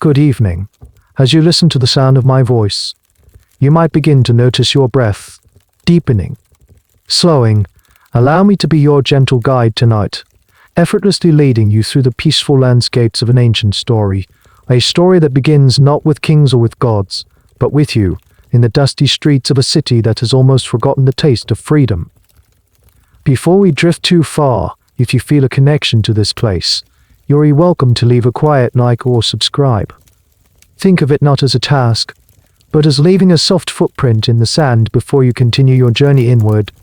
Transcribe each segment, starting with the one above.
Good evening. As you listen to the sound of my voice, you might begin to notice your breath deepening, slowing. Allow me to be your gentle guide tonight, effortlessly leading you through the peaceful landscapes of an ancient story, a story that begins not with kings or with gods, but with you, in the dusty streets of a city that has almost forgotten the taste of freedom. Before we drift too far, if you feel a connection to this place, you're welcome to leave a quiet like or subscribe. Think of it not as a task, but as leaving a soft footprint in the sand before you continue your journey inward.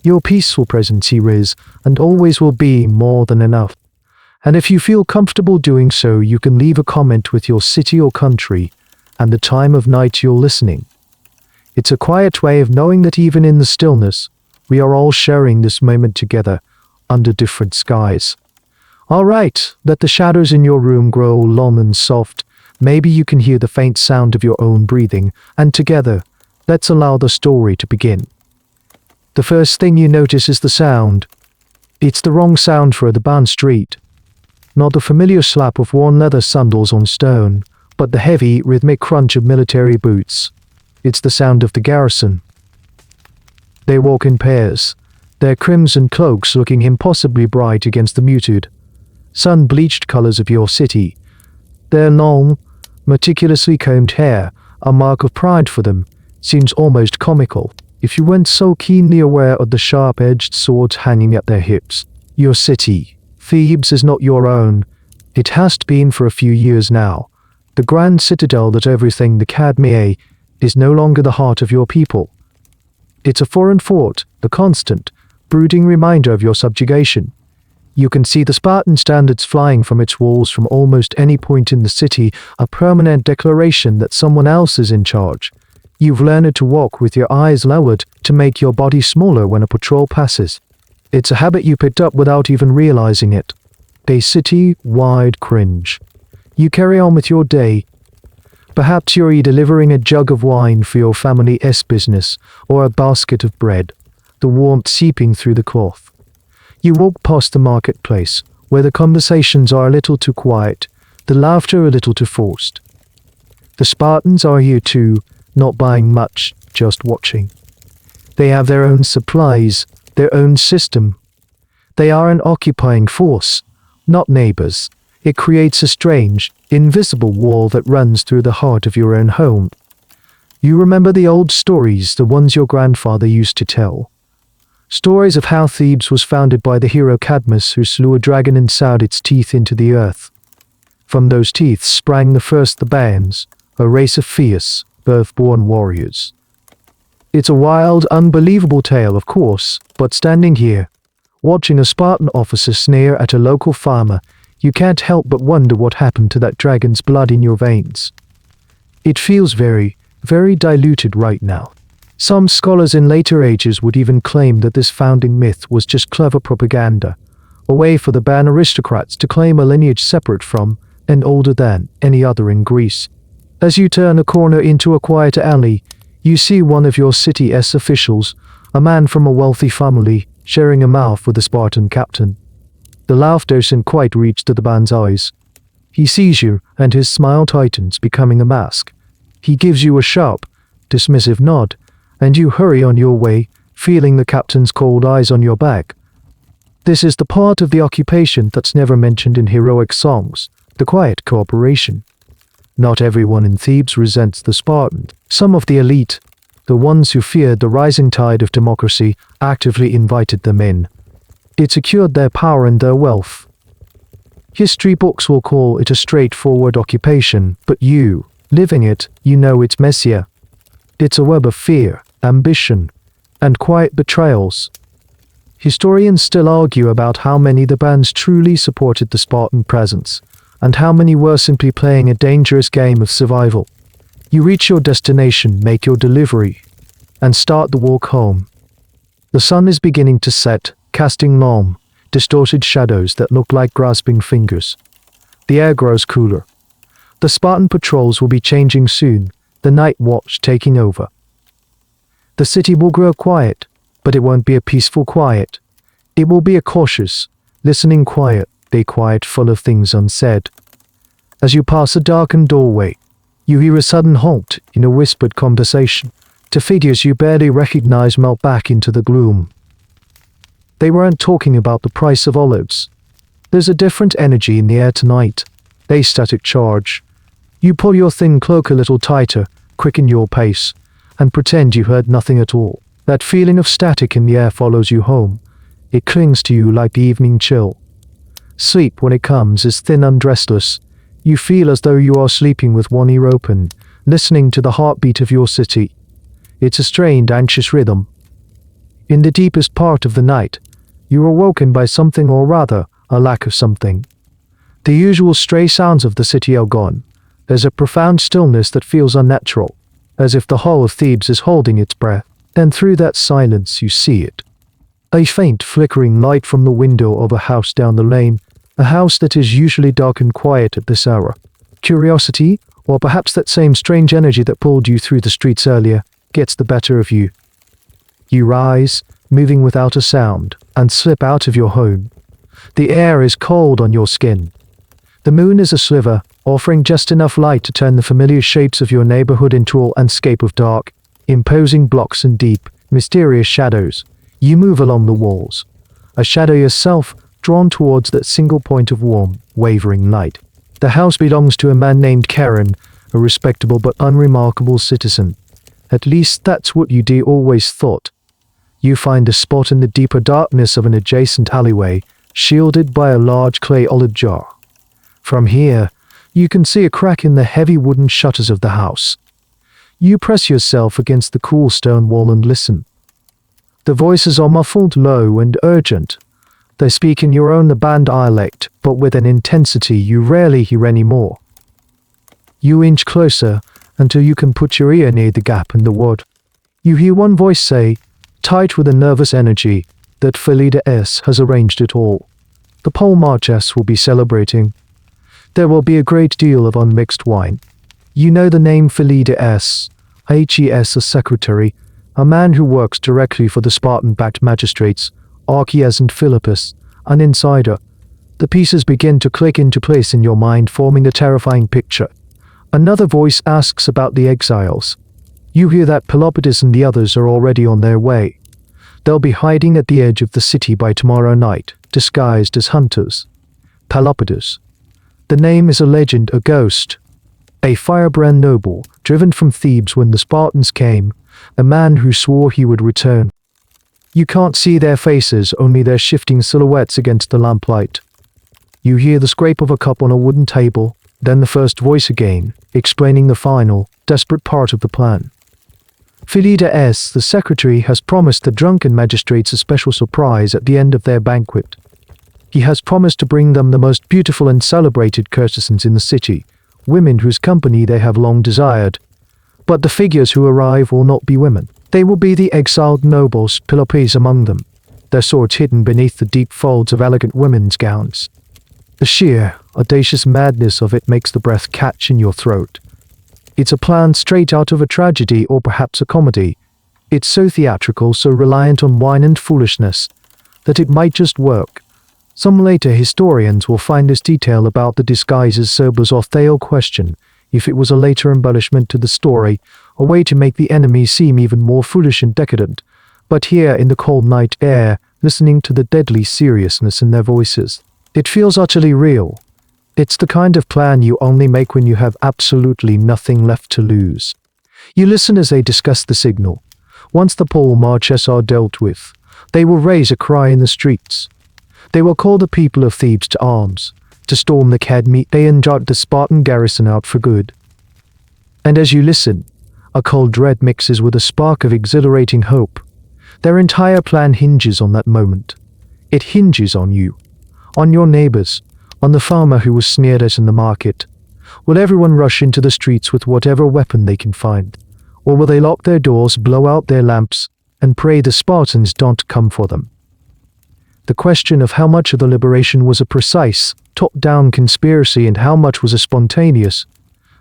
Your peaceful presence here is, and always will be, more than enough. And if you feel comfortable doing so, you can leave a comment with your city or country, and the time of night you're listening. It's a quiet way of knowing that even in the stillness, we are all sharing this moment together, under different skies. All right, let the shadows in your room grow long and soft. Maybe you can hear the faint sound of your own breathing, and together, let's allow the story to begin. The first thing you notice is the sound. It's the wrong sound for a Theban street. Not the familiar slap of worn leather sandals on stone, but the heavy, rhythmic crunch of military boots. It's the sound of the garrison. They walk in pairs, their crimson cloaks looking impossibly bright against the muted, sun-bleached colors of your city. Their long, meticulously combed hair, a mark of pride for them, seems almost comical if you weren't so keenly aware of the sharp-edged swords hanging at their hips. Your city, Thebes, is not your own. It has been for a few years now. The grand citadel that everything the Cadmea is no longer the heart of your people. It's a foreign fort, the constant, brooding reminder of your subjugation. You can see the Spartan standards flying from its walls from almost any point in the city, a permanent declaration that someone else is in charge. You've learned to walk with your eyes lowered to make your body smaller when a patrol passes. It's a habit you picked up without even realizing it. A city-wide cringe. You carry on with your day. Perhaps you're delivering a jug of wine for your family's business, or a basket of bread, the warmth seeping through the cloth. You walk past the marketplace, where the conversations are a little too quiet, the laughter a little too forced. The Spartans are here too, not buying much, just watching. They have their own supplies, their own system. They are an occupying force, not neighbors. It creates a strange, invisible wall that runs through the heart of your own home. You remember the old stories, the ones your grandfather used to tell. Stories of how Thebes was founded by the hero Cadmus, who slew a dragon and sowed its teeth into the earth. From those teeth sprang the first Thebans, a race of fierce, birth-born warriors. It's a wild, unbelievable tale, of course, but standing here, watching a Spartan officer sneer at a local farmer, you can't help but wonder what happened to that dragon's blood in your veins. It feels very, very diluted right now. Some scholars in later ages would even claim that this founding myth was just clever propaganda, a way for the Theban aristocrats to claim a lineage separate from, and older than, any other in Greece. As you turn a corner into a quiet alley, you see one of your city's officials, a man from a wealthy family, sharing a mouth with a Spartan captain. The laugh doesn't quite reach to the man's eyes. He sees you, and his smile tightens, becoming a mask. He gives you a sharp, dismissive nod, and you hurry on your way, feeling the captain's cold eyes on your back. This is the part of the occupation that's never mentioned in heroic songs, the quiet cooperation. Not everyone in Thebes resents the Spartans. Some of the elite, the ones who feared the rising tide of democracy, actively invited them in. It secured their power and their wealth. History books will call it a straightforward occupation, but you, living it, you know it's messier. It's a web of fear, ambition, and quiet betrayals. Historians still argue about how many the bands truly supported the Spartan presence, and how many were simply playing a dangerous game of survival. You reach your destination, make your delivery, and start the walk home. The sun is beginning to set, casting long, distorted shadows that look like grasping fingers. The air grows cooler. The Spartan patrols will be changing soon, the night watch taking over. The city will grow quiet, but it won't be a peaceful quiet. It will be a cautious, listening quiet, a quiet full of things unsaid. As you pass a darkened doorway, you hear a sudden halt in a whispered conversation. Two figures you barely recognize melt back into the gloom. They weren't talking about the price of olives. There's a different energy in the air tonight. A static charge. You pull your thin cloak a little tighter, quicken your pace, and pretend you heard nothing at all. That feeling of static in the air follows you home. It clings to you like the evening chill. Sleep, when it comes, is thin and restless. You feel as though you are sleeping with one ear open, listening to the heartbeat of your city. It's a strained, anxious rhythm. In the deepest part of the night, you are woken by something, or rather, a lack of something. The usual stray sounds of the city are gone. There's a profound stillness that feels unnatural, as if the whole of Thebes is holding its breath. Then through that silence you see it. A faint flickering light from the window of a house down the lane, a house that is usually dark and quiet at this hour. Curiosity, or perhaps that same strange energy that pulled you through the streets earlier, gets the better of you. You rise, moving without a sound, and slip out of your home. The air is cold on your skin. The moon is a sliver, offering just enough light to turn the familiar shapes of your neighborhood into a landscape of dark, imposing blocks and deep, mysterious shadows. You move along the walls, a shadow yourself, drawn towards that single point of warm, wavering light. The house belongs to a man named Karen, a respectable but unremarkable citizen. At least that's what you always thought. You find a spot in the deeper darkness of an adjacent alleyway, shielded by a large clay olive jar. From here, you can see a crack in the heavy wooden shutters of the house. You press yourself against the cool stone wall and listen. The voices are muffled, low, and urgent. They speak in your own band dialect, but with an intensity you rarely hear anymore. You inch closer until you can put your ear near the gap in the wood. You hear one voice say, tight with a nervous energy, that Pelopidas has arranged it all. The Pelopidas will be celebrating. There will be a great deal of unmixed wine. You know the name Pelopidas, HES, a secretary, a man who works directly for the Spartan-backed magistrates, Archias and Philippus, an insider. The pieces begin to click into place in your mind, forming a terrifying picture. Another voice asks about the exiles. You hear that Pelopidas and the others are already on their way. They'll be hiding at the edge of the city by tomorrow night, disguised as hunters. Pelopidas. The name is a legend, a ghost. A firebrand noble, driven from Thebes when the Spartans came, a man who swore he would return. You can't see their faces, only their shifting silhouettes against the lamplight. You hear the scrape of a cup on a wooden table, then the first voice again, explaining the final, desperate part of the plan. Pelopidas, the secretary, has promised the drunken magistrates a special surprise at the end of their banquet. He has promised to bring them the most beautiful and celebrated courtesans in the city, women whose company they have long desired. But the figures who arrive will not be women. They will be the exiled nobles, Pelopidas among them, their swords hidden beneath the deep folds of elegant women's gowns. The sheer, audacious madness of it makes the breath catch in your throat. It's a plan straight out of a tragedy or perhaps a comedy. It's so theatrical, so reliant on wine and foolishness, that it might just work. Some later historians will find this detail about the disguises sobers off. They'll question if it was a later embellishment to the story, a way to make the enemy seem even more foolish and decadent. But here in the cold night air, listening to the deadly seriousness in their voices, it feels utterly real. It's the kind of plan you only make when you have absolutely nothing left to lose. You listen as they discuss the signal. Once the Pelopidas are dealt with, they will raise a cry in the streets. They will call the people of Thebes to arms, to storm the academy and jot the Spartan garrison out for good. And as you listen, a cold dread mixes with a spark of exhilarating hope. Their entire plan hinges on that moment. It hinges on you, on your neighbors, on the farmer who was sneered at in the market. Will everyone rush into the streets with whatever weapon they can find? Or will they lock their doors, blow out their lamps, and pray the Spartans don't come for them? The question of how much of the liberation was a precise, top-down conspiracy and how much was a spontaneous,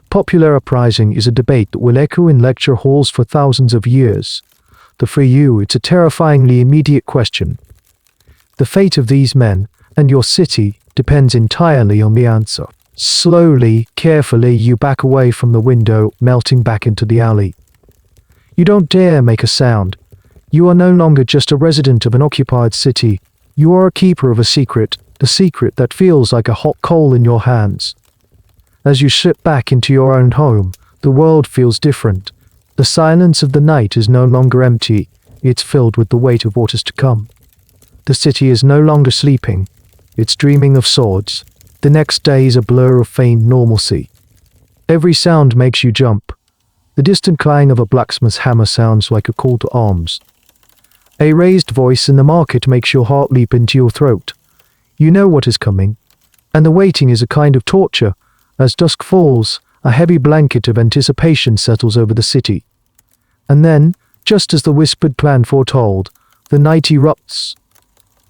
popular uprising is a debate that will echo in lecture halls for thousands of years. For you, it's a terrifyingly immediate question. The fate of these men, and your city, depends entirely on the answer. Slowly, carefully, you back away from the window, melting back into the alley. You don't dare make a sound. You are no longer just a resident of an occupied city. You are a keeper of a secret that feels like a hot coal in your hands. As you slip back into your own home, the world feels different. The silence of the night is no longer empty, it's filled with the weight of what is to come. The city is no longer sleeping, it's dreaming of swords. The next day is a blur of feigned normalcy. Every sound makes you jump. The distant clang of a blacksmith's hammer sounds like a call to arms. A raised voice in the market makes your heart leap into your throat. You know what is coming, and the waiting is a kind of torture. As dusk falls, a heavy blanket of anticipation settles over the city. And then, just as the whispered plan foretold, the night erupts.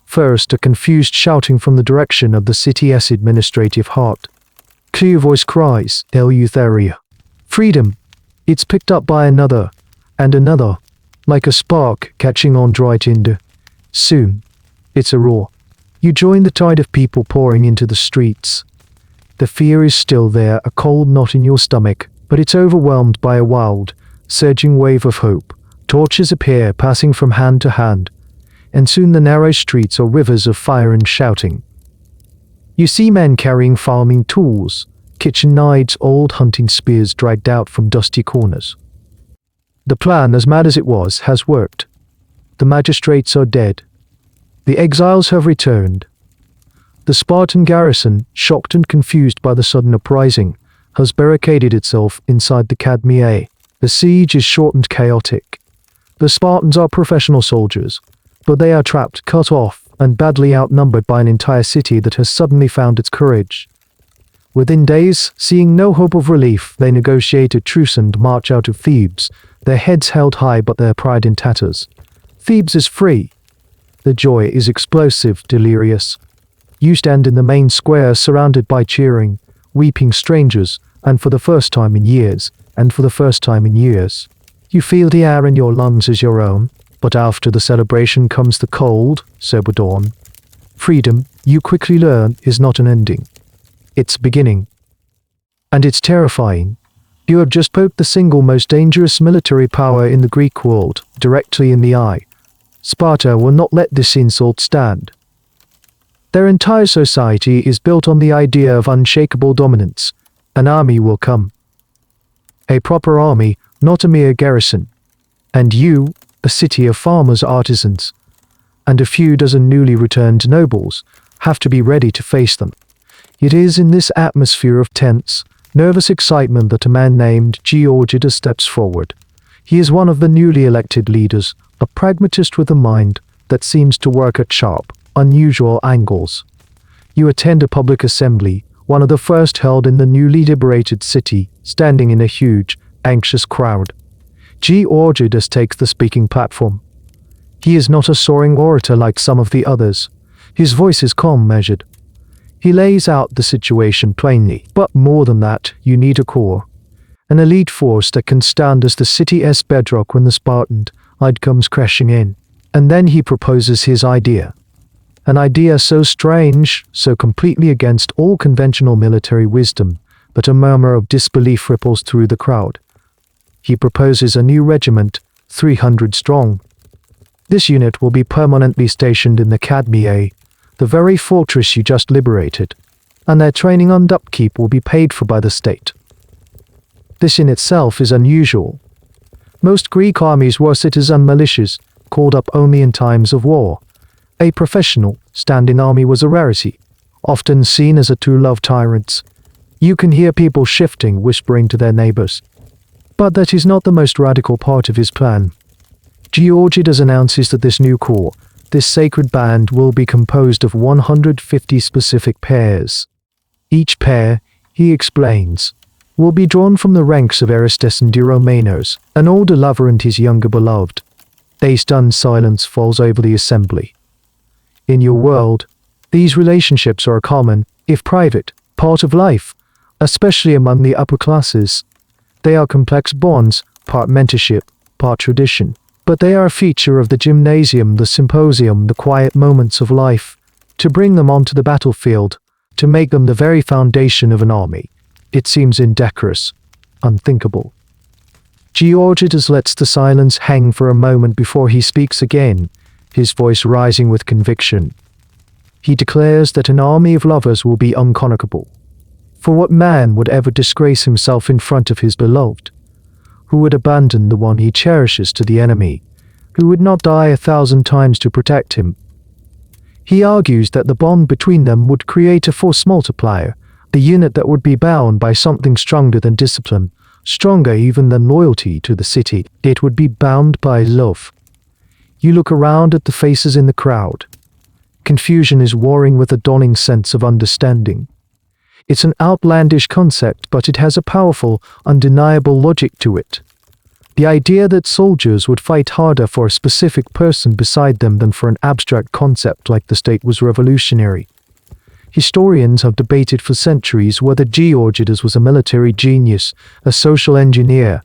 First, a confused shouting from the direction of the city's administrative heart. Clear voice cries, Eleutheria. Freedom! It's picked up by another, and another, like a spark catching on dry tinder. Soon, it's a roar. You join the tide of people pouring into the streets. The fear is still there, a cold knot in your stomach, but it's overwhelmed by a wild, surging wave of hope. Torches appear, passing from hand to hand, and soon the narrow streets are rivers of fire and shouting. You see men carrying farming tools, kitchen knives, old hunting spears dragged out from dusty corners. The plan, as mad as it was, has worked. The magistrates are dead. The exiles have returned. The Spartan garrison, shocked and confused by the sudden uprising, has barricaded itself inside the Cadmea. The siege is short and chaotic. The Spartans are professional soldiers, but they are trapped, cut off, and badly outnumbered by an entire city that has suddenly found its courage. Within days, seeing no hope of relief, they negotiate a truce and march out of Thebes, their heads held high but their pride in tatters. Thebes is free. The joy is explosive, delirious. You stand in the main square surrounded by cheering, weeping strangers, and for the first time in years, you feel the air in your lungs as your own, but after the celebration comes the cold, sober dawn. Freedom, you quickly learn, is not an ending. It's beginning. And it's terrifying. You have just poked the single most dangerous military power in the Greek world directly in the eye. Sparta will not let this insult stand. Their entire society is built on the idea of unshakable dominance. An army will come. A proper army, not a mere garrison. And you, a city of farmers, artisans, and a few dozen newly returned nobles, have to be ready to face them. It is in this atmosphere of tense, nervous excitement that a man named Georgidas steps forward. He is one of the newly elected leaders, a pragmatist with a mind that seems to work at sharp, unusual angles. You attend a public assembly, one of the first held in the newly liberated city, standing in a huge, anxious crowd. Georgidas takes the speaking platform. He is not a soaring orator like some of the others. His voice is calm, measured. He lays out the situation plainly, but more than that, you need a core. An elite force that can stand as the city's bedrock when the Spartan tide comes crashing in. And then he proposes his idea. An idea so strange, so completely against all conventional military wisdom, that a murmur of disbelief ripples through the crowd. He proposes a new regiment, 300 strong. This unit will be permanently stationed in the Cadmea, the very fortress you just liberated, and their training and upkeep will be paid for by the state. This in itself is unusual. Most Greek armies were citizen militias, called up only in times of war. A professional, standing army was a rarity, often seen as a tool of tyrants. You can hear people shifting, whispering to their neighbors. But that is not the most radical part of his plan. Georgidas announces that this new corps, this sacred band, will be composed of 150 specific pairs. Each pair, he explains, will be drawn from the ranks of Aristes and Diromenos, an older lover and his younger beloved. A stunned silence falls over the assembly. In your world, these relationships are a common, if private, part of life, especially among the upper classes. They are complex bonds, part mentorship, part tradition. But they are a feature of the gymnasium, the symposium, the quiet moments of life. To bring them onto the battlefield, to make them the very foundation of an army. It seems indecorous, unthinkable. Georgidas lets the silence hang for a moment before he speaks again, his voice rising with conviction. He declares that an army of lovers will be unconquerable. For what man would ever disgrace himself in front of his beloved? Who would abandon the one he cherishes to the enemy? Who would not die 1,000 times to protect him? He argues that the bond between them would create a force multiplier, a unit that would be bound by something stronger than discipline, stronger even than loyalty to the city. It would be bound by love. You look around at the faces in the crowd. Confusion is warring with a dawning sense of understanding. It's an outlandish concept, but it has a powerful, undeniable logic to it. The idea that soldiers would fight harder for a specific person beside them than for an abstract concept like the state was revolutionary. Historians have debated for centuries whether Georgidas was a military genius, a social engineer,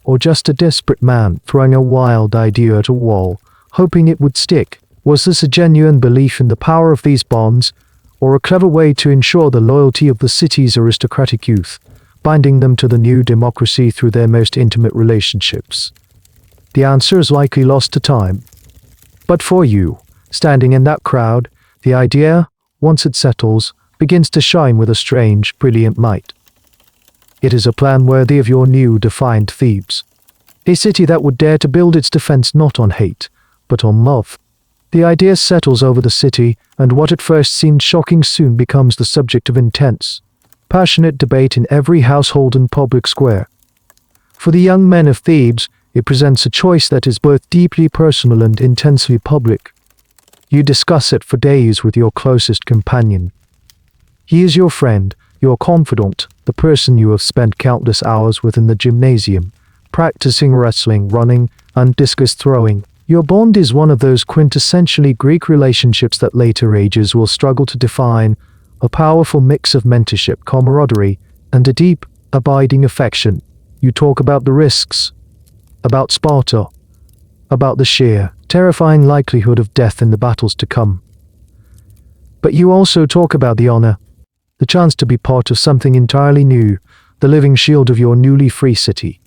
or just a desperate man throwing a wild idea at a wall, hoping it would stick. Was this a genuine belief in the power of these bonds, or a clever way to ensure the loyalty of the city's aristocratic youth, binding them to the new democracy through their most intimate relationships? The answer is likely lost to time. But for you, standing in that crowd, the idea, once it settles, begins to shine with a strange, brilliant might. It is a plan worthy of your new defined Thebes. A city that would dare to build its defense not on hate, but on love. The idea settles over the city, and what at first seemed shocking soon becomes the subject of intense, passionate debate in every household and public square. For the young men of Thebes, it presents a choice that is both deeply personal and intensely public. You discuss it for days with your closest companion. He is your friend, your confidant, the person you have spent countless hours with in the gymnasium, practicing wrestling, running, and discus throwing. Your bond is one of those quintessentially Greek relationships that later ages will struggle to define, a powerful mix of mentorship, camaraderie, and a deep, abiding affection. You talk about the risks, about Sparta, about the sheer, terrifying likelihood of death in the battles to come. But you also talk about the honor, the chance to be part of something entirely new, the living shield of your newly free city.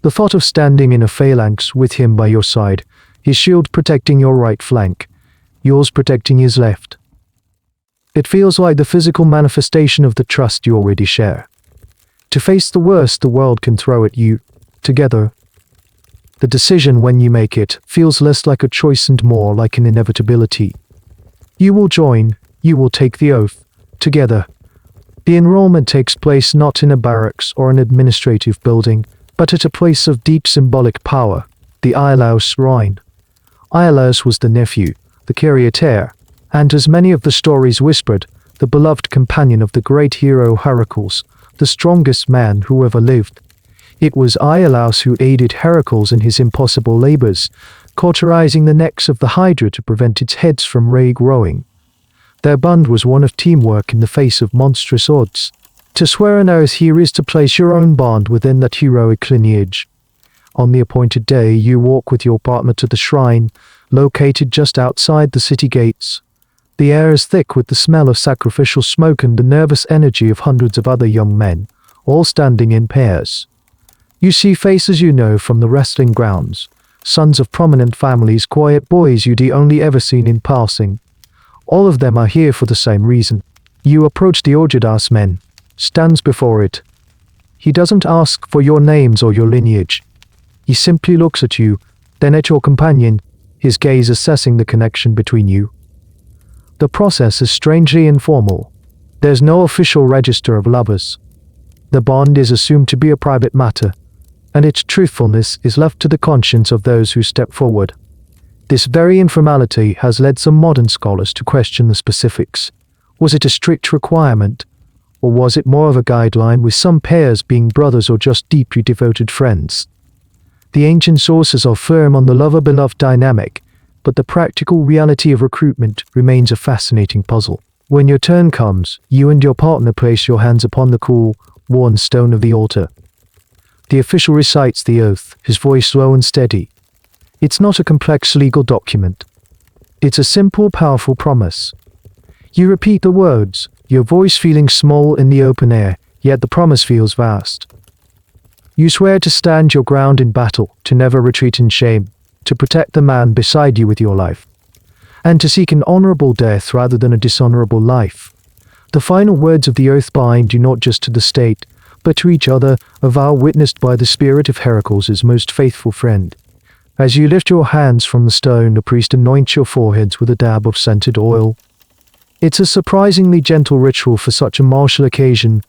The thought of standing in a phalanx with him by your side, his shield protecting your right flank, yours protecting his left. It feels like the physical manifestation of the trust you already share. To face the worst the world can throw at you, together. The decision, when you make it, feels less like a choice and more like an inevitability. You will join, you will take the oath, together. The enrollment takes place not in a barracks or an administrative building, but at a place of deep symbolic power, the Iolaus shrine. Iolaus was the nephew, the charioteer, and as many of the stories whispered, the beloved companion of the great hero Heracles, the strongest man who ever lived. It was Iolaus who aided Heracles in his impossible labors, cauterizing the necks of the Hydra to prevent its heads from regrowing. Their bond was one of teamwork in the face of monstrous odds. To swear an oath here is to place your own bond within that heroic lineage. On the appointed day, you walk with your partner to the shrine, located just outside the city gates. The air is thick with the smell of sacrificial smoke and the nervous energy of hundreds of other young men, all standing in pairs. You see faces you know from the wrestling grounds, sons of prominent families, quiet boys you'd only ever seen in passing. All of them are here for the same reason. You approach the Georgidas men, stands before it. He doesn't ask for your names or your lineage. He simply looks at you, then at your companion, his gaze assessing the connection between you. The process is strangely informal. There's no official register of lovers. The bond is assumed to be a private matter, and its truthfulness is left to the conscience of those who step forward. This very informality has led some modern scholars to question the specifics. Was it a strict requirement? Or was it more of a guideline, with some pairs being brothers or just deeply devoted friends? The ancient sources are firm on the lover-beloved dynamic, but the practical reality of recruitment remains a fascinating puzzle. When your turn comes, you and your partner place your hands upon the cool, worn stone of the altar. The official recites the oath, his voice slow and steady. It's not a complex legal document. It's a simple, powerful promise. You repeat the words, your voice feeling small in the open air, yet the promise feels vast. You swear to stand your ground in battle, to never retreat in shame, to protect the man beside you with your life, and to seek an honorable death rather than a dishonorable life. The final words of the oath bind you not just to the state, but to each other, a vow witnessed by the spirit of Heracles' most faithful friend. As you lift your hands from the stone, the priest anoints your foreheads with a dab of scented oil. It's a surprisingly gentle ritual for such a martial occasion,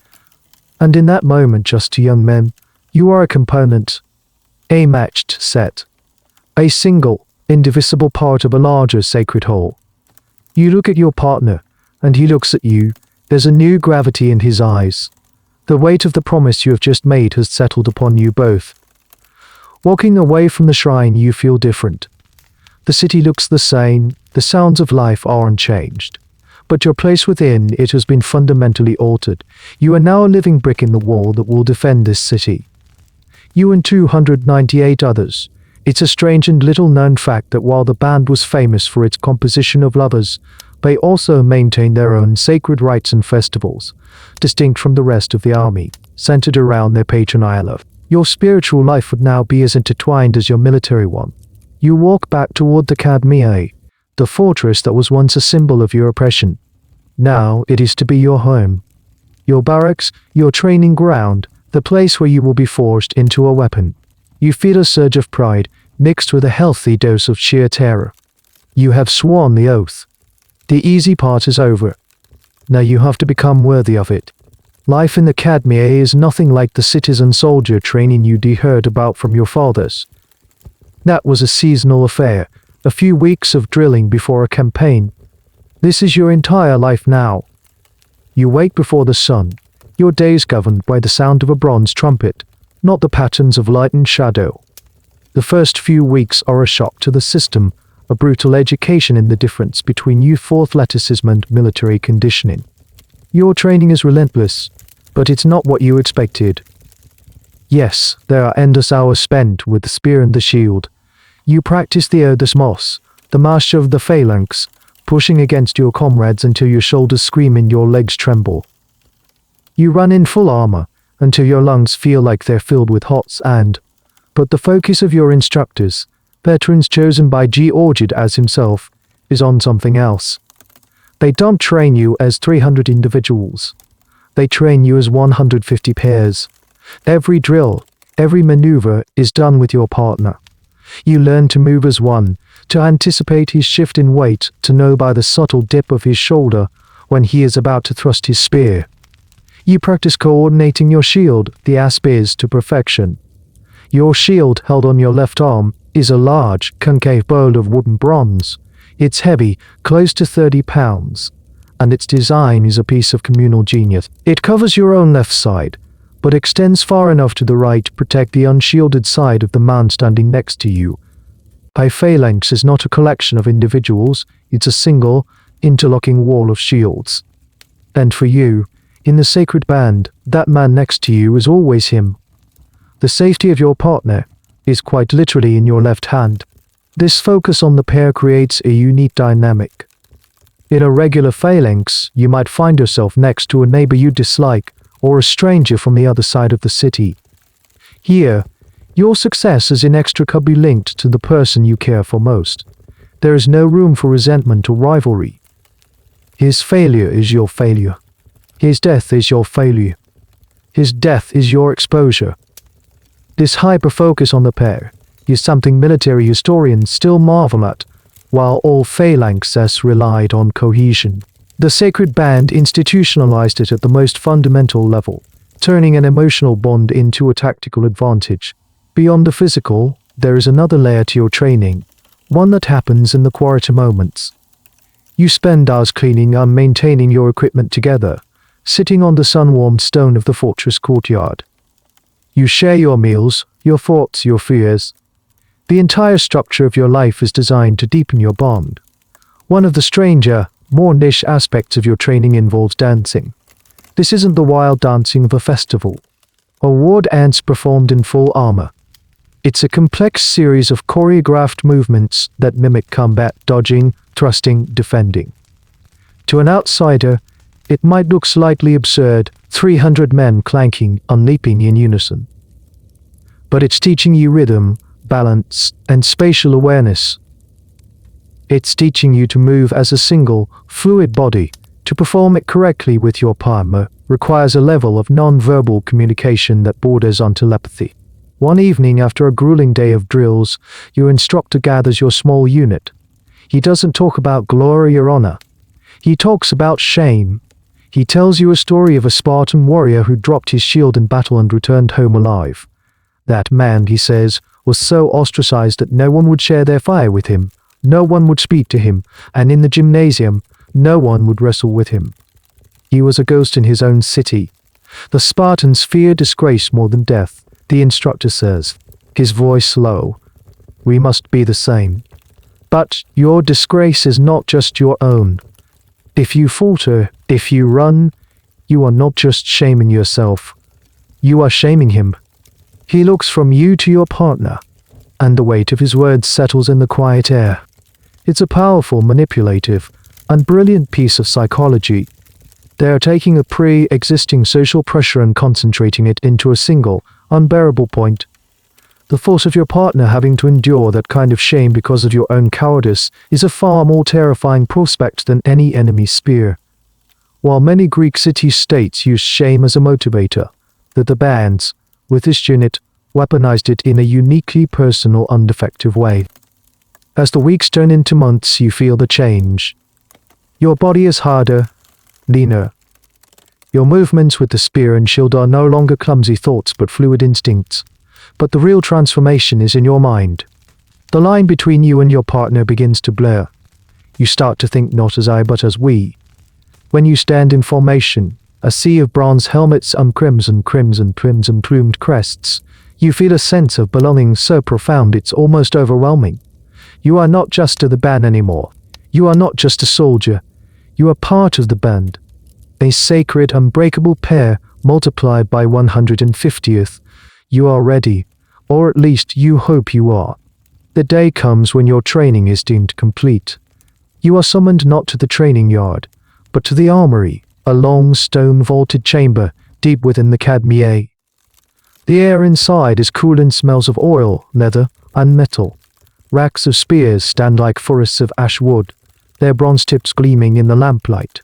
and in that moment, just two young men, you are a component, a matched set, a single, indivisible part of a larger sacred whole. You look at your partner, and he looks at you. There's a new gravity in his eyes. The weight of the promise you have just made has settled upon you both. Walking away from the shrine, you feel different. The city looks the same, the sounds of life are unchanged. But your place within it has been fundamentally altered. You are now a living brick in the wall that will defend this city. You and 298 others. It's a strange and little-known fact that while the band was famous for its composition of lovers, they also maintained their own sacred rites and festivals, distinct from the rest of the army, centered around their patron Iolaf. Your spiritual life would now be as intertwined as your military one. You walk back toward the Cadmea, the fortress that was once a symbol of your oppression. Now it is to be your home, your barracks, your training ground, the place where you will be forged into a weapon. You feel a surge of pride, mixed with a healthy dose of sheer terror. You have sworn the oath. The easy part is over. Now you have to become worthy of it. Life in the Cadmea is nothing like the citizen soldier training you heard about from your fathers. That was a seasonal affair, a few weeks of drilling before a campaign. This is your entire life now. You wake before the sun, your days governed by the sound of a bronze trumpet, not the patterns of light and shadow. The first few weeks are a shock to the system, a brutal education in the difference between youthful athleticism and military conditioning. Your training is relentless, but it's not what you expected. Yes, there are endless hours spent with the spear and the shield. You practice the odysmos, the master of the phalanx, pushing against your comrades until your shoulders scream and your legs tremble. You run in full armor until your lungs feel like they're filled with hot sand. But the focus of your instructors, veterans chosen by Georgid as himself, is on something else. They don't train you as 300 individuals. They train you as 150 pairs. Every drill, every maneuver is done with your partner. You learn to move as one, to anticipate his shift in weight, to know by the subtle dip of his shoulder when he is about to thrust his spear. You practice coordinating your shield, the aspers, to perfection. Your shield, held on your left arm, is a large, concave bowl of wooden bronze. It's heavy, close to 30 pounds, and its design is a piece of communal genius. It covers your own left side, but extends far enough to the right to protect the unshielded side of the man standing next to you. A phalanx is not a collection of individuals, it's a single, interlocking wall of shields. And for you, in the sacred band, that man next to you is always him. The safety of your partner is quite literally in your left hand. This focus on the pair creates a unique dynamic. In a regular phalanx, you might find yourself next to a neighbor you dislike or a stranger from the other side of the city. Here, your success is inextricably linked to the person you care for most. There is no room for resentment or rivalry. His failure is your failure. His death is your failure. His death is your exposure. This hyper-focus on the pair is something military historians still marvel at, while all phalanxes relied on cohesion. The Sacred Band institutionalized it at the most fundamental level, turning an emotional bond into a tactical advantage. Beyond the physical, there is another layer to your training, one that happens in the quieter moments. You spend hours cleaning and maintaining your equipment together, sitting on the sun-warmed stone of the fortress courtyard. You share your meals, your thoughts, your fears. The entire structure of your life is designed to deepen your bond. One of the stranger, more niche aspects of your training involves dancing. This isn't the wild dancing of a festival, or ward ants performed in full armor. It's a complex series of choreographed movements that mimic combat, dodging, thrusting, defending. To an outsider, It might look slightly absurd, 300 men clanking and leaping in unison. But it's teaching you rhythm, balance, and spatial awareness. It's teaching you to move as a single, fluid body. To perform it correctly with your partner requires a level of non-verbal communication that borders on telepathy. One evening after a grueling day of drills, your instructor gathers your small unit. He doesn't talk about glory or honor. He talks about shame. He tells you a story of a Spartan warrior who dropped his shield in battle and returned home alive. That man, he says, was so ostracized that no one would share their fire with him, no one would speak to him, and in the gymnasium, no one would wrestle with him. He was a ghost in his own city. The Spartans fear disgrace more than death, the instructor says, his voice low. We must be the same. But your disgrace is not just your own. If you falter, if you run, you are not just shaming yourself. You are shaming him. He looks from you to your partner, and the weight of his words settles in the quiet air. It's a powerful, manipulative, and brilliant piece of psychology. They are taking a pre-existing social pressure and concentrating it into a single, unbearable point. The force of your partner having to endure that kind of shame because of your own cowardice is a far more terrifying prospect than any enemy spear. While many Greek city-states used shame as a motivator, the Thebans, with this unit, weaponized it in a uniquely personal and effective way. As the weeks turn into months, you feel the change. Your body is harder, leaner. Your movements with the spear and shield are no longer clumsy thoughts but fluid instincts. But the real transformation is in your mind. The line between you and your partner begins to blur. You start to think not as I but as we. When you stand in formation, a sea of bronze helmets and crimson plumed crests, you feel a sense of belonging so profound it's almost overwhelming. You are not just to the band anymore. You are not just a soldier. You are part of the band. A sacred, unbreakable pair multiplied by 150th. You are ready, or at least you hope you are. The day comes when your training is deemed complete. You are summoned not to the training yard, but to the armory, a long stone-vaulted chamber deep within the Cadmea. The air inside is cool and smells of oil, leather, and metal. Racks of spears stand like forests of ash wood, their bronze tips gleaming in the lamplight.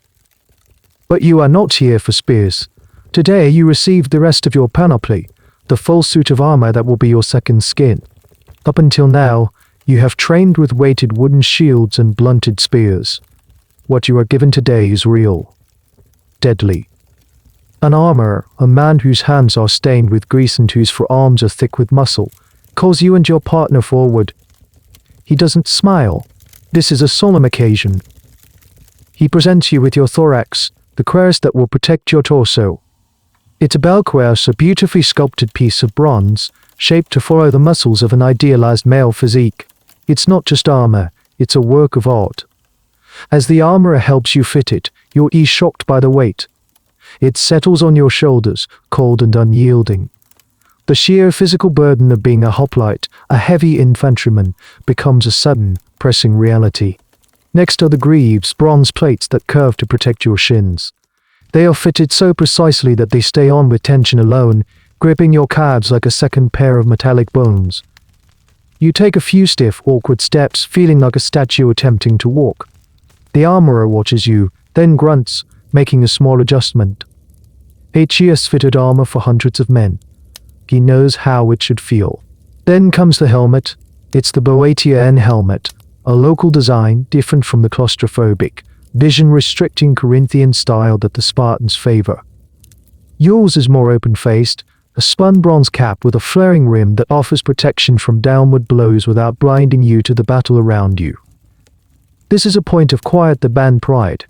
But you are not here for spears. Today you receive the rest of your panoply, the full suit of armor that will be your second skin. Up until now, you have trained with weighted wooden shields and blunted spears. What you are given today is real. Deadly. An armorer, a man whose hands are stained with grease and whose forearms are thick with muscle, calls you and your partner forward. He doesn't smile. This is a solemn occasion. He presents you with your thorax, the cuirass that will protect your torso. It's a bell cuirass, a beautifully sculpted piece of bronze, shaped to follow the muscles of an idealized male physique. It's not just armor, it's a work of art. As the armorer helps you fit it, you're shocked by the weight. It settles on your shoulders, cold and unyielding. The sheer physical burden of being a hoplite, a heavy infantryman, becomes a sudden, pressing reality. Next are the greaves, bronze plates that curve to protect your shins. They are fitted so precisely that they stay on with tension alone, gripping your calves like a second pair of metallic bones. You take a few stiff, awkward steps, feeling like a statue attempting to walk. The armorer watches you, then grunts, making a small adjustment. HS-fitted armor for hundreds of men. He knows how it should feel. Then comes the helmet. It's the Boeotia N helmet, a local design different from the claustrophobic, vision-restricting Corinthian style that the Spartans favor. Yours is more open-faced, a spun bronze cap with a flaring rim that offers protection from downward blows without blinding you to the battle around you. This is a point of quiet Theban pride.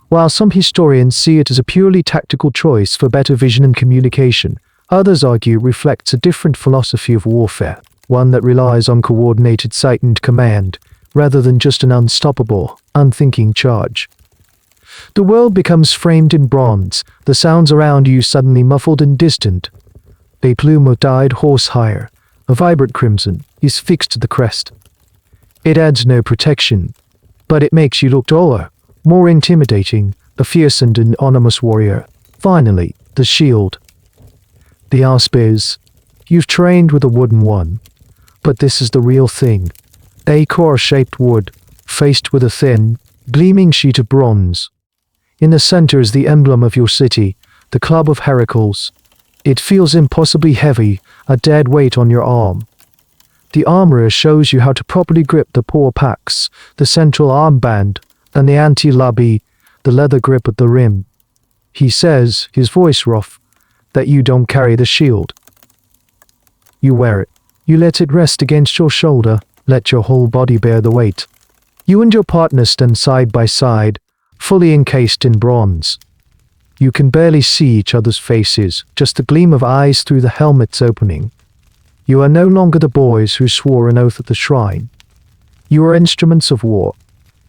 While some historians see it as a purely tactical choice for better vision and communication, others argue it reflects a different philosophy of warfare, one that relies on coordinated sight and command, rather than just an unstoppable, unthinking charge. The world becomes framed in bronze, the sounds around you suddenly muffled and distant. A plume of dyed horsehair, a vibrant crimson, is fixed to the crest. It adds no protection, but it makes you look taller, more intimidating, a fierce and anonymous warrior. Finally, the shield. The spears. You've trained with a wooden one. But this is the real thing. A core-shaped wood, faced with a thin, gleaming sheet of bronze. In the center is the emblem of your city, the Club of Heracles. It feels impossibly heavy, a dead weight on your arm. The armorer shows you how to properly grip the paw packs, the central armband, and the anti-labi, the leather grip at the rim. He says, his voice rough, that you don't carry the shield. You wear it. You let it rest against your shoulder, let your whole body bear the weight. You and your partner stand side by side, fully encased in bronze. You can barely see each other's faces, just the gleam of eyes through the helmet's opening. You are no longer the boys who swore an oath at the shrine. You are instruments of war.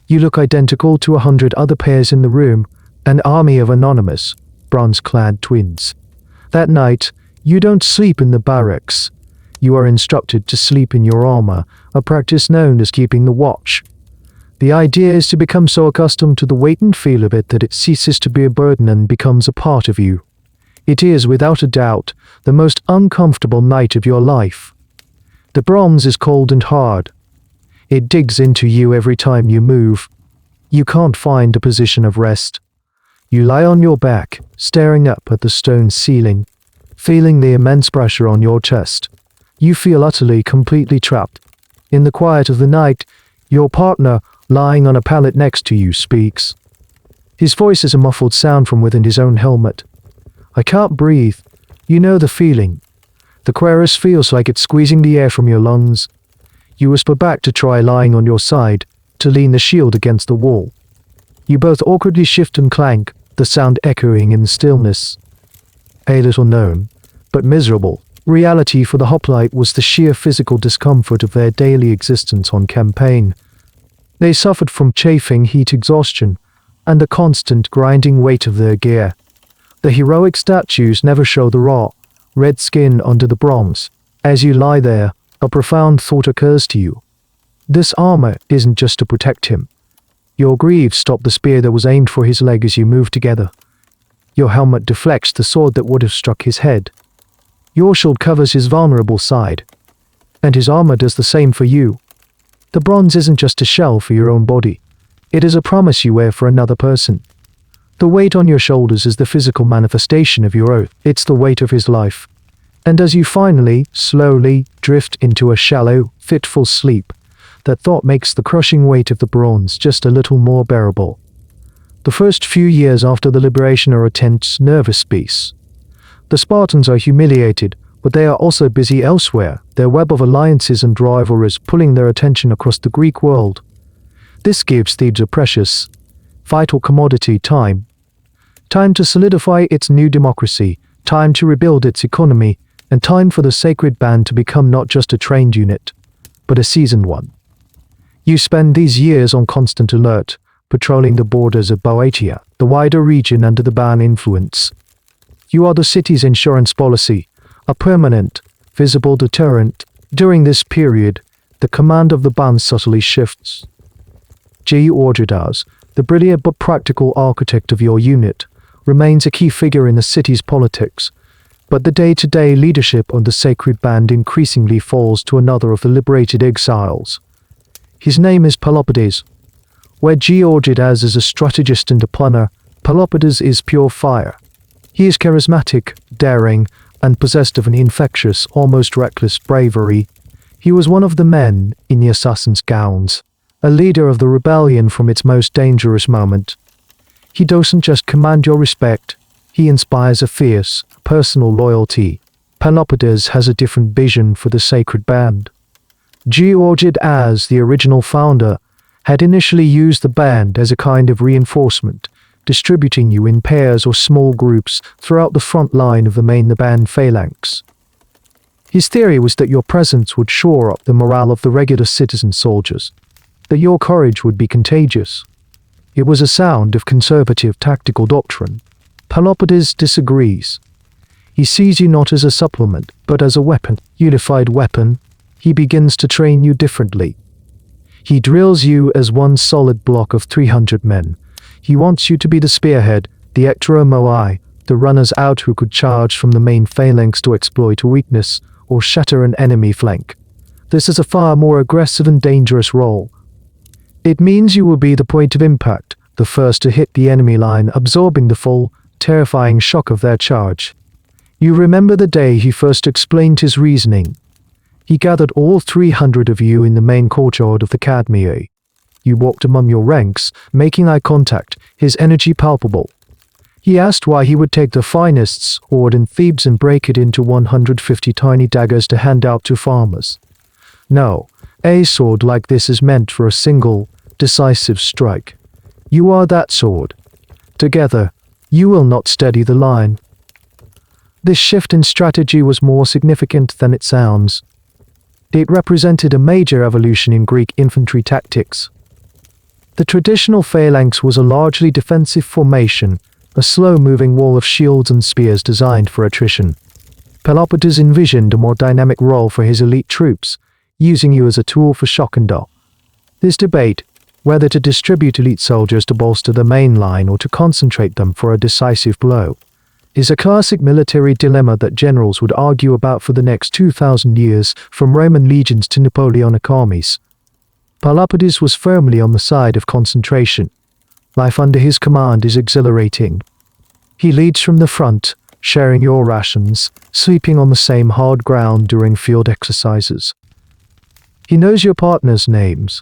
You look identical to 100 other pairs in the room, an army of anonymous, bronze-clad twins. That night, you don't sleep in the barracks. You are instructed to sleep in your armor, a practice known as keeping the watch. The idea is to become so accustomed to the weight and feel of it that it ceases to be a burden and becomes a part of you. It is, without a doubt, the most uncomfortable night of your life. The bronze is cold and hard. It digs into you every time you move. You can't find a position of rest. You lie on your back, staring up at the stone ceiling, feeling the immense pressure on your chest. You feel utterly, completely trapped. In the quiet of the night, your partner, lying on a pallet next to you, speaks. His voice is a muffled sound from within his own helmet. I can't breathe. You know the feeling. The chorus feels like it's squeezing the air from your lungs. You whisper back to try lying on your side, to lean the shield against the wall. You both awkwardly shift and clank, the sound echoing in the stillness. A little known, but miserable, reality for the hoplite was the sheer physical discomfort of their daily existence on campaign. They suffered from chafing heat exhaustion, and the constant grinding weight of their gear. The heroic statues never show the raw, red skin under the bronze. As you lie there, a profound thought occurs to you. This armor isn't just to protect him. Your greaves stop the spear that was aimed for his leg as you move together. Your helmet deflects the sword that would have struck his head. Your shield covers his vulnerable side, and his armor does the same for you. The bronze isn't just a shell for your own body. It is a promise you wear for another person. The weight on your shoulders is the physical manifestation of your oath. It's the weight of his life. And as you finally, slowly, drift into a shallow, fitful sleep, that thought makes the crushing weight of the bronze just a little more bearable. The first few years after the liberation are a tense, nervous peace. The Spartans are humiliated, but they are also busy elsewhere, their web of alliances and rivalries pulling their attention across the Greek world. This gives Thebes a precious, vital commodity: time. Time to solidify its new democracy, time to rebuild its economy, and time for the Sacred Band to become not just a trained unit, but a seasoned one. You spend these years on constant alert, patrolling the borders of Boeotia, the wider region under the ban influence. You are the city's insurance policy, a permanent, visible deterrent. During this period, the command of the band subtly shifts. Georgidas, the brilliant but practical architect of your unit, remains a key figure in the city's politics, but the day-to-day leadership of the Sacred Band increasingly falls to another of the liberated exiles. His name is Pelopidas. Where Georgidas is a strategist and a planner, Pelopidas is pure fire. He is charismatic, daring, and possessed of an infectious, almost reckless bravery. He was one of the men in the assassin's gowns, a leader of the rebellion from its most dangerous moment. He doesn't just command your respect, he inspires a fierce, personal loyalty. Pelopidas has a different vision for the Sacred Band. Georgidas, the original founder, had initially used the band as a kind of reinforcement, distributing you in pairs or small groups throughout the front line of the band phalanx. His theory was that your presence would shore up the morale of the regular citizen soldiers, that your courage would be contagious. It was a sound of conservative tactical doctrine. Pelopidas disagrees. He sees you not as a supplement, but as a weapon, unified weapon. He begins to train you differently. He drills you as one solid block of 300 men. He wants you to be the spearhead, the ectoromoi, the runners out who could charge from the main phalanx to exploit a weakness or shatter an enemy flank. This is a far more aggressive and dangerous role. It means you will be the point of impact, the first to hit the enemy line, absorbing the full, terrifying shock of their charge. You remember the day he first explained his reasoning. He gathered all 300 of you in the main courtyard of the Academy. You walked among your ranks, making eye contact, his energy palpable. He asked why he would take the finest sword in Thebes and break it into 150 tiny daggers to hand out to farmers. No, a sword like this is meant for a single, decisive strike. You are that sword. Together, you will not steady the line. This shift in strategy was more significant than it sounds. It represented a major evolution in Greek infantry tactics. The traditional phalanx was a largely defensive formation, a slow-moving wall of shields and spears designed for attrition. Pelopidas envisioned a more dynamic role for his elite troops, using you as a tool for shock and awe. This debate, whether to distribute elite soldiers to bolster the main line or to concentrate them for a decisive blow, is a classic military dilemma that generals would argue about for the next 2,000 years, from Roman legions to Napoleonic armies. Pelopidas was firmly on the side of concentration. Life under his command is exhilarating. He leads from the front, sharing your rations, sleeping on the same hard ground during field exercises. He knows your partners' names.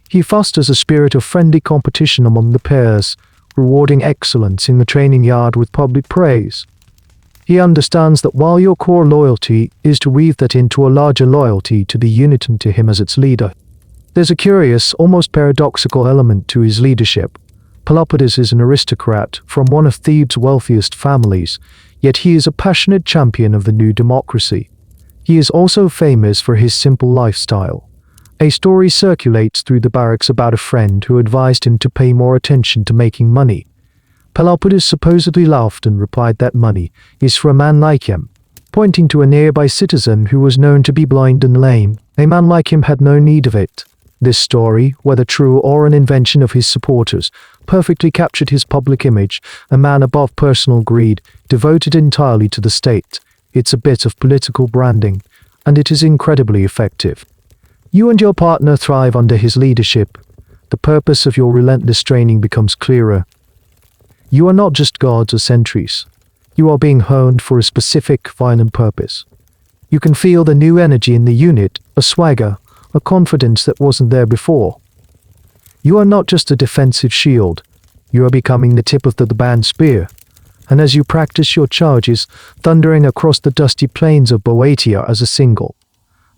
He fosters a spirit of friendly competition among the pairs, rewarding excellence in the training yard with public praise. He understands that while your core loyalty is to weave that into a larger loyalty to the unit and to him as its leader, there's a curious, almost paradoxical element to his leadership. Pelopidas is an aristocrat from one of Thebes' wealthiest families, yet he is a passionate champion of the new democracy. He is also famous for his simple lifestyle. A story circulates through the barracks about a friend who advised him to pay more attention to making money. Pelopidas supposedly laughed and replied that money is for a man like him, pointing to a nearby citizen who was known to be blind and lame. A man like him had no need of it. This story, whether true or an invention of his supporters, perfectly captured his public image, a man above personal greed, devoted entirely to the state. It's a bit of political branding, and it is incredibly effective. You and your partner thrive under his leadership. The purpose of your relentless training becomes clearer. You are not just guards or sentries. You are being honed for a specific, violent purpose. You can feel the new energy in the unit, a swagger, a confidence that wasn't there before. You are not just a defensive shield. You are becoming the tip of the band spear. And as you practice your charges, thundering across the dusty plains of Boeotia as a single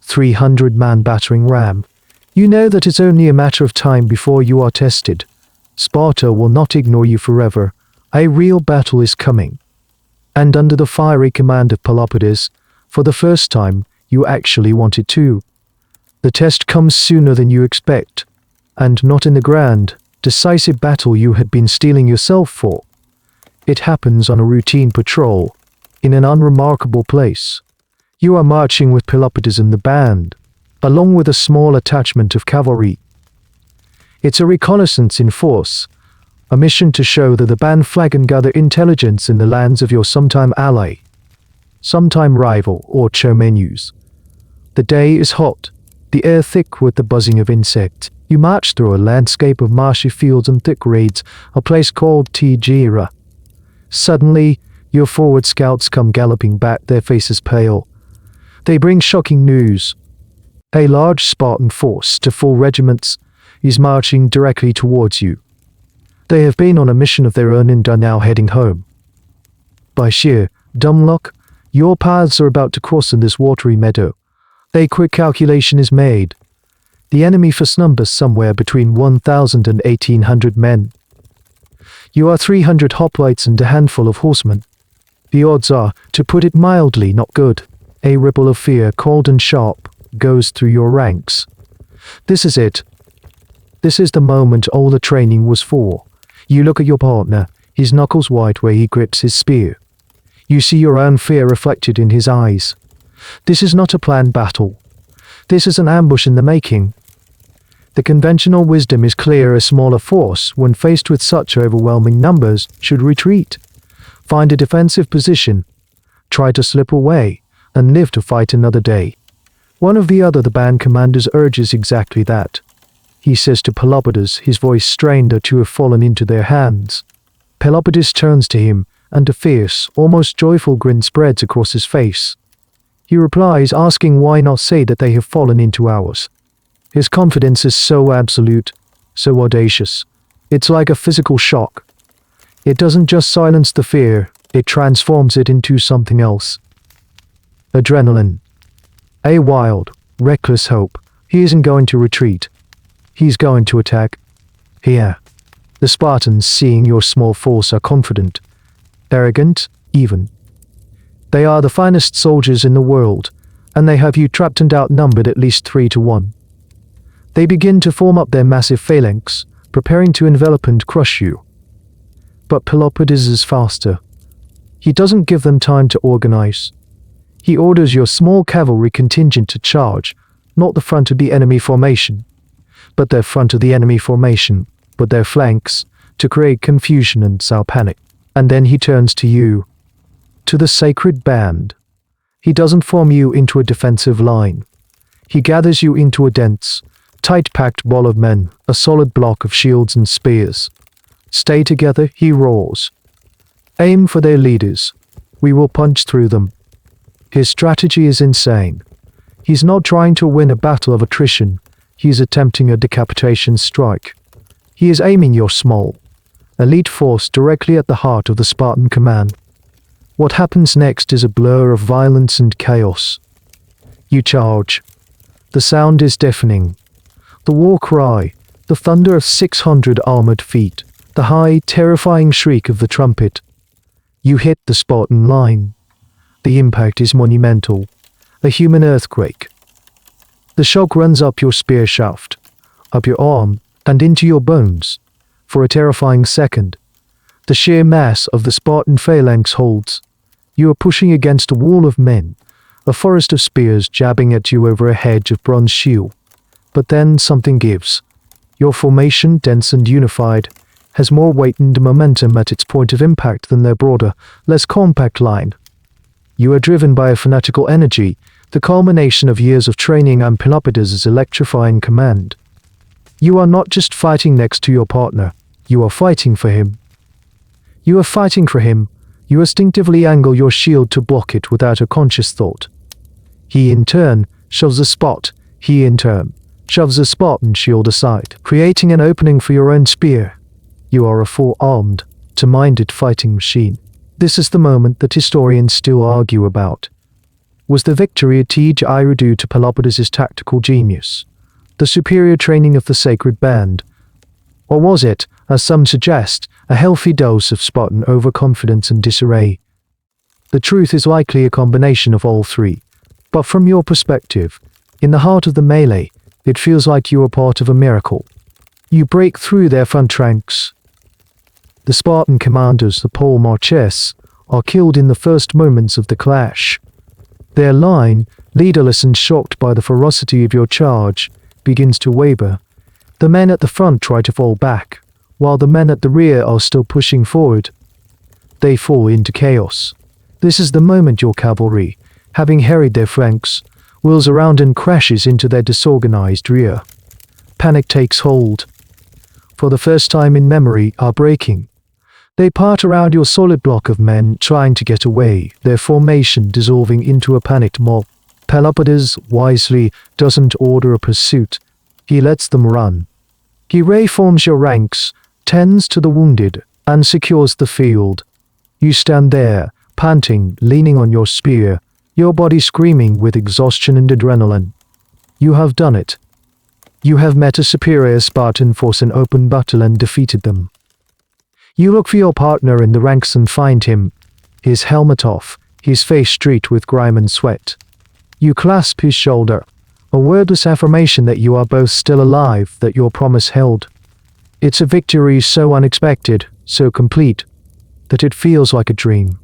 300-man battering ram, you know that it's only a matter of time before you are tested. Sparta will not ignore you forever. A real battle is coming. And under the fiery command of Pelopidas, for the first time, you actually wanted to. The test comes sooner than you expect, and not in the grand, decisive battle you had been steeling yourself for. It happens on a routine patrol, in an unremarkable place. You are marching with Pelopidas and the band, along with a small attachment of cavalry. It's a reconnaissance in force, a mission to show that the band flag and gather intelligence in the lands of your sometime ally, sometime rival, or chomenus. The day is hot, the air thick with the buzzing of insects. You march through a landscape of marshy fields and thick reeds, a place called Tigera. Suddenly, your forward scouts come galloping back, their faces pale. They bring shocking news. A large Spartan force, to full regiments, is marching directly towards you. They have been on a mission of their own and are now heading home. By sheer dumb luck, your paths are about to cross in this watery meadow. A quick calculation is made. The enemy force numbers somewhere between 1,000 and 1,800 men. You are 300 hoplites and a handful of horsemen. The odds are, to put it mildly, not good. A ripple of fear, cold and sharp, goes through your ranks. This is it. This is the moment all the training was for. You look at your partner, his knuckles white where he grips his spear. You see your own fear reflected in his eyes. This is not a planned battle. This is an ambush in the making. The conventional wisdom is clear: a smaller force, when faced with such overwhelming numbers, should retreat. Find a defensive position, try to slip away, and live to fight another day. One of the band commanders urges exactly that. He says to Pelopidas, his voice strained to have fallen into their hands. Pelopidas turns to him, and a fierce, almost joyful grin spreads across his face. He replies, asking why not say that they have fallen into ours. His confidence is so absolute, so audacious. It's like a physical shock. It doesn't just silence the fear, it transforms it into something else. Adrenaline. A wild, reckless hope. He isn't going to retreat. He's going to attack. Here. The Spartans, seeing your small force, are confident, arrogant, even. They are the finest soldiers in the world, and they have you trapped and outnumbered at least 3-1. They begin to form up their massive phalanx, preparing to envelop and crush you. But Pelopidas is faster. He doesn't give them time to organize. He orders your small cavalry contingent to charge, not the front of the enemy formation, but their front of the enemy formation, but their flanks, to create confusion and sow panic. And then he turns to you, to the Sacred Band. He doesn't form you into a defensive line. He gathers you into a dense, tight-packed ball of men, a solid block of shields and spears. Stay together, he roars. Aim for their leaders. We will punch through them. His strategy is insane. He's not trying to win a battle of attrition. He's attempting a decapitation strike. He is aiming your small, elite force directly at the heart of the Spartan command. What happens next is a blur of violence and chaos. You charge. The sound is deafening. The war cry, the thunder of 600 armored feet, the high, terrifying shriek of the trumpet. You hit the Spartan line. The impact is monumental, a human earthquake. The shock runs up your spear shaft, up your arm, and into your bones. For a terrifying second, the sheer mass of the Spartan phalanx holds. You are pushing against a wall of men, a forest of spears jabbing at you over a hedge of bronze shield. But then something gives. Your formation, dense and unified, has more weight and momentum at its point of impact than their broader, less compact line. You are driven by a fanatical energy, the culmination of years of training and Pelopidas' electrifying command. You are not just fighting next to your partner, you are fighting for him. You are fighting for him. You instinctively angle your shield to block it without a conscious thought. He in turn shoves a Spartan shield aside, creating an opening for your own spear. You are a full-armed, two-minded fighting machine. This is the moment that historians still argue about. Was the victory at Thebes due to Pelopidas' tactical genius, the superior training of the Sacred Band? Or was it, as some suggest, a healthy dose of Spartan overconfidence and disarray? The truth is likely a combination of all three. But from your perspective, in the heart of the melee, it feels like you are part of a miracle. You break through their front ranks. The Spartan commanders, the Pelopidas, are killed in the first moments of the clash. Their line, leaderless and shocked by the ferocity of your charge, begins to waver. The men at the front try to fall back, while the men at the rear are still pushing forward. They fall into chaos. This is the moment your cavalry, having harried their flanks, wheels around and crashes into their disorganized rear. Panic takes hold. For the first time in memory, are breaking. They part around your solid block of men trying to get away, their formation dissolving into a panicked mob. Pelopidas, wisely, doesn't order a pursuit. He lets them run. He reforms your ranks, tends to the wounded, and secures the field. You stand there, panting, leaning on your spear, your body screaming with exhaustion and adrenaline. You have done it. You have met a superior Spartan force in open battle and defeated them. You look for your partner in the ranks and find him, his helmet off, his face streaked with grime and sweat. You clasp his shoulder, a wordless affirmation that you are both still alive, that your promise held. It's a victory so unexpected, so complete, that it feels like a dream.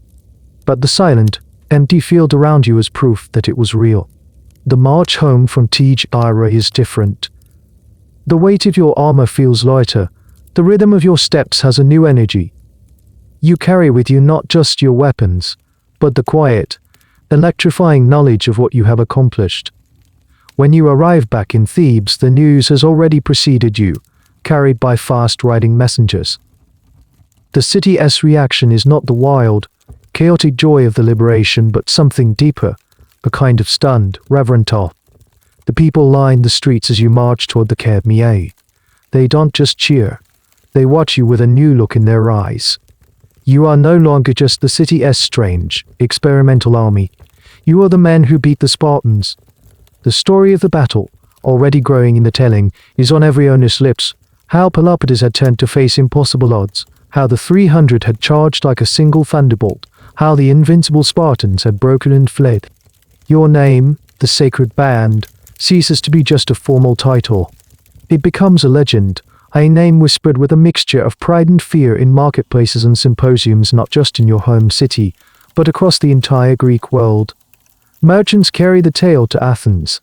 But the silent, empty field around you is proof that it was real. The march home from Thebes is different. The weight of your armor feels lighter. The rhythm of your steps has a new energy. You carry with you not just your weapons, but the quiet, electrifying knowledge of what you have accomplished. When you arrive back in Thebes, the news has already preceded you, carried by fast-riding messengers. The city's reaction is not the wild, chaotic joy of the liberation, but something deeper, a kind of stunned, reverent awe. The people line the streets as you march toward the Academia. They don't just cheer, they watch you with a new look in their eyes. You are no longer just the city's strange, experimental army. You are the men who beat the Spartans. The story of the battle, already growing in the telling, is on every owner's lips. How Pelopidas had turned to face impossible odds, how the 300 had charged like a single thunderbolt, how the invincible Spartans had broken and fled. Your name, the Sacred Band, ceases to be just a formal title. It becomes a legend, a name whispered with a mixture of pride and fear in marketplaces and symposiums, not just in your home city, but across the entire Greek world. Merchants carry the tale to Athens.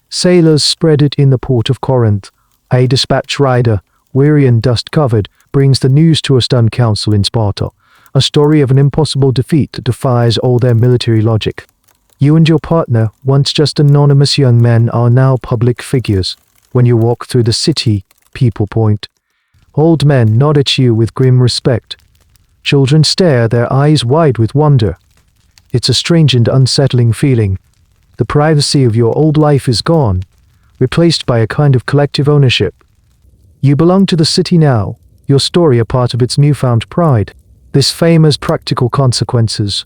Sailors spread it in the port of Corinth. A dispatch rider, weary and dust-covered, brings the news to a stunned council in Sparta, a story of an impossible defeat that defies all their military logic. You and your partner, once just anonymous young men, are now public figures. When you walk through the city, people point. Old men nod at you with grim respect. Children stare, their eyes wide with wonder. It's a strange and unsettling feeling. The privacy of your old life is gone, replaced by a kind of collective ownership. You belong to the city now, your story a part of its newfound pride. This fame has practical consequences.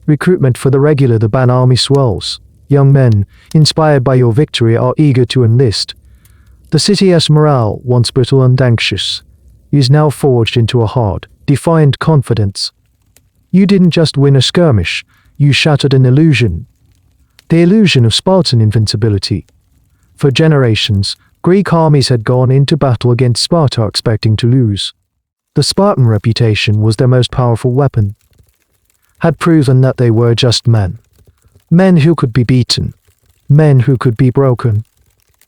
Recruitment for the regular the Ban army swells. Young men, inspired by your victory, are eager to enlist. The city's morale, once brittle and anxious, is now forged into a hard, defiant confidence. You didn't just win a skirmish, you shattered an illusion. The illusion of Spartan invincibility. For generations, Greek armies had gone into battle against Sparta expecting to lose. The Spartan reputation was their most powerful weapon. Had proven that they were just men. Men who could be beaten. Men who could be broken.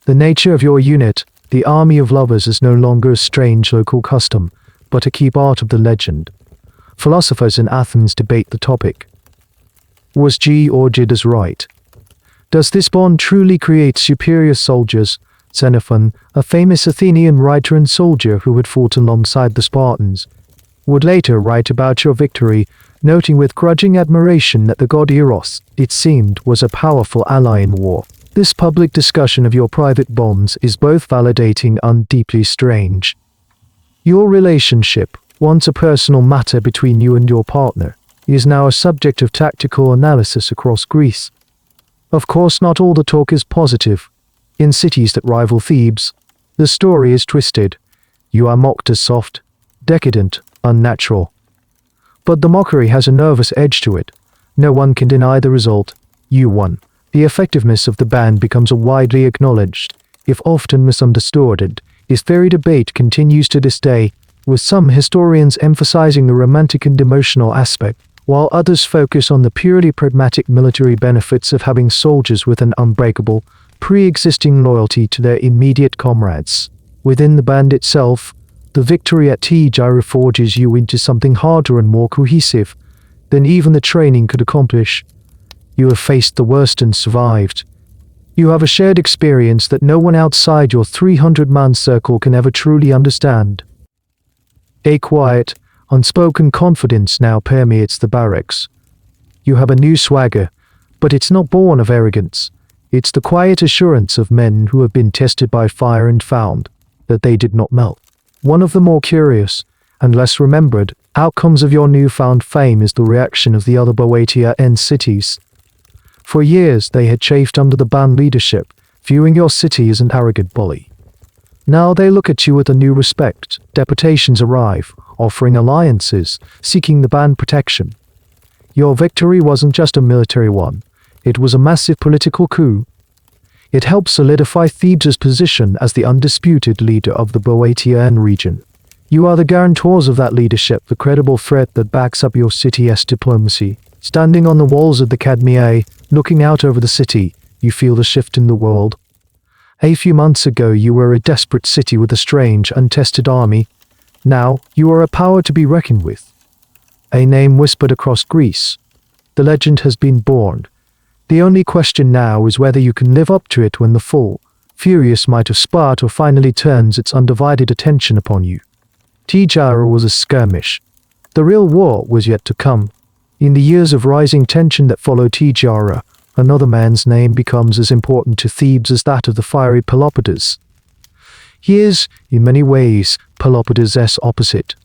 The nature of your unit, the army of lovers, is no longer a strange local custom, but a key part of the legend. Philosophers in Athens debate the topic. Was Georgidas right? Does this bond truly create superior soldiers? Xenophon, a famous Athenian writer and soldier who had fought alongside the Spartans, would later write about your victory, noting with grudging admiration that the god Eros, it seemed, was a powerful ally in war. This public discussion of your private bonds is both validating and deeply strange. Your relationship, once a personal matter between you and your partner, is now a subject of tactical analysis across Greece. Of course, not all the talk is positive. In cities that rival Thebes, the story is twisted. You are mocked as soft, decadent, unnatural. But the mockery has a nervous edge to it. No one can deny the result. You won. The effectiveness of the band becomes widely acknowledged, if often misunderstood. This very debate continues to this day, with some historians emphasizing the romantic and emotional aspect, while others focus on the purely pragmatic military benefits of having soldiers with an unbreakable, pre-existing loyalty to their immediate comrades. Within the band itself, the victory at Thebes forges you into something harder and more cohesive than even the training could accomplish. You have faced the worst and survived. You have a shared experience that no one outside your 300-man circle can ever truly understand. A quiet, unspoken confidence now permeates the barracks. You have a new swagger, but it's not born of arrogance. It's the quiet assurance of men who have been tested by fire and found that they did not melt. One of the more curious, and less remembered, outcomes of your newfound fame is the reaction of the other Boeotian cities. For years they had chafed under the band leadership, viewing your city as an arrogant bully. Now they look at you with a new respect. Deputations arrive, offering alliances, seeking the band protection. Your victory wasn't just a military one, it was a massive political coup. It helped solidify Thebes' position as the undisputed leader of the Boeotian region. You are the guarantors of that leadership, the credible thread that backs up your city's diplomacy. Standing on the walls of the Academia, looking out over the city, you feel the shift in the world. A few months ago you were a desperate city with a strange, untested army. Now you are a power to be reckoned with. A name whispered across Greece. The legend has been born. The only question now is whether you can live up to it when the full, furious might of Sparta finally turns its undivided attention upon you. Tijara was a skirmish. The real war was yet to come. In the years of rising tension that followed Tijara, another man's name becomes as important to Thebes as that of the fiery Pelopidas. He is, in many ways, Pelopidas' opposite.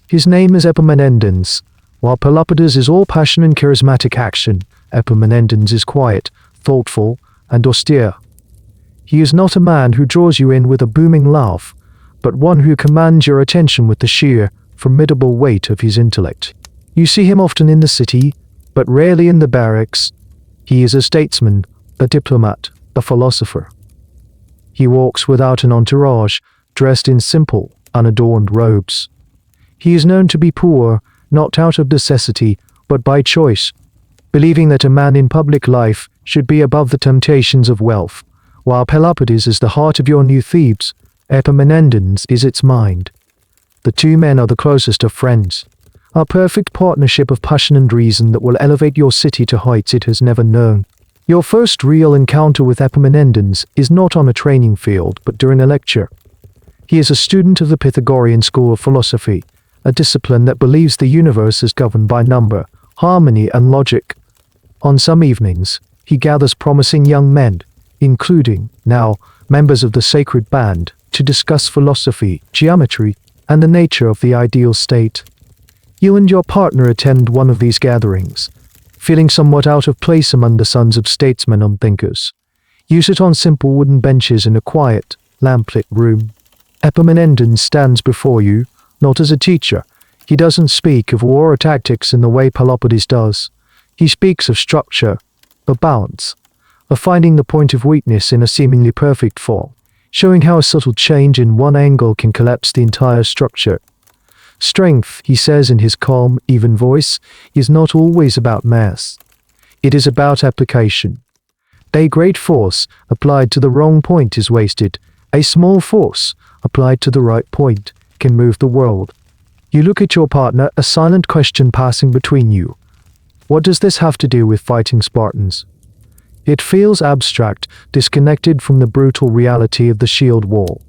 His name is Epaminondas. While Pelopidas is all passion and charismatic action, Epaminondas is quiet, thoughtful, and austere. He is not a man who draws you in with a booming laugh, but one who commands your attention with the sheer, formidable weight of his intellect. You see him often in the city, but rarely in the barracks. He is a statesman, a diplomat, a philosopher. He walks without an entourage, dressed in simple, unadorned robes. He is known to be poor, not out of necessity, but by choice, believing that a man in public life should be above the temptations of wealth. While Pelopidas is the heart of your new Thebes, Epaminondas is its mind. The two men are the closest of friends, a perfect partnership of passion and reason that will elevate your city to heights it has never known. Your first real encounter with Epaminondas is not on a training field, but during a lecture. He is a student of the Pythagorean school of philosophy, a discipline that believes the universe is governed by number, harmony, and logic. On some evenings, he gathers promising young men, including, now, members of the Sacred Band, to discuss philosophy, geometry, and the nature of the ideal state. You and your partner attend one of these gatherings, feeling somewhat out of place among the sons of statesmen and thinkers. You sit on simple wooden benches in a quiet, lamplit room. Epaminondas stands before you, not as a teacher. He doesn't speak of war or tactics in the way Pelopidas does. He speaks of structure, of balance, of finding the point of weakness in a seemingly perfect form, showing how a subtle change in one angle can collapse the entire structure. Strength, he says in his calm, even voice, is not always about mass. It is about application. A great force applied to the wrong point is wasted. A small force applied to the right point can move the world. You look at your partner, a silent question passing between you. What does this have to do with fighting Spartans? It feels abstract, disconnected from the brutal reality of the shield wall.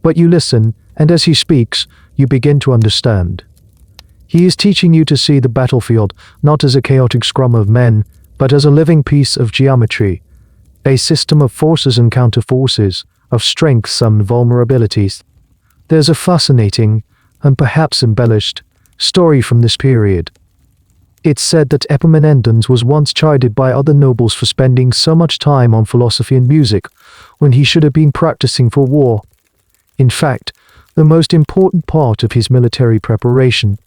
But you listen, and as he speaks, you begin to understand. He is teaching you to see the battlefield not as a chaotic scrum of men, but as a living piece of geometry, a system of forces and counterforces, of strengths and vulnerabilities. There's a fascinating, and perhaps embellished, story from this period. It's said that Epaminondas was once chided by other nobles for spending so much time on philosophy and music, when he should have been practicing for war. In fact, the most important part of his military preparation.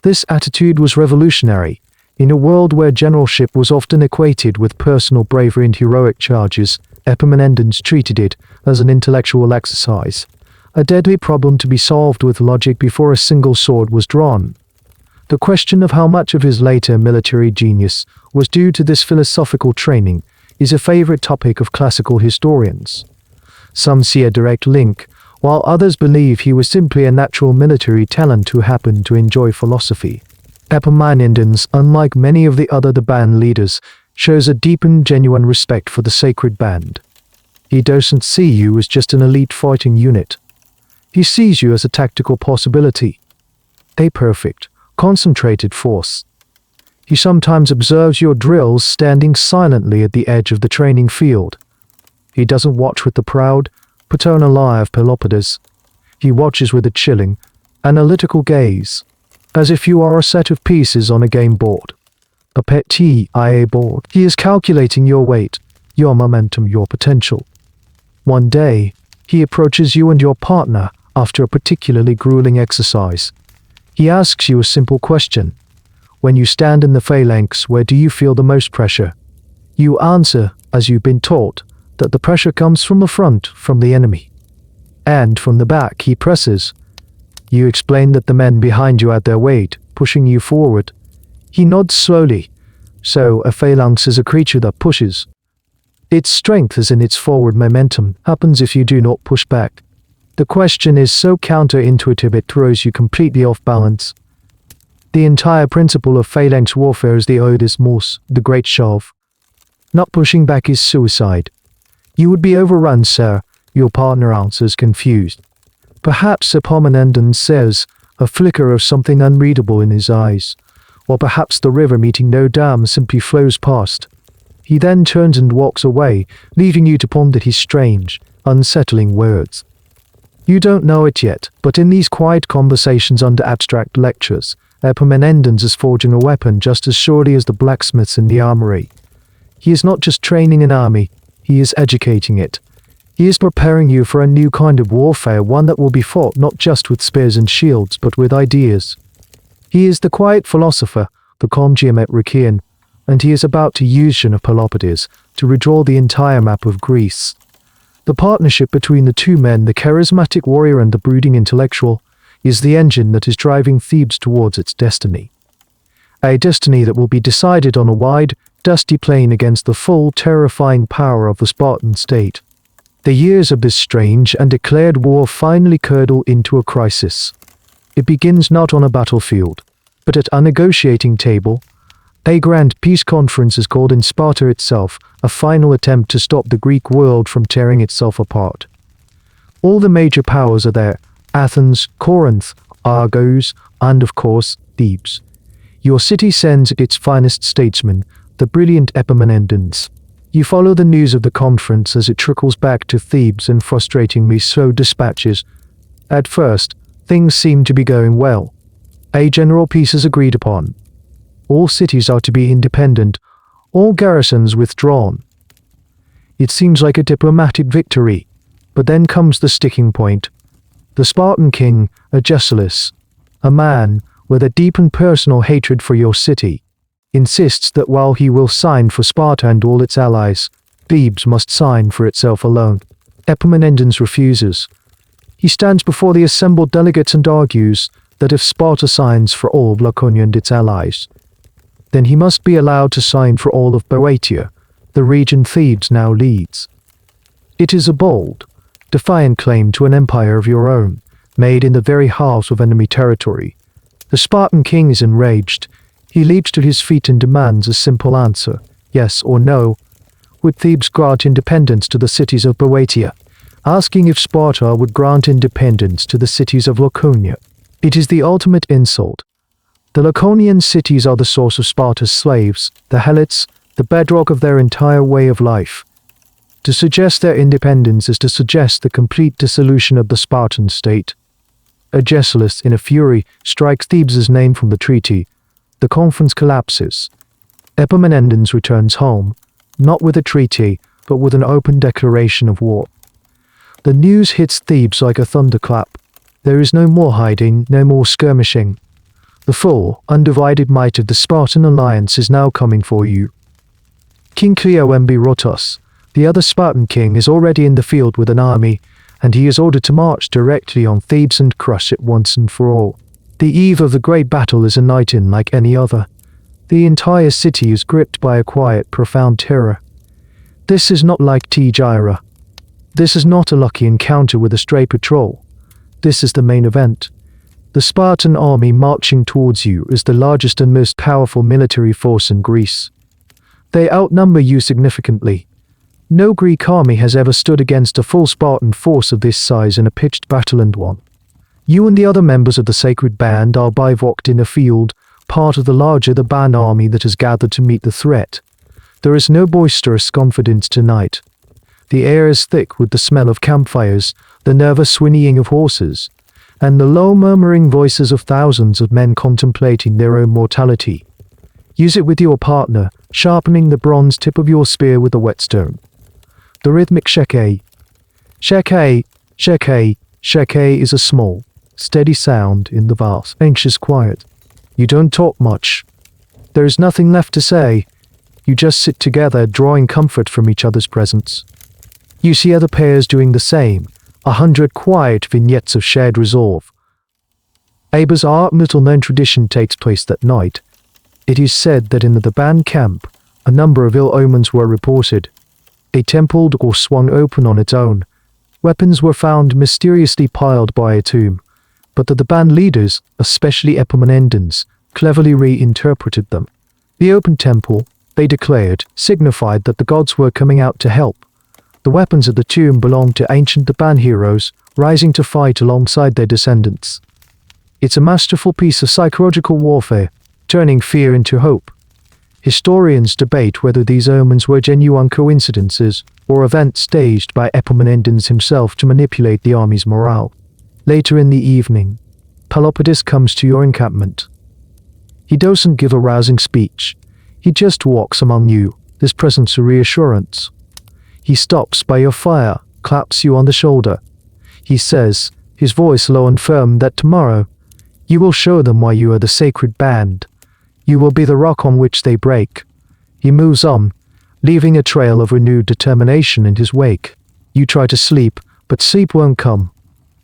This attitude was revolutionary. In a world where generalship was often equated with personal bravery and heroic charges, Epaminondas treated it as an intellectual exercise, a deadly problem to be solved with logic before a single sword was drawn. The question of how much of his later military genius was due to this philosophical training is a favorite topic of classical historians. Some see a direct link, while others believe he was simply a natural military talent who happened to enjoy philosophy. Epaminondas, unlike many of the other band leaders, shows a deep and genuine respect for the Sacred Band. He doesn't see you as just an elite fighting unit. He sees you as a tactical possibility, a perfect, concentrated force. He sometimes observes your drills standing silently at the edge of the training field. He doesn't watch with the proud, paternal eye of Pelopidas. He watches with a chilling, analytical gaze, as if you are a set of pieces on a game board, a PET-IA board. He is calculating your weight, your momentum, your potential. One day, he approaches you and your partner after a particularly grueling exercise. He asks you a simple question. When you stand in the phalanx, where do you feel the most pressure? You answer, as you've been taught, that the pressure comes from the front, from the enemy. And from the back he presses. You explain that the men behind you add their weight, pushing you forward. He nods slowly. So, a phalanx is a creature that pushes. Its strength is in its forward momentum, happens if you do not push back. The question is so counterintuitive it throws you completely off balance. The entire principle of phalanx warfare is the Oedis Mors, the great shove. Not pushing back is suicide. You would be overrun, sir, your partner answers, confused. Perhaps Epaminondas says, a flicker of something unreadable in his eyes. Or perhaps the river meeting no dam simply flows past. He then turns and walks away, leaving you to ponder his strange, unsettling words. You don't know it yet, but in these quiet conversations under abstract lectures, Epaminondas is forging a weapon just as surely as the blacksmiths in the armory. He is not just training an army, he is educating it. He is preparing you for a new kind of warfare, one that will be fought not just with spears and shields, but with ideas. He is the quiet philosopher, the calm geometrician, and he is about to use of Pelopidas to redraw the entire map of Greece. The partnership between the two men, the charismatic warrior and the brooding intellectual, is the engine that is driving Thebes towards its destiny. A destiny that will be decided on a wide, dusty plain against the full, terrifying power of the Spartan state. The years of this strange and declared war finally curdle into a crisis. It begins not on a battlefield, but at a negotiating table. A grand peace conference is called in Sparta itself, a final attempt to stop the Greek world from tearing itself apart. All the major powers are there: Athens, Corinth, Argos, and of course, Thebes. Your city sends its finest statesman, the brilliant Epaminondas. You follow the news of the conference as it trickles back to Thebes in frustratingly slow dispatches. At first, things seem to be going well. A general peace is agreed upon. All cities are to be independent, all garrisons withdrawn. It seems like a diplomatic victory, but then comes the sticking point. The Spartan king, Agesilaus, a man with a deep and personal hatred for your city, insists that while he will sign for Sparta and all its allies, Thebes must sign for itself alone. Epaminondas refuses. He stands before the assembled delegates and argues that if Sparta signs for all of Laconia and its allies, then he must be allowed to sign for all of Boeotia, the region Thebes now leads. It is a bold, defiant claim to an empire of your own, made in the very heart of enemy territory. The Spartan king is enraged. He leaps to his feet and demands a simple answer, yes or no. Would Thebes grant independence to the cities of Boeotia? Asking if Sparta would grant independence to the cities of Laconia. It is the ultimate insult. The Laconian cities are the source of Sparta's slaves, the Helots, the bedrock of their entire way of life. To suggest their independence is to suggest the complete dissolution of the Spartan state. Agesilaus, in a fury, strikes Thebes' name from the treaty. The conference collapses. Epaminondas returns home, not with a treaty, but with an open declaration of war. The news hits Thebes like a thunderclap. There is no more hiding, no more skirmishing. The full, undivided might of the Spartan alliance is now coming for you. King Cleomberotus, the other Spartan king, is already in the field with an army, and he is ordered to march directly on Thebes and crush it once and for all. The eve of the great battle is a night unlike any other. The entire city is gripped by a quiet, profound terror. This is not like T-Gyra. This is not a lucky encounter with a stray patrol. This is the main event. The Spartan army marching towards you is the largest and most powerful military force in Greece. They outnumber you significantly. No Greek army has ever stood against a full Spartan force of this size in a pitched battle and won. You and the other members of the Sacred Band are bivouacked in a field, part of the larger the band army that has gathered to meet the threat. There is no boisterous confidence tonight. The air is thick with the smell of campfires, the nervous whinnying of horses, and the low murmuring voices of thousands of men contemplating their own mortality. Use it with your partner, sharpening the bronze tip of your spear with a whetstone. The rhythmic sheke. Sheke, sheke, sheke is a small, steady sound in the vast, anxious quiet. You don't talk much. There is nothing left to say. You just sit together, drawing comfort from each other's presence. You see other pairs doing the same, 100 quiet vignettes of shared resolve. A bizarre little-known tradition takes place that night. It is said that in the band camp, a number of ill omens were reported. A temple door swung open on its own. Weapons were found mysteriously piled by a tomb, but the band leaders, especially Epaminondas, cleverly reinterpreted them. The open temple, they declared, signified that the gods were coming out to help. The weapons of the tomb belonged to ancient Theban heroes, rising to fight alongside their descendants. It's a masterful piece of psychological warfare, turning fear into hope. Historians debate whether these omens were genuine coincidences or events staged by Epaminondas himself to manipulate the army's morale. Later in the evening, Pelopidas comes to your encampment. He doesn't give a rousing speech. He just walks among you, his presence a reassurance. He stops by your fire, claps you on the shoulder. He says, his voice low and firm, that tomorrow you will show them why you are the sacred band. You will be the rock on which they break. He moves on, leaving a trail of renewed determination in his wake. You try to sleep, but sleep won't come.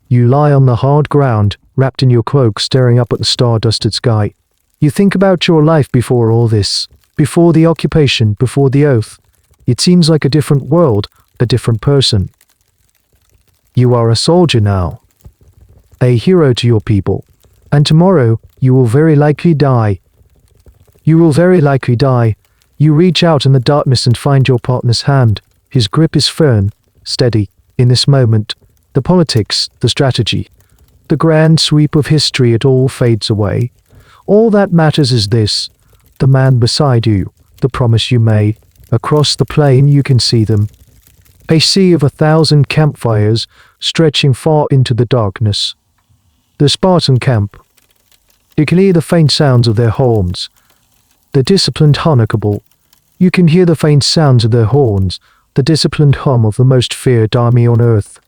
You lie on the hard ground, wrapped in your cloak, staring up at the star-dusted sky. You think about your life before all this, before the occupation, before the oath. It seems like a different world, a different person. You are a soldier now, a hero to your people, and tomorrow you will very likely die. You will very likely die. You reach out in the darkness and find your partner's hand. His grip is firm, steady. In this moment, the politics, the strategy, the grand sweep of history, it all fades away. All that matters is this: the man beside you, the promise you made. Across the plain you can see them. A sea of 1,000 campfires stretching far into the darkness. The Spartan camp. You can hear the faint sounds of their horns. The disciplined Hanakable. You can hear the faint sounds of their horns, the disciplined hum of the most feared army on earth.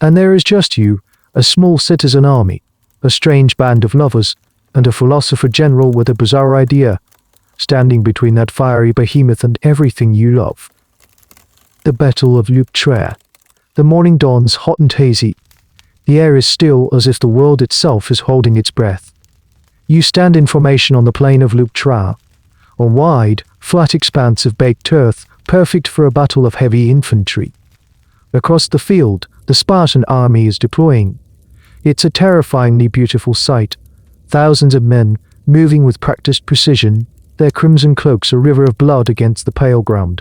And there is just you, a small citizen army, a strange band of lovers, and a philosopher general with a bizarre idea, standing between that fiery behemoth and everything you love. The Battle of Leuctra. The morning dawns hot and hazy. The air is still, as if the world itself is holding its breath. You stand in formation on the plain of Leuctra, a wide, flat expanse of baked earth, perfect for a battle of heavy infantry. Across the field, the Spartan army is deploying. It's a terrifyingly beautiful sight. Thousands of men, moving with practiced precision, their crimson cloaks a river of blood against the pale ground.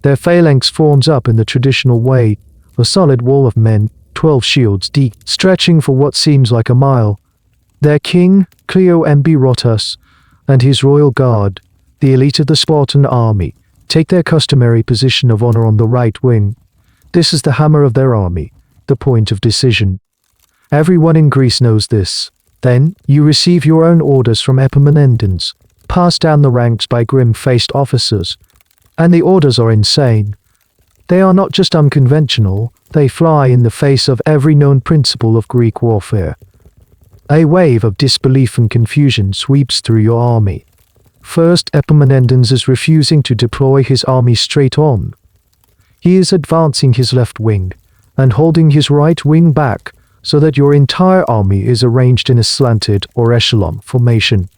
Their phalanx forms up in the traditional way, a solid wall of men, 12 shields deep, stretching for what seems like a mile. Their king, Cleombrotus, and his royal guard, the elite of the Spartan army, take their customary position of honor on the right wing. This is the hammer of their army, the point of decision. Everyone in Greece knows this. Then, you receive your own orders from Epaminondas, passed down the ranks by grim-faced officers. And the orders are insane. They are not just unconventional, they fly in the face of every known principle of Greek warfare. A wave of disbelief and confusion sweeps through your army. First, Epaminondas is refusing to deploy his army straight on. He is advancing his left wing, and holding his right wing back, so that your entire army is arranged in a slanted or echelon formation.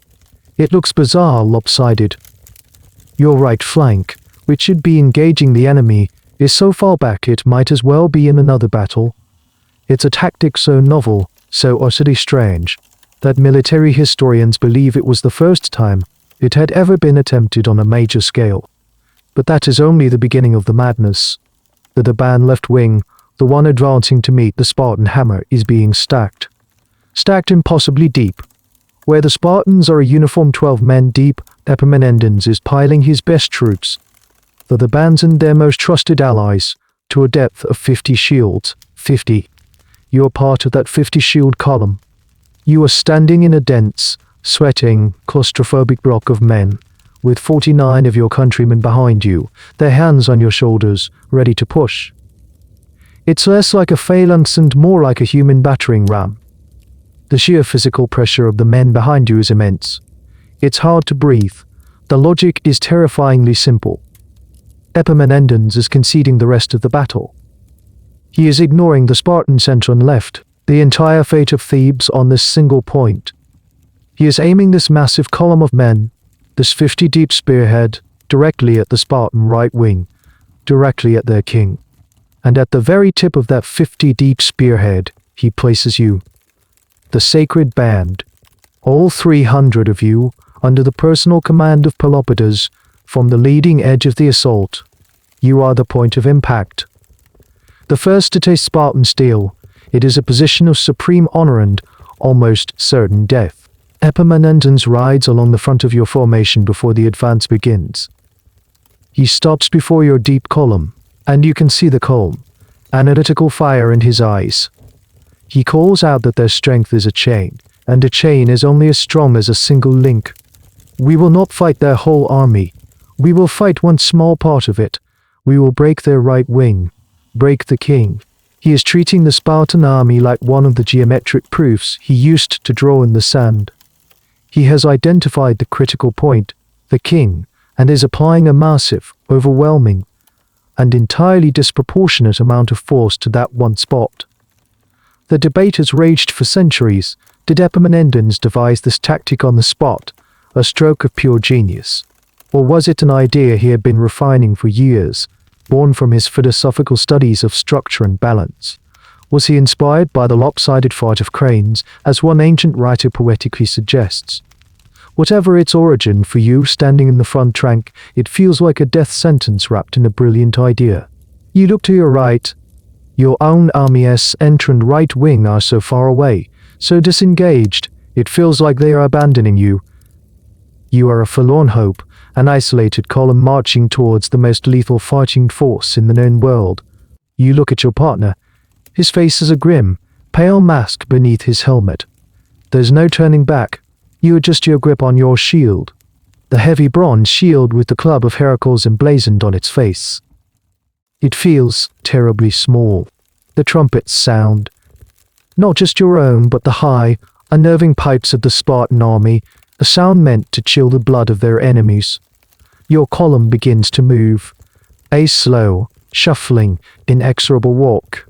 It looks bizarre, lopsided. Your right flank, which should be engaging the enemy, is so far back it might as well be in another battle. It's a tactic so novel, so utterly strange, that military historians believe it was the first time it had ever been attempted on a major scale. But that is only the beginning of the madness. The Theban left wing, the one advancing to meet the Spartan hammer, is being stacked. Stacked impossibly deep. Where the Spartans are a uniform 12 men deep, Epaminondas is piling his best troops, the Thebans and their most trusted allies, to a depth of 50 shields. 50. You are part of that 50 shield column. You are standing in a dense, sweating, claustrophobic block of men, with 49 of your countrymen behind you, their hands on your shoulders, ready to push. It's less like a phalanx and more like a human battering ram. The sheer physical pressure of the men behind you is immense. It's hard to breathe. The logic is terrifyingly simple. Epaminondas is conceding the rest of the battle. He is ignoring the Spartan center and left, the entire fate of Thebes on this single point. He is aiming this massive column of men, this 50-deep spearhead, directly at the Spartan right wing, directly at their king. And at the very tip of that 50-deep spearhead, he places you. The Sacred Band. All 300 of you, under the personal command of Pelopidas, from the leading edge of the assault. You are the point of impact. The first to taste Spartan steel, it is a position of supreme honor and almost certain death. Epaminondas rides along the front of your formation before the advance begins. He stops before your deep column, and you can see the calm, analytical fire in his eyes. He calls out that their strength is a chain, and a chain is only as strong as a single link. We will not fight their whole army. We will fight one small part of it. We will break their right wing, break the king. He is treating the Spartan army like one of the geometric proofs he used to draw in the sand. He has identified the critical point, the king, and is applying a massive, overwhelming, and entirely disproportionate amount of force to that one spot. The debate has raged for centuries. Did Epaminondas devise this tactic on the spot, a stroke of pure genius? Or was it an idea he had been refining for years, born from his philosophical studies of structure and balance? Was he inspired by the lopsided flight of cranes, as one ancient writer poetically suggests? Whatever its origin, for you standing in the front rank, it feels like a death sentence wrapped in a brilliant idea. You look to your right. Your own army's center and right wing are so far away, so disengaged, it feels like they are abandoning you. You are a forlorn hope, an isolated column marching towards the most lethal fighting force in the known world. You look at your partner. His face is a grim, pale mask beneath his helmet. There's no turning back. You adjust your grip on your shield, the heavy bronze shield with the club of Heracles emblazoned on its face. It feels terribly small. The trumpets sound. Not just your own, but the high, unnerving pipes of the Spartan army, a sound meant to chill the blood of their enemies. Your column begins to move, a slow, shuffling, inexorable walk.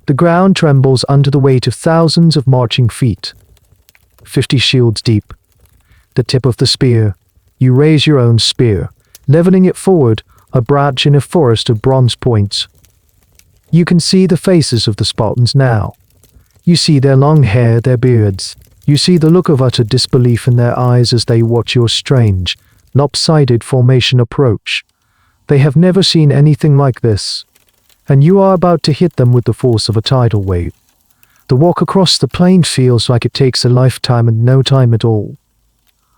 The ground trembles under the weight of thousands of marching feet. 50 shields deep. The tip of the spear. You raise your own spear, leveling it forward, a branch in a forest of bronze points. You can see the faces of the Spartans now. You see their long hair, their beards. You see the look of utter disbelief in their eyes as they watch your strange, lopsided formation approach. They have never seen anything like this, and you are about to hit them with the force of a tidal wave. The walk across the plain feels like it takes a lifetime and no time at all.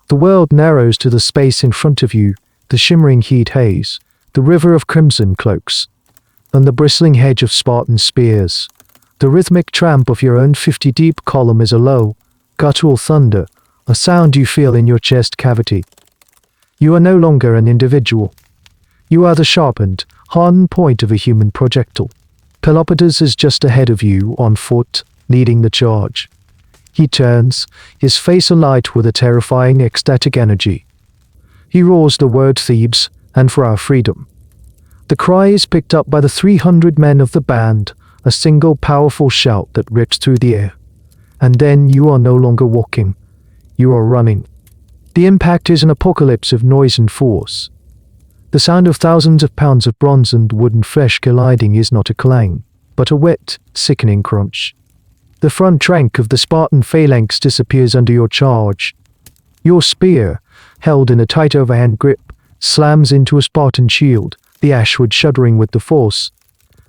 The world narrows to the space in front of you, the shimmering heat haze, the river of crimson cloaks, and the bristling hedge of Spartan spears. The rhythmic tramp of your own 50-deep column is a low, guttural thunder, a sound you feel in your chest cavity. You are no longer an individual. You are the sharpened, hardened point of a human projectile. Pelopidas is just ahead of you, on foot, leading the charge. He turns, his face alight with a terrifying, ecstatic energy. He roars the word Thebes, and for our freedom. The cry is picked up by the 300 men of the band, a single powerful shout that rips through the air. And then you are no longer walking. You are running. The impact is an apocalypse of noise and force. The sound of thousands of pounds of bronze and wooden flesh colliding is not a clang, but a wet, sickening crunch. The front rank of the Spartan phalanx disappears under your charge. Your spear, held in a tight overhand grip, slams into a Spartan shield, the ashwood shuddering with the force.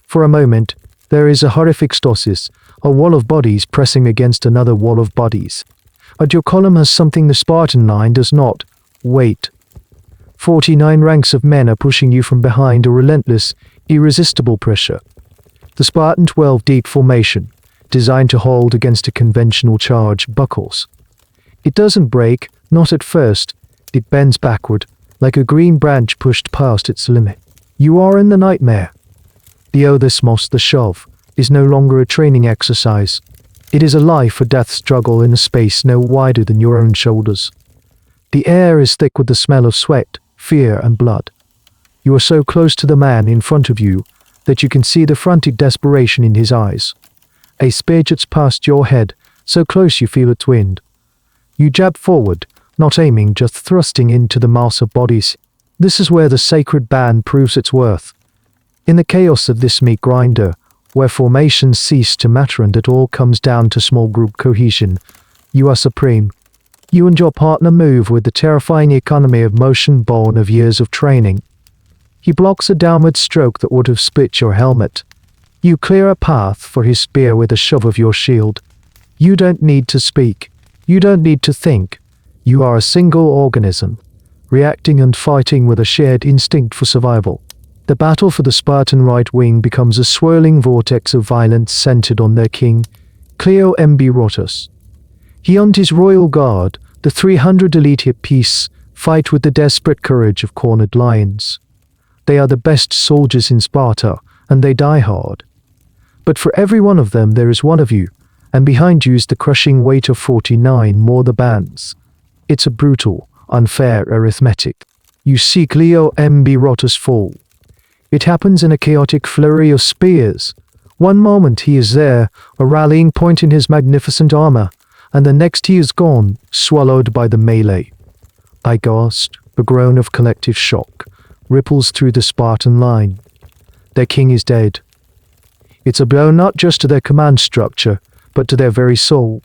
For a moment, there is a horrific stasis, a wall of bodies pressing against another wall of bodies. But your column has something the Spartan line does not. Wait. 49 ranks of men are pushing you from behind a relentless, irresistible pressure. The Spartan 12-deep formation, designed to hold against a conventional charge, buckles. It doesn't break, not at first. It bends backward, like a green branch pushed past its limit. You are in the nightmare. The odysmos, the shove, is no longer a training exercise. It is a life-or-death struggle in a space no wider than your own shoulders. The air is thick with the smell of sweat, fear, and blood. You are so close to the man in front of you that you can see the frantic desperation in his eyes. A spear juts past your head, so close you feel its wind. You jab forward, not aiming, just thrusting into the mass of bodies. This is where the Sacred Band proves its worth. In the chaos of this meat grinder, where formations cease to matter and it all comes down to small group cohesion, you are supreme. You and your partner move with the terrifying economy of motion born of years of training. He blocks a downward stroke that would have split your helmet. You clear a path for his spear with a shove of your shield. You don't need to speak. You don't need to think. You are a single organism, reacting and fighting with a shared instinct for survival. The battle for the Spartan right wing becomes a swirling vortex of violence centered on their king, Cleombrotus. He and his royal guard, the 300 elite at peace, fight with the desperate courage of cornered lions. They are the best soldiers in Sparta, and they die hard. But for every one of them there is one of you, and behind you is the crushing weight of 49 more the bands. It's a brutal, unfair arithmetic. You see Cleombrotus fall. It happens in a chaotic flurry of spears. One moment he is there, a rallying point in his magnificent armor, and the next he is gone, swallowed by the melee. A gasp, a groan of collective shock, ripples through the Spartan line. Their king is dead. It's a blow not just to their command structure, but to their very soul.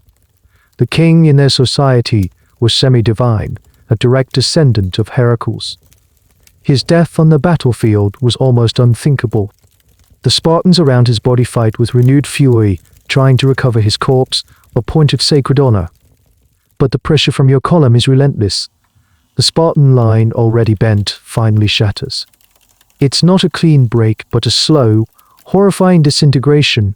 The king in their society was semi-divine, a direct descendant of Heracles. His death on the battlefield was almost unthinkable. The Spartans around his body fight with renewed fury, trying to recover his corpse, a point of sacred honor. But the pressure from your column is relentless. The Spartan line, already bent, finally shatters. It's not a clean break, but a slow, horrifying disintegration.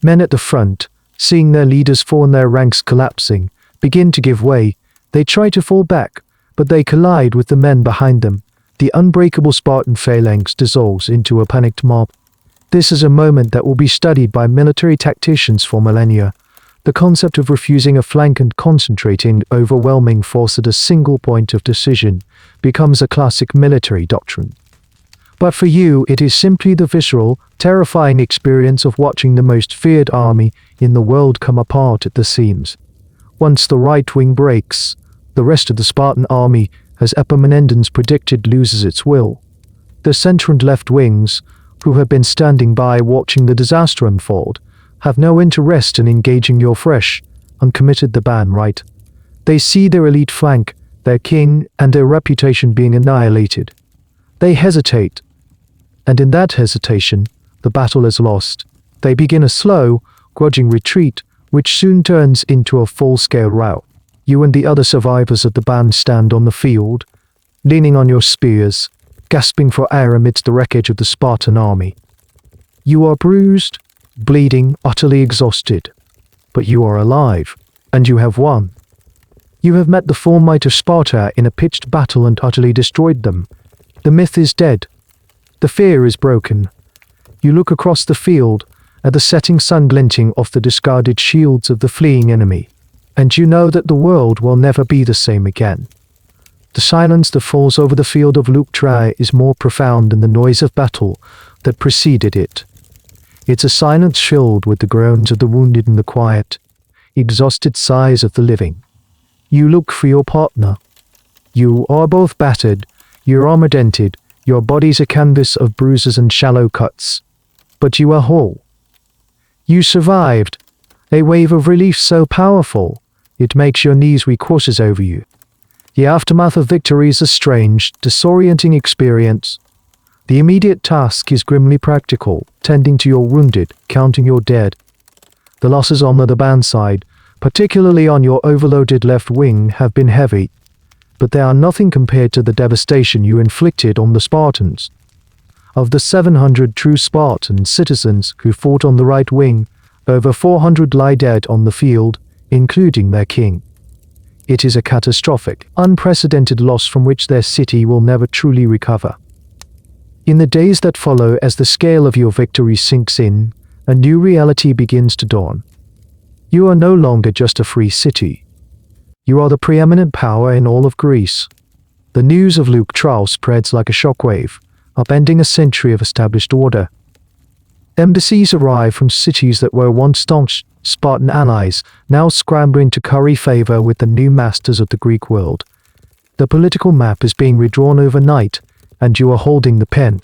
Men at the front, seeing their leaders fall and their ranks collapsing, begin to give way. They try to fall back, but they collide with the men behind them. The unbreakable Spartan phalanx dissolves into a panicked mob. This is a moment that will be studied by military tacticians for millennia. The concept of refusing a flank and concentrating overwhelming force at a single point of decision becomes a classic military doctrine. But for you, it is simply the visceral, terrifying experience of watching the most feared army in the world come apart at the seams. Once the right wing breaks, the rest of the Spartan army, as Epaminondas predicted, loses its will. The center and left wings, who have been standing by watching the disaster unfold, have no interest in engaging your fresh, uncommitted the band right. They see their elite flank, their king, and their reputation being annihilated. They hesitate, and in that hesitation, the battle is lost. They begin a slow, grudging retreat, which soon turns into a full-scale rout. You and the other survivors of the band stand on the field, leaning on your spears, gasping for air amidst the wreckage of the Spartan army. You are bruised, bleeding, utterly exhausted, but you are alive, and you have won. You have met the full might of Sparta in a pitched battle and utterly destroyed them. The myth is dead. The fear is broken. You look across the field at the setting sun glinting off the discarded shields of the fleeing enemy, and you know that the world will never be the same again. The silence that falls over the field of Leuctra is more profound than the noise of battle that preceded it. It's a silence filled with the groans of the wounded and the quiet, exhausted sighs of the living. You look for your partner. You are both battered, your armor dented, your body's a canvas of bruises and shallow cuts. But you are whole. You survived. A wave of relief so powerful, it makes your knees recourses over you. The aftermath of victory is a strange, disorienting experience. The immediate task is grimly practical, tending to your wounded, counting your dead. The losses on the band side, particularly on your overloaded left wing, have been heavy, but they are nothing compared to the devastation you inflicted on the Spartans. Of the 700 true Spartan citizens who fought on the right wing, over 400 lie dead on the field, including their king. It is a catastrophic, unprecedented loss from which their city will never truly recover. In the days that follow, as the scale of your victory sinks in, a new reality begins to dawn. You are no longer just a free city. You are the preeminent power in all of Greece. The news of Leuctra spreads like a shockwave, upending a century of established order. Embassies arrive from cities that were once staunch Spartan allies, now scrambling to curry favor with the new masters of the Greek world. The political map is being redrawn overnight, and you are holding the pen,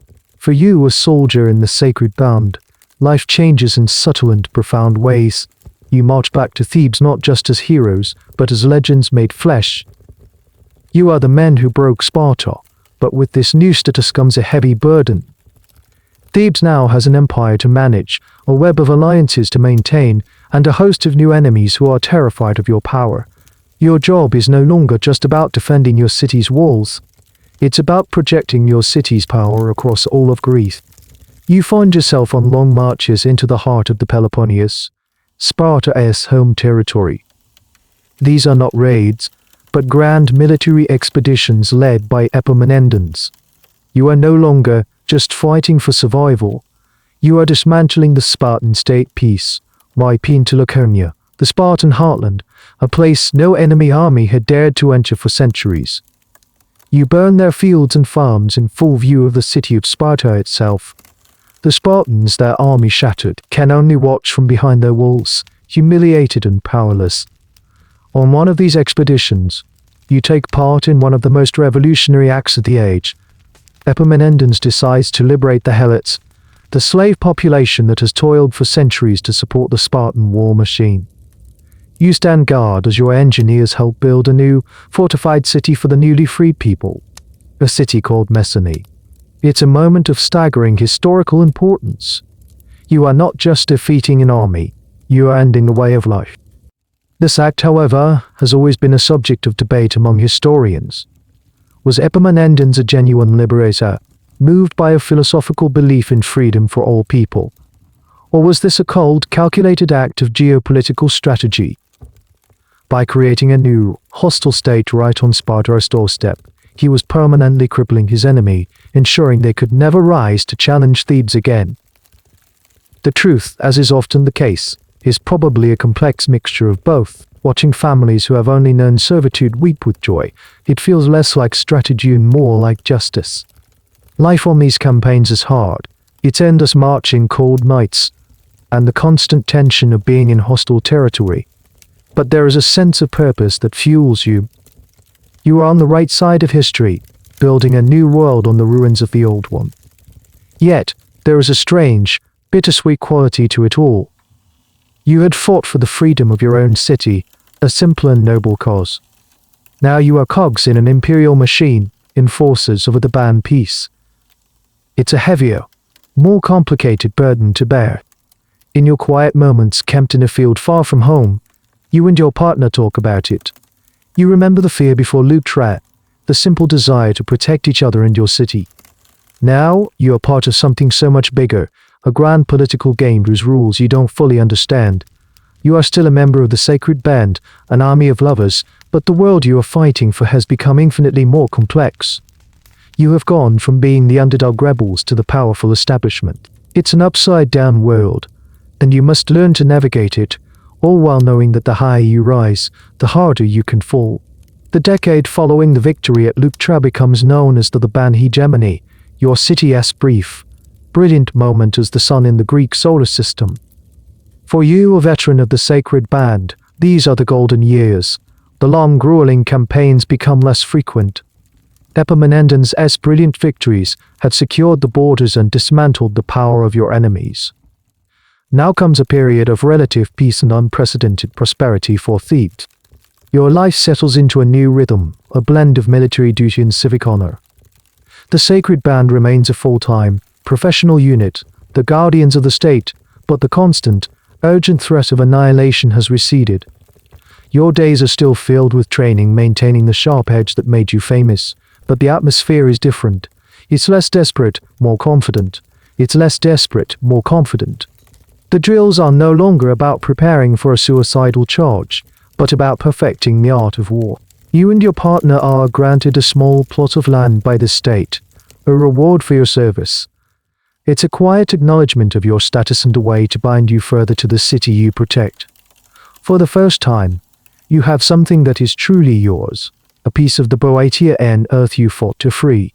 For you, a soldier in the Sacred Band, life changes in subtle and profound ways. You march back to Thebes not just as heroes, but as legends made flesh. You are the men who broke Sparta, but with this new status comes a heavy burden. Thebes now has an empire to manage, a web of alliances to maintain, and a host of new enemies who are terrified of your power. Your job is no longer just about defending your city's walls. It's about projecting your city's power across all of Greece. You find yourself on long marches into the heart of the Peloponnesus, Sparta's home territory. These are not raids, but grand military expeditions led by Epaminondas. You are no longer just fighting for survival. You are dismantling the Spartan state peace, wiping to Laconia, the Spartan heartland, a place no enemy army had dared to enter for centuries. You burn their fields and farms in full view of the city of Sparta itself. The Spartans, their army shattered, can only watch from behind their walls, humiliated and powerless. On one of these expeditions, you take part in one of the most revolutionary acts of the age. Epaminondas decides to liberate the Helots, the slave population that has toiled for centuries to support the Spartan war machine. You stand guard as your engineers help build a new, fortified city for the newly freed people, a city called Messene. It's a moment of staggering historical importance. You are not just defeating an army, you are ending a way of life. This act, however, has always been a subject of debate among historians. Was Epaminondas a genuine liberator, moved by a philosophical belief in freedom for all people? Or was this a cold, calculated act of geopolitical strategy? By creating a new, hostile state right on Sparta's doorstep, he was permanently crippling his enemy, ensuring they could never rise to challenge Thebes again. The truth, as is often the case, is probably a complex mixture of both. Watching families who have only known servitude weep with joy, it feels less like strategy and more like justice. Life on these campaigns is hard. It's endless marching, cold nights, and the constant tension of being in hostile territory. But there is a sense of purpose that fuels you. You are on the right side of history, building a new world on the ruins of the old one. Yet, there is a strange, bittersweet quality to it all. You had fought for the freedom of your own city, a simple and noble cause. Now you are cogs in an imperial machine, enforcers of a demand peace. It's a heavier, more complicated burden to bear. In your quiet moments camped in a field far from home, you and your partner talk about it. You remember the fear before Leuctra, the simple desire to protect each other and your city. Now, you are part of something so much bigger, a grand political game whose rules you don't fully understand. You are still a member of the Sacred Band, an army of lovers, but the world you are fighting for has become infinitely more complex. You have gone from being the underdog rebels to the powerful establishment. It's an upside-down world, and you must learn to navigate it, all while knowing that the higher you rise, the harder you can fall. The decade following the victory at Leuctra becomes known as the Ban Hegemony, your city's brief, brilliant moment as the sun in the Greek solar system. For you, a veteran of the Sacred Band, these are the golden years. The long, grueling campaigns become less frequent. Epaminondas' brilliant victories had secured the borders and dismantled the power of your enemies. Now comes a period of relative peace and unprecedented prosperity for Thebes. Your life settles into a new rhythm, a blend of military duty and civic honor. The Sacred Band remains a full-time, professional unit, the guardians of the state, but the constant, urgent threat of annihilation has receded. Your days are still filled with training, maintaining the sharp edge that made you famous, but the atmosphere is different. It's less desperate, more confident. It's less desperate, more confident. The drills are no longer about preparing for a suicidal charge, but about perfecting the art of war. You and your partner are granted a small plot of land by the state, a reward for your service. It's a quiet acknowledgement of your status and a way to bind you further to the city you protect. For the first time, you have something that is truly yours, a piece of the Boeotia and earth you fought to free.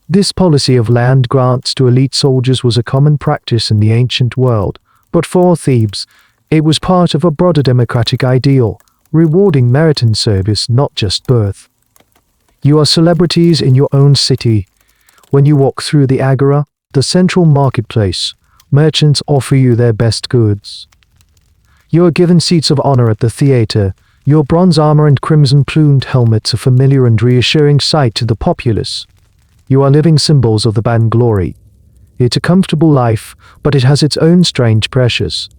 This policy of land grants to elite soldiers was a common practice in the ancient world, but for Thebes, it was part of a broader democratic ideal, rewarding merit and service, not just birth. You are celebrities in your own city. When you walk through the agora, The central marketplace. Merchants offer you their best goods. You are given seats of honor at the theater. Your bronze armor and crimson-plumed helmets a familiar and reassuring sight to the populace. You are living symbols of the band glory. It's a comfortable life, but it has its own strange pressures.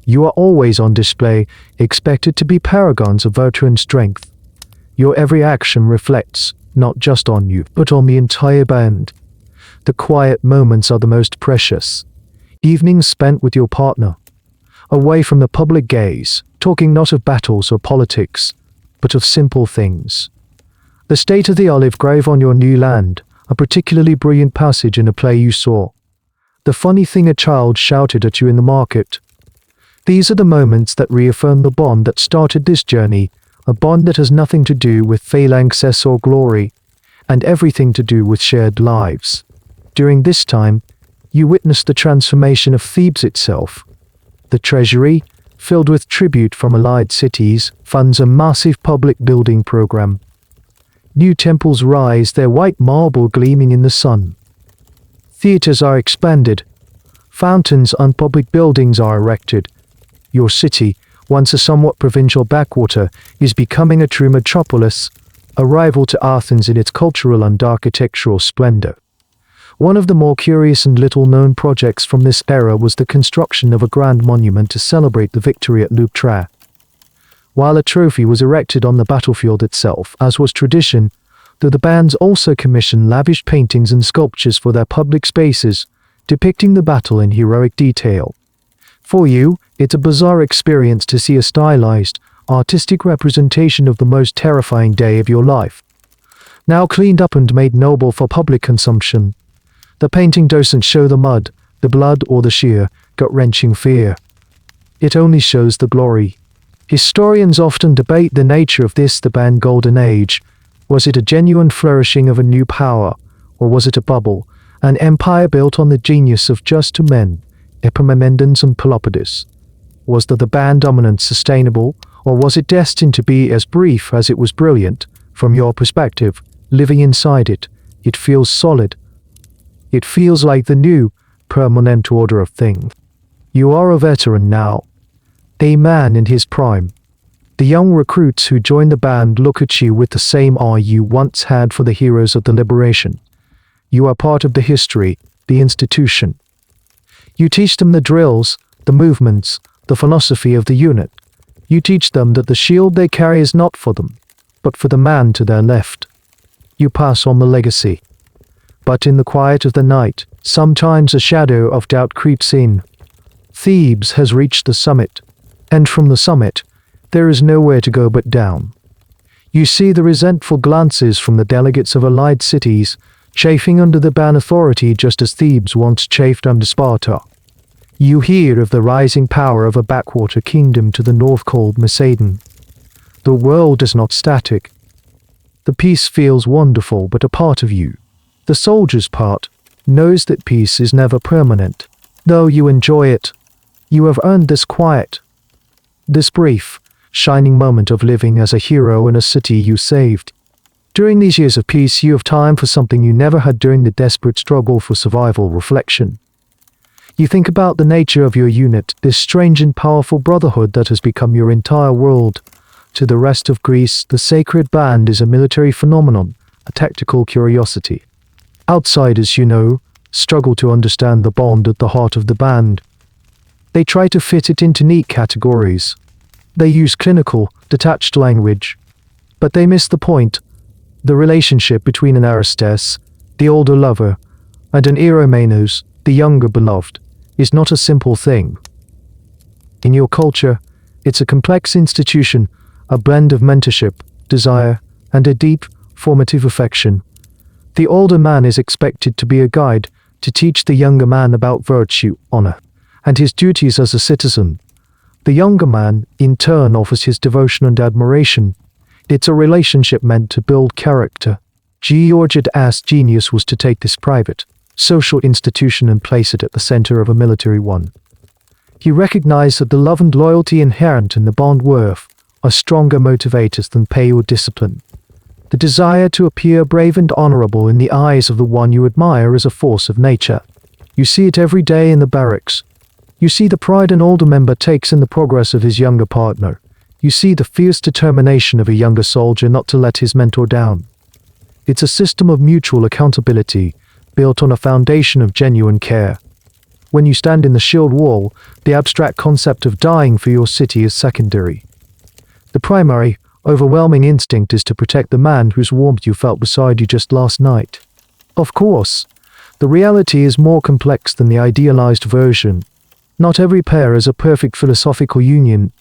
You are always on display, expected to be paragons of virtue and strength. Your every action reflects, not just on you, but on the entire band. The quiet moments are the most precious. Evenings spent with your partner, away from the public gaze, talking not of battles or politics, but of simple things. The state of the olive grove on your new land, a particularly brilliant passage in a play you saw. The funny thing a child shouted at you in the market. These are the moments that reaffirm the bond that started this journey, a bond that has nothing to do with phalanxes or glory, and everything to do with shared lives. During this time, you witnessed the transformation of Thebes itself. The treasury, filled with tribute from allied cities, funds a massive public building program. New temples rise, their white marble gleaming in the sun. Theaters are expanded. Fountains and public buildings are erected. Your city, once a somewhat provincial backwater, is becoming a true metropolis, a rival to Athens in its cultural and architectural splendor. One of the more curious and little-known projects from this era was the construction of a grand monument to celebrate the victory at Leuctra. While a trophy was erected on the battlefield itself, as was tradition, though the bands also commissioned lavish paintings and sculptures for their public spaces, depicting the battle in heroic detail. For you, it's a bizarre experience to see a stylized, artistic representation of the most terrifying day of your life, now cleaned up and made noble for public consumption. The painting doesn't show the mud, the blood, or the sheer, gut-wrenching fear. It only shows the glory. Historians often debate the nature of the band golden age. Was it a genuine flourishing of a new power, or was it a bubble, an empire built on the genius of just two men, Epaminondas and Pelopidas? Was the band dominance sustainable, or was it destined to be as brief as it was brilliant? From your perspective, living inside it, it feels solid. It feels like the new, permanent order of things. You are a veteran now, a man in his prime. The young recruits who join the band look at you with the same eye you once had for the heroes of the liberation. You are part of the history, the institution. You teach them the drills, the movements, the philosophy of the unit. You teach them that the shield they carry is not for them, but for the man to their left. You pass on the legacy. But in the quiet of the night, sometimes a shadow of doubt creeps in. Thebes has reached the summit, and from the summit, there is nowhere to go but down. You see the resentful glances from the delegates of allied cities, chafing under the band authority just as Thebes once chafed under Sparta. You hear of the rising power of a backwater kingdom to the north called Macedon. The world is not static. The peace feels wonderful, but a part of you, the soldier's part, knows that peace is never permanent. Though you enjoy it, you have earned this quiet, this brief, shining moment of living as a hero in a city you saved. During these years of peace, you have time for something you never had during the desperate struggle for survival: reflection. You think about the nature of your unit, this strange and powerful brotherhood that has become your entire world. To the rest of Greece, the Sacred Band is a military phenomenon, a tactical curiosity. Outsiders, you know, struggle to understand the bond at the heart of the band. They try to fit it into neat categories. They use clinical, detached language. But they miss the point. The relationship between an Aristes, the older lover, and an Eromenos, the younger beloved, is not a simple thing. In your culture, it's a complex institution, a blend of mentorship, desire, and a deep, formative affection. The older man is expected to be a guide, to teach the younger man about virtue, honor, and his duties as a citizen. The younger man, in turn, offers his devotion and admiration. It's a relationship meant to build character. Georgidas' genius was to take this private, social institution and place it at the center of a military one. He recognized that the love and loyalty inherent in the bond were stronger motivators than pay or discipline. The desire to appear brave and honorable in the eyes of the one you admire is a force of nature. You see it every day in the barracks. You see the pride an older member takes in the progress of his younger partner. You see the fierce determination of a younger soldier not to let his mentor down. It's a system of mutual accountability, built on a foundation of genuine care. When you stand in the shield wall, the abstract concept of dying for your city is secondary. The primary, overwhelming instinct is to protect the man whose warmth you felt beside you just last night. Of course, the reality is more complex than the idealized version. Not every pair is a perfect philosophical union.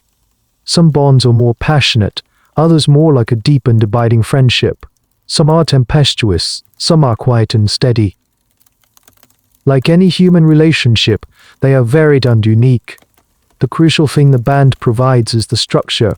Some bonds are more passionate, others more like a deep and abiding friendship. Some are tempestuous, some are quiet and steady. Like any human relationship, they are varied and unique. The crucial thing the band provides is the structure,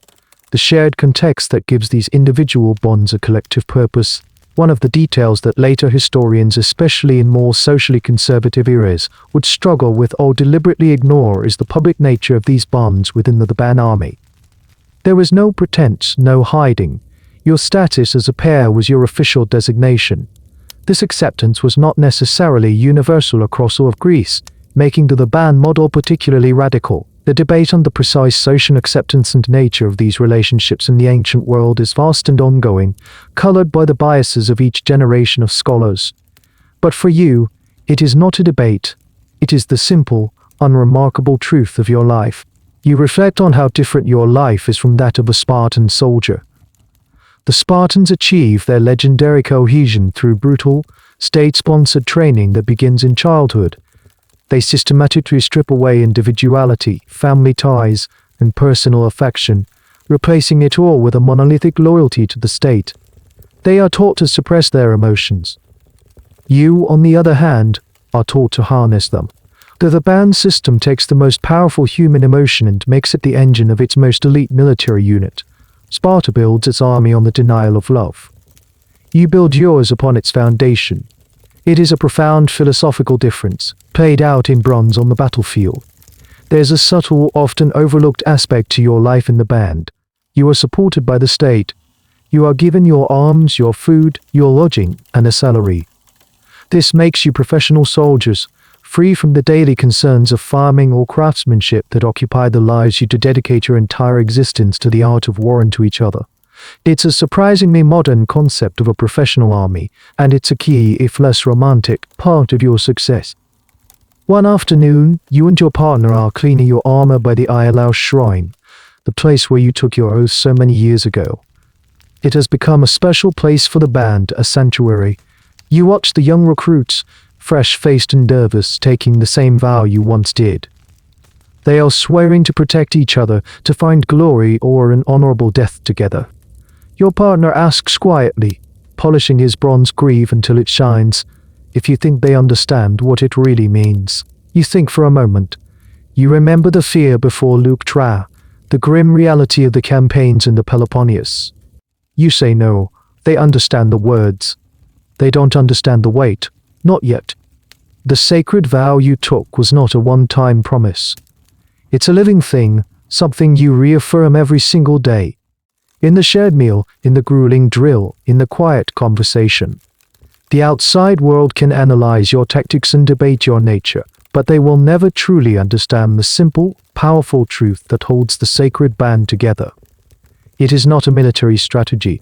the shared context that gives these individual bonds a collective purpose. One of the details that later historians, especially in more socially conservative eras, would struggle with or deliberately ignore is the public nature of these bonds within the Theban army. There was no pretense, no hiding. Your status as a pair was your official designation. This acceptance was not necessarily universal across all of Greece, making the Theban model particularly radical. The debate on the precise social acceptance and nature of these relationships in the ancient world is vast and ongoing, colored by the biases of each generation of scholars. But for you, it is not a debate. It is the simple, unremarkable truth of your life. You reflect on how different your life is from that of a Spartan soldier. The Spartans achieve their legendary cohesion through brutal, state-sponsored training that begins in childhood. They systematically strip away individuality, family ties, and personal affection, replacing it all with a monolithic loyalty to the state. They are taught to suppress their emotions. You, on the other hand, are taught to harness them. The Theban system takes the most powerful human emotion and makes it the engine of its most elite military unit. Sparta builds its army on the denial of love. You build yours upon its foundation. It is a profound philosophical difference, played out in bronze on the battlefield. There's a subtle, often overlooked aspect to your life in the band. You are supported by the state. You are given your arms, your food, your lodging, and a salary. This makes you professional soldiers, free from the daily concerns of farming or craftsmanship that occupy the lives you to dedicate your entire existence to the art of war and to each other. It's a surprisingly modern concept of a professional army, and it's a key, if less romantic, part of your success. One afternoon, you and your partner are cleaning your armor by the Iolaus shrine, the place where you took your oath so many years ago. It has become a special place for the band, a sanctuary. You watch the young recruits, fresh-faced and nervous, taking the same vow you once did. They are swearing to protect each other, to find glory or an honorable death together. Your partner asks quietly, polishing his bronze greave until it shines, if you think they understand what it really means. You think for a moment. You remember the fear before Leuctra, the grim reality of the campaigns in the Peloponnesus. You say no, they understand the words. They don't understand the weight. Not yet. The sacred vow you took was not a one-time promise. It's a living thing, something you reaffirm every single day. In the shared meal, in the grueling drill, in the quiet conversation. The outside world can analyze your tactics and debate your nature, but they will never truly understand the simple, powerful truth that holds the sacred band together. It is not a military strategy.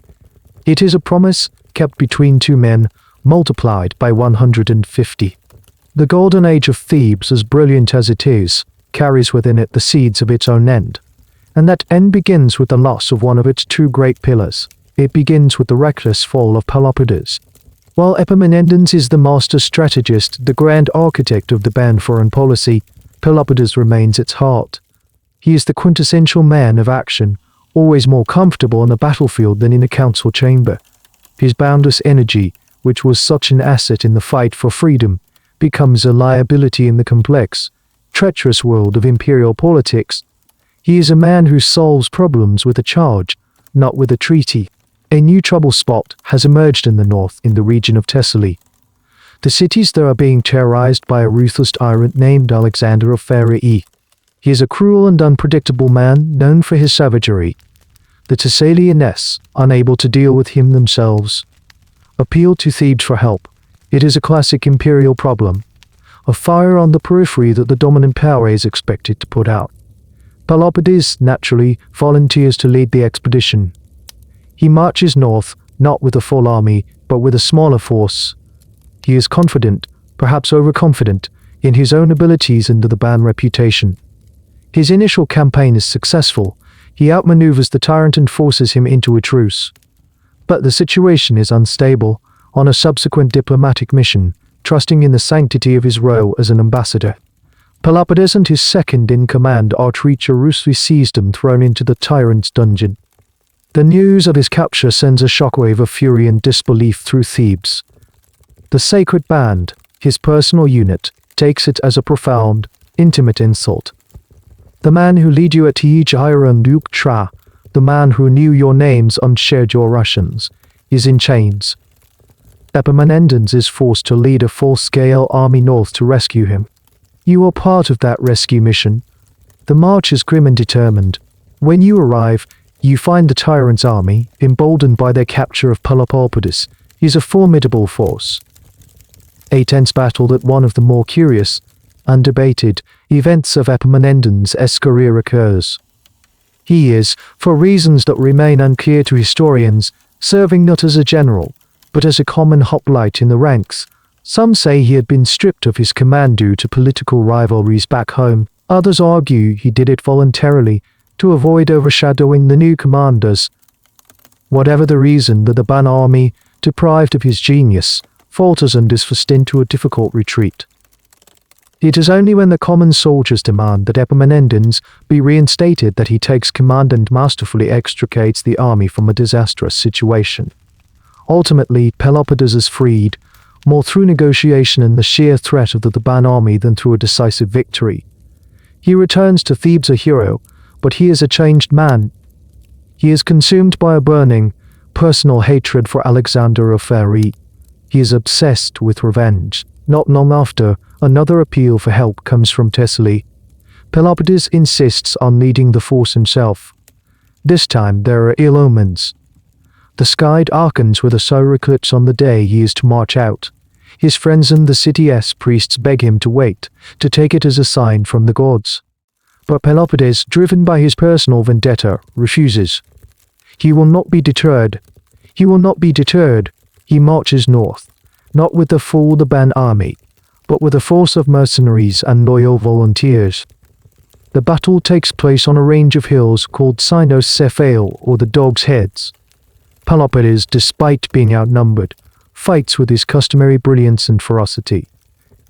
It is a promise kept between two men, multiplied by 150. The golden age of Thebes, as brilliant as it is, carries within it the seeds of its own end. And that end begins with the loss of one of its two great pillars. It begins with the reckless fall of Pelopidas. While Epaminondas is the master strategist, the grand architect of the band foreign policy, Pelopidas remains its heart. He is the quintessential man of action, always more comfortable on the battlefield than in a council chamber. His boundless energy, which was such an asset in the fight for freedom, becomes a liability in the complex, treacherous world of imperial politics. He is a man who solves problems with a charge, not with a treaty. A new trouble spot has emerged in the north, in the region of Thessaly. The cities there are being terrorized by a ruthless tyrant named Alexander of Pherae. He is a cruel and unpredictable man, known for his savagery. The Thessalians, unable to deal with him themselves, appeal to Thebes for help. It is a classic imperial problem, a fire on the periphery that the dominant power is expected to put out. Pelopidas naturally volunteers to lead the expedition. He marches north, not with a full army, but with a smaller force. He is confident, perhaps overconfident, in his own abilities and the Theban reputation. His initial campaign is successful. He outmaneuvers the tyrant and forces him into a truce. But the situation is unstable. On a subsequent diplomatic mission, trusting in the sanctity of his role as an ambassador, Pelopidas and his second-in-command are treacherously seized and thrown into the tyrant's dungeon. The news of his capture sends a shockwave of fury and disbelief through Thebes. The Sacred Band, his personal unit, takes it as a profound, intimate insult. The man who led you at Leuctra and Leuctra, the man who knew your names and shared your rations, is in chains. Epaminondas is forced to lead a full-scale army north to rescue him. You are part of that rescue mission. The march is grim and determined. When you arrive, you find the tyrant's army, emboldened by their capture of Pelopidas, is a formidable force. A tense battle that one of the more curious and debated events of Epaminondas' career occurs. He is, for reasons that remain unclear to historians, serving not as a general, but as a common hoplite in the ranks. Some say he had been stripped of his command due to political rivalries back home. Others argue he did it voluntarily to avoid overshadowing the new commanders. Whatever the reason, the Theban army, deprived of his genius, falters and is forced into a difficult retreat. It is only when the common soldiers demand that Epaminondas be reinstated that he takes command and masterfully extricates the army from a disastrous situation. Ultimately, Pelopidas is freed, more through negotiation and the sheer threat of the Theban army than through a decisive victory. He returns to Thebes a hero, but he is a changed man. He is consumed by a burning, personal hatred for Alexander of Pherae. He is obsessed with revenge. Not long after, another appeal for help comes from Thessaly. Pelopidas insists on leading the force himself. This time there are ill omens. The sky darkens with a solar eclipse on the day he is to march out. His friends and the city's priests beg him to wait, to take it as a sign from the gods. But Pelopidas, driven by his personal vendetta, refuses. He will not be deterred. He will not be deterred. He marches north, not with the full Theban army, but with a force of mercenaries and loyal volunteers. The battle takes place on a range of hills called Sinos Cephale, or the Dog's Heads. Pelopidas, despite being outnumbered, fights with his customary brilliance and ferocity.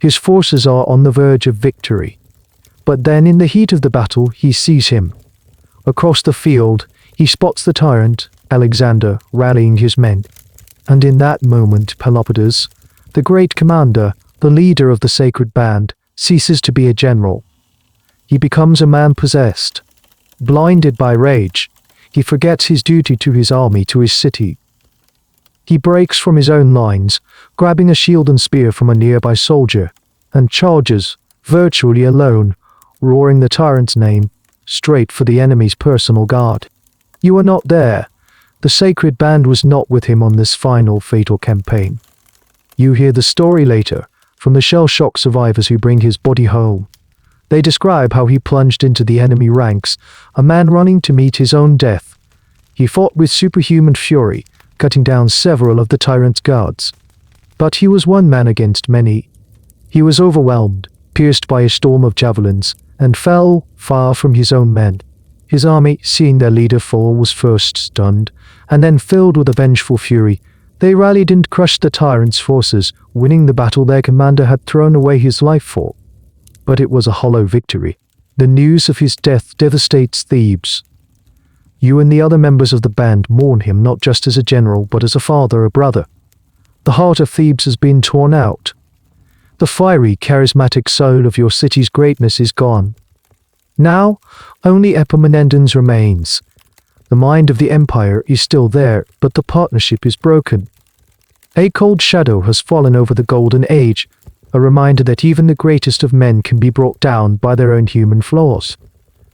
His forces are on the verge of victory. But then in the heat of the battle he sees him. Across the field he spots the tyrant, Alexander, rallying his men. And in that moment Pelopidas, the great commander, the leader of the Sacred Band, ceases to be a general. He becomes a man possessed. Blinded by rage, he forgets his duty to his army, to his city. He breaks from his own lines, grabbing a shield and spear from a nearby soldier, and charges, virtually alone, roaring the tyrant's name, straight for the enemy's personal guard. You are not there. The Sacred Band was not with him on this final fatal campaign. You hear the story later, from the shell-shock survivors who bring his body home. They describe how he plunged into the enemy ranks, a man running to meet his own death. He fought with superhuman fury, cutting down several of the tyrant's guards. But he was one man against many. He was overwhelmed, pierced by a storm of javelins, and fell far from his own men. His army, seeing their leader fall, was first stunned, and then filled with a vengeful fury. They rallied and crushed the tyrant's forces, winning the battle their commander had thrown away his life for. But it was a hollow victory. The news of his death devastates Thebes. You and the other members of the band mourn him not just as a general, but as a father, a brother. The heart of Thebes has been torn out. The fiery, charismatic soul of your city's greatness is gone. Now, only Epaminondas remains. The mind of the empire is still there, but the partnership is broken. A cold shadow has fallen over the Golden Age, a reminder that even the greatest of men can be brought down by their own human flaws.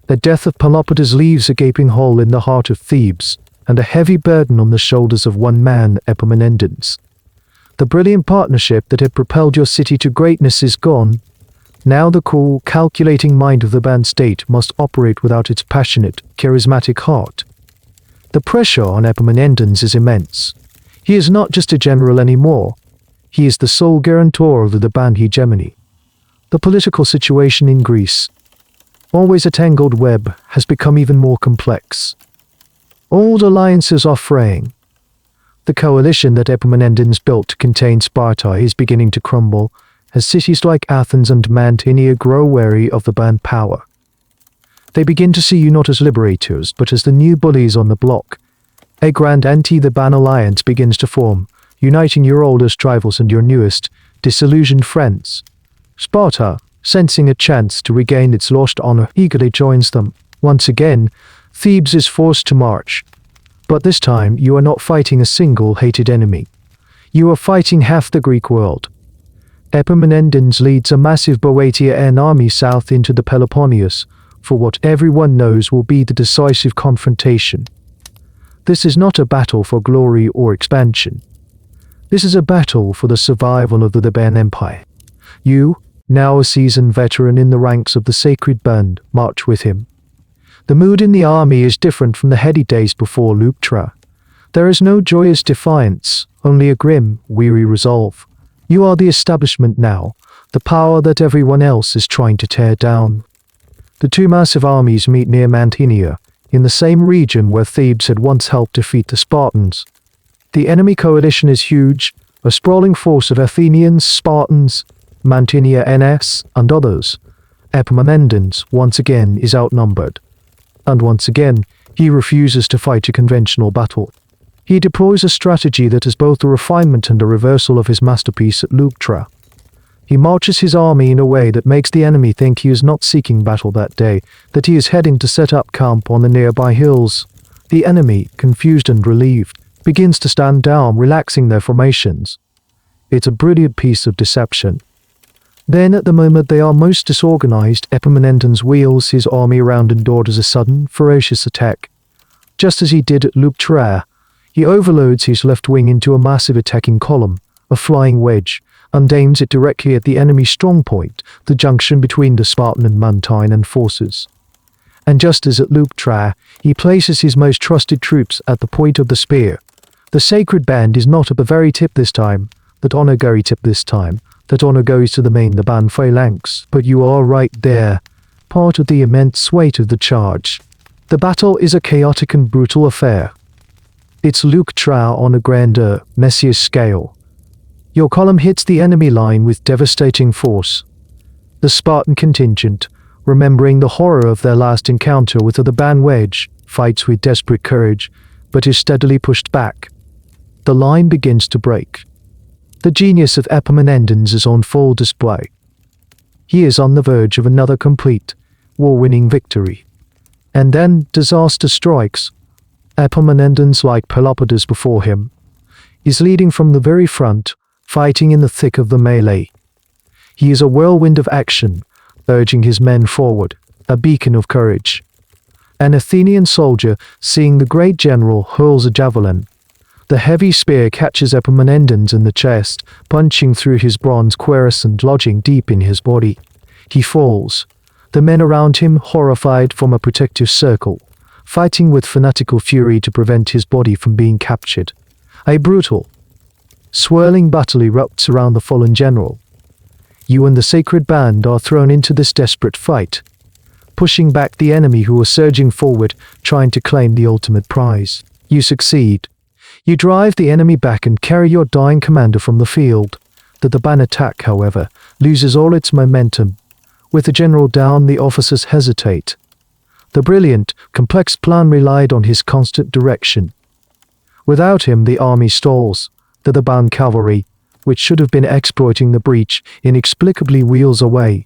The death of Pelopidas leaves a gaping hole in the heart of Thebes, and a heavy burden on the shoulders of one man, Epaminondas. The brilliant partnership that had propelled your city to greatness is gone. Now the cool, calculating mind of the band state must operate without its passionate, charismatic heart. The pressure on Epaminondas is immense. He is not just a general anymore. He is the sole guarantor of the band hegemony. The political situation in Greece, always a tangled web, has become even more complex. Old alliances are fraying. The coalition that Epaminondas built to contain Sparta is beginning to crumble, as cities like Athens and Mantinea grow wary of the band power. They begin to see you not as liberators, but as the new bullies on the block. A grand anti-the-ban alliance begins to form, uniting your oldest rivals and your newest, disillusioned friends. Sparta, sensing a chance to regain its lost honor, eagerly joins them. Once again, Thebes is forced to march. But this time, you are not fighting a single hated enemy. You are fighting half the Greek world. Epaminondas leads a massive Boeotian army south into the Peloponnesus, for what everyone knows will be the decisive confrontation. This is not a battle for glory or expansion. This is a battle for the survival of the Theban Empire. You, now a seasoned veteran in the ranks of the Sacred Band, march with him. The mood in the army is different from the heady days before Leuctra. There is no joyous defiance, only a grim, weary resolve. You are the establishment now, the power that everyone else is trying to tear down. The two massive armies meet near Mantinea, in the same region where Thebes had once helped defeat the Spartans. The enemy coalition is huge, a sprawling force of Athenians, Spartans, Mantinea NS, and others. Epaminondas, once again, is outnumbered. And once again, he refuses to fight a conventional battle. He deploys a strategy that is both a refinement and a reversal of his masterpiece at Leuctra. He marches his army in a way that makes the enemy think he is not seeking battle that day, that he is heading to set up camp on the nearby hills. The enemy, confused and relieved, begins to stand down, relaxing their formations. It's a brilliant piece of deception. Then, at the moment they are most disorganized, Epaminondas wheels his army around and orders a sudden, ferocious attack. Just as he did at Leuctra, he overloads his left wing into a massive attacking column, a flying wedge, and aims it directly at the enemy strongpoint, the junction between the Spartan and Mantinean forces. And just as at Leuctra, he places his most trusted troops at the point of the spear. The Sacred Band is not at the very tip this time, that honor goes to the main the band phalanx, but you are right there, part of the immense weight of the charge. The battle is a chaotic and brutal affair. It's Leuctra on a grander, messier scale. Your column hits the enemy line with devastating force. The Spartan contingent, remembering the horror of their last encounter with the band wedge, fights with desperate courage, but is steadily pushed back. The line begins to break. The genius of Epaminondas is on full display. He is on the verge of another complete, war-winning victory. And then disaster strikes. Epaminondas, like Pelopidas before him, is leading from the very front, fighting in the thick of the melee. He is a whirlwind of action, urging his men forward, a beacon of courage. An Athenian soldier, seeing the great general, hurls a javelin. The heavy spear catches Epaminondas in the chest, punching through his bronze cuirass and lodging deep in his body. He falls. The men around him, horrified, form a protective circle, fighting with fanatical fury to prevent his body from being captured. A brutal, swirling battle erupts around the fallen general. You and the Sacred Band are thrown into this desperate fight, pushing back the enemy who are surging forward, trying to claim the ultimate prize. You succeed. You drive the enemy back and carry your dying commander from the field. The Theban attack, however, loses all its momentum. With the general down, the officers hesitate. The brilliant, complex plan relied on his constant direction. Without him, the army stalls. The Theban cavalry, which should have been exploiting the breach, inexplicably wheels away.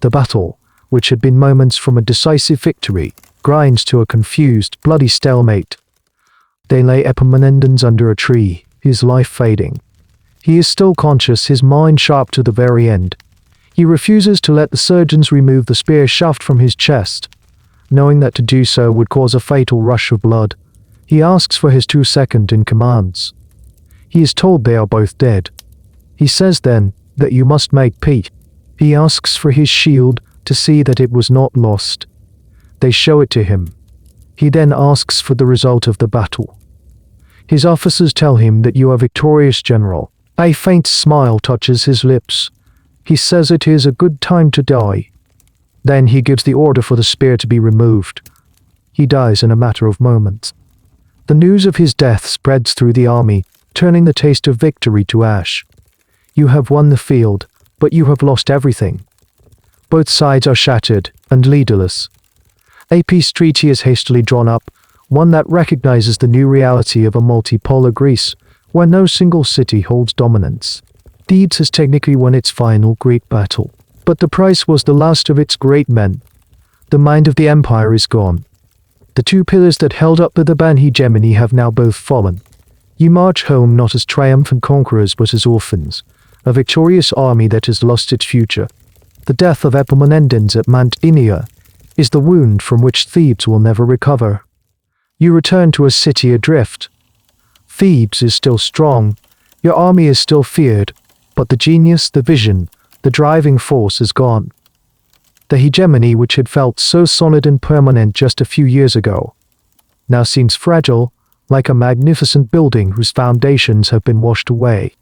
The battle, which had been moments from a decisive victory, grinds to a confused, bloody stalemate. They lay Epaminondas under a tree, his life fading. He is still conscious, his mind sharp to the very end. He refuses to let the surgeons remove the spear shaft from his chest, knowing that to do so would cause a fatal rush of blood. He asks for his 2 second-in-commands. He is told they are both dead. He says then that you must make peace. He asks for his shield to see that it was not lost. They show it to him. He then asks for the result of the battle. His officers tell him that you are victorious, General. A faint smile touches his lips. He says it is a good time to die. Then he gives the order for the spear to be removed. He dies in a matter of moments. The news of his death spreads through the army, turning the taste of victory to ash. You have won the field, but you have lost everything. Both sides are shattered and leaderless. A peace treaty is hastily drawn up, one that recognizes the new reality of a multipolar Greece, where no single city holds dominance. Thebes has technically won its final great battle, but the price was the last of its great men. The mind of the empire is gone. The 2 pillars that held up the Theban hegemony have now both fallen. You march home not as triumphant conquerors but as orphans, a victorious army that has lost its future. The death of Epaminondas at Mantinea is the wound from which Thebes will never recover. You return to a city adrift. Thebes is still strong, your army is still feared, but the genius, the vision, the driving force is gone. The hegemony which had felt so solid and permanent just a few years ago now seems fragile, like a magnificent building whose foundations have been washed away.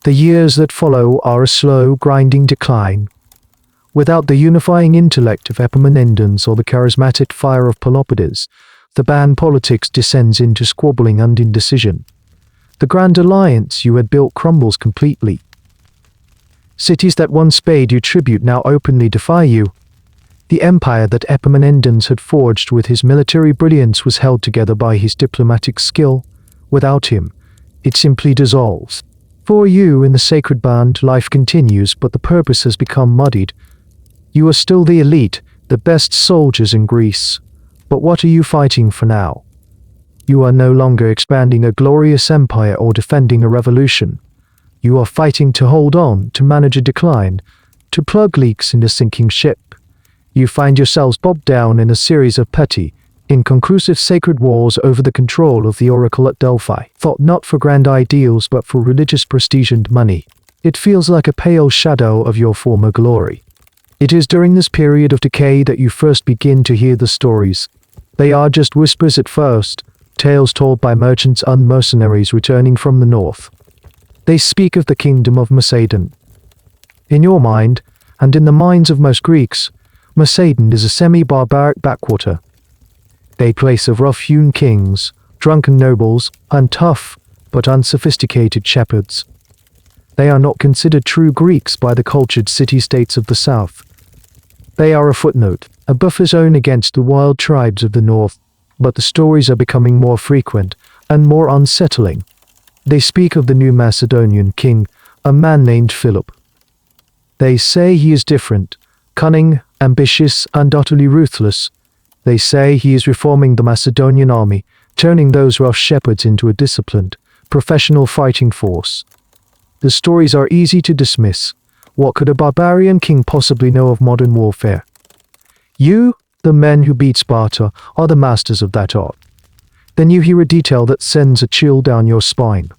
The years that follow are a slow, grinding decline. Without the unifying intellect of Epaminondas or the charismatic fire of Pelopidas, Theban politics descends into squabbling and indecision. The grand alliance you had built crumbles completely. Cities that once paid you tribute now openly defy you. The empire that Epaminondas had forged with his military brilliance was held together by his diplomatic skill. Without him, it simply dissolves. For you in the Sacred Band, life continues, but the purpose has become muddied. You are still the elite, the best soldiers in Greece. But what are you fighting for now? You are no longer expanding a glorious empire or defending a revolution. You are fighting to hold on, to manage a decline, to plug leaks in a sinking ship. You find yourselves bogged down in a series of petty, inconclusive sacred wars over the control of the oracle at Delphi, fought not for grand ideals but for religious prestige and money. It feels like a pale shadow of your former glory. It is during this period of decay that you first begin to hear the stories. They are just whispers at first, tales told by merchants and mercenaries returning from the north. They speak of the kingdom of Macedon. In your mind, and in the minds of most Greeks, Macedon is a semi-barbaric backwater, a place of rough-hewn kings, drunken nobles, and tough but unsophisticated shepherds. They are not considered true Greeks by the cultured city-states of the south. They are a footnote, a buffer zone against the wild tribes of the north, but the stories are becoming more frequent and more unsettling. They speak of the new Macedonian king, a man named Philip. They say he is different, cunning, ambitious, and utterly ruthless. They say he is reforming the Macedonian army, turning those rough shepherds into a disciplined, professional fighting force. The stories are easy to dismiss. What could a barbarian king possibly know of modern warfare? You, the men who beat Sparta, are the masters of that art. Then you hear a detail that sends a chill down your spine.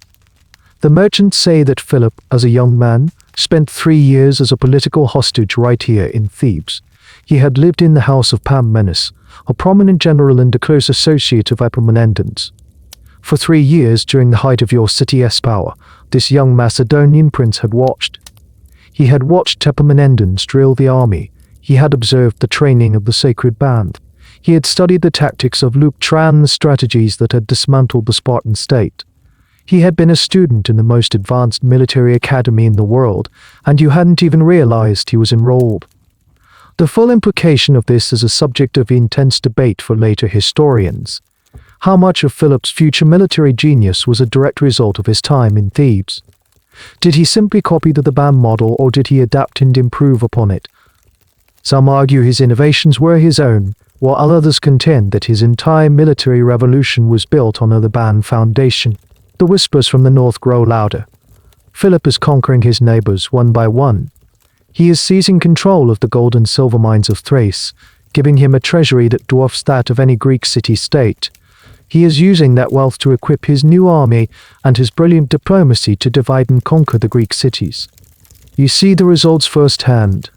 The merchants say that Philip, as a young man, spent 3 years as a political hostage right here in Thebes. He had lived in the house of Pammenes, a prominent general and a close associate of Epaminondas. For 3 years, during the height of your city's power, this young Macedonian prince had watched. He had watched Epaminondas drill the army. He had observed the training of the Sacred Band. He had studied the tactics of Leuctra and the strategies that had dismantled the Spartan state. He had been a student in the most advanced military academy in the world, and you hadn't even realized he was enrolled. The full implication of this is a subject of intense debate for later historians. How much of Philip's future military genius was a direct result of his time in Thebes? Did he simply copy the Theban model, or did he adapt and improve upon it? Some argue his innovations were his own, while others contend that his entire military revolution was built on a Theban foundation. The whispers from the north grow louder. Philip is conquering his neighbors one by one. He is seizing control of the gold and silver mines of Thrace, giving him a treasury that dwarfs that of any Greek city-state. He is using that wealth to equip his new army and his brilliant diplomacy to divide and conquer the Greek cities. You see the results firsthand.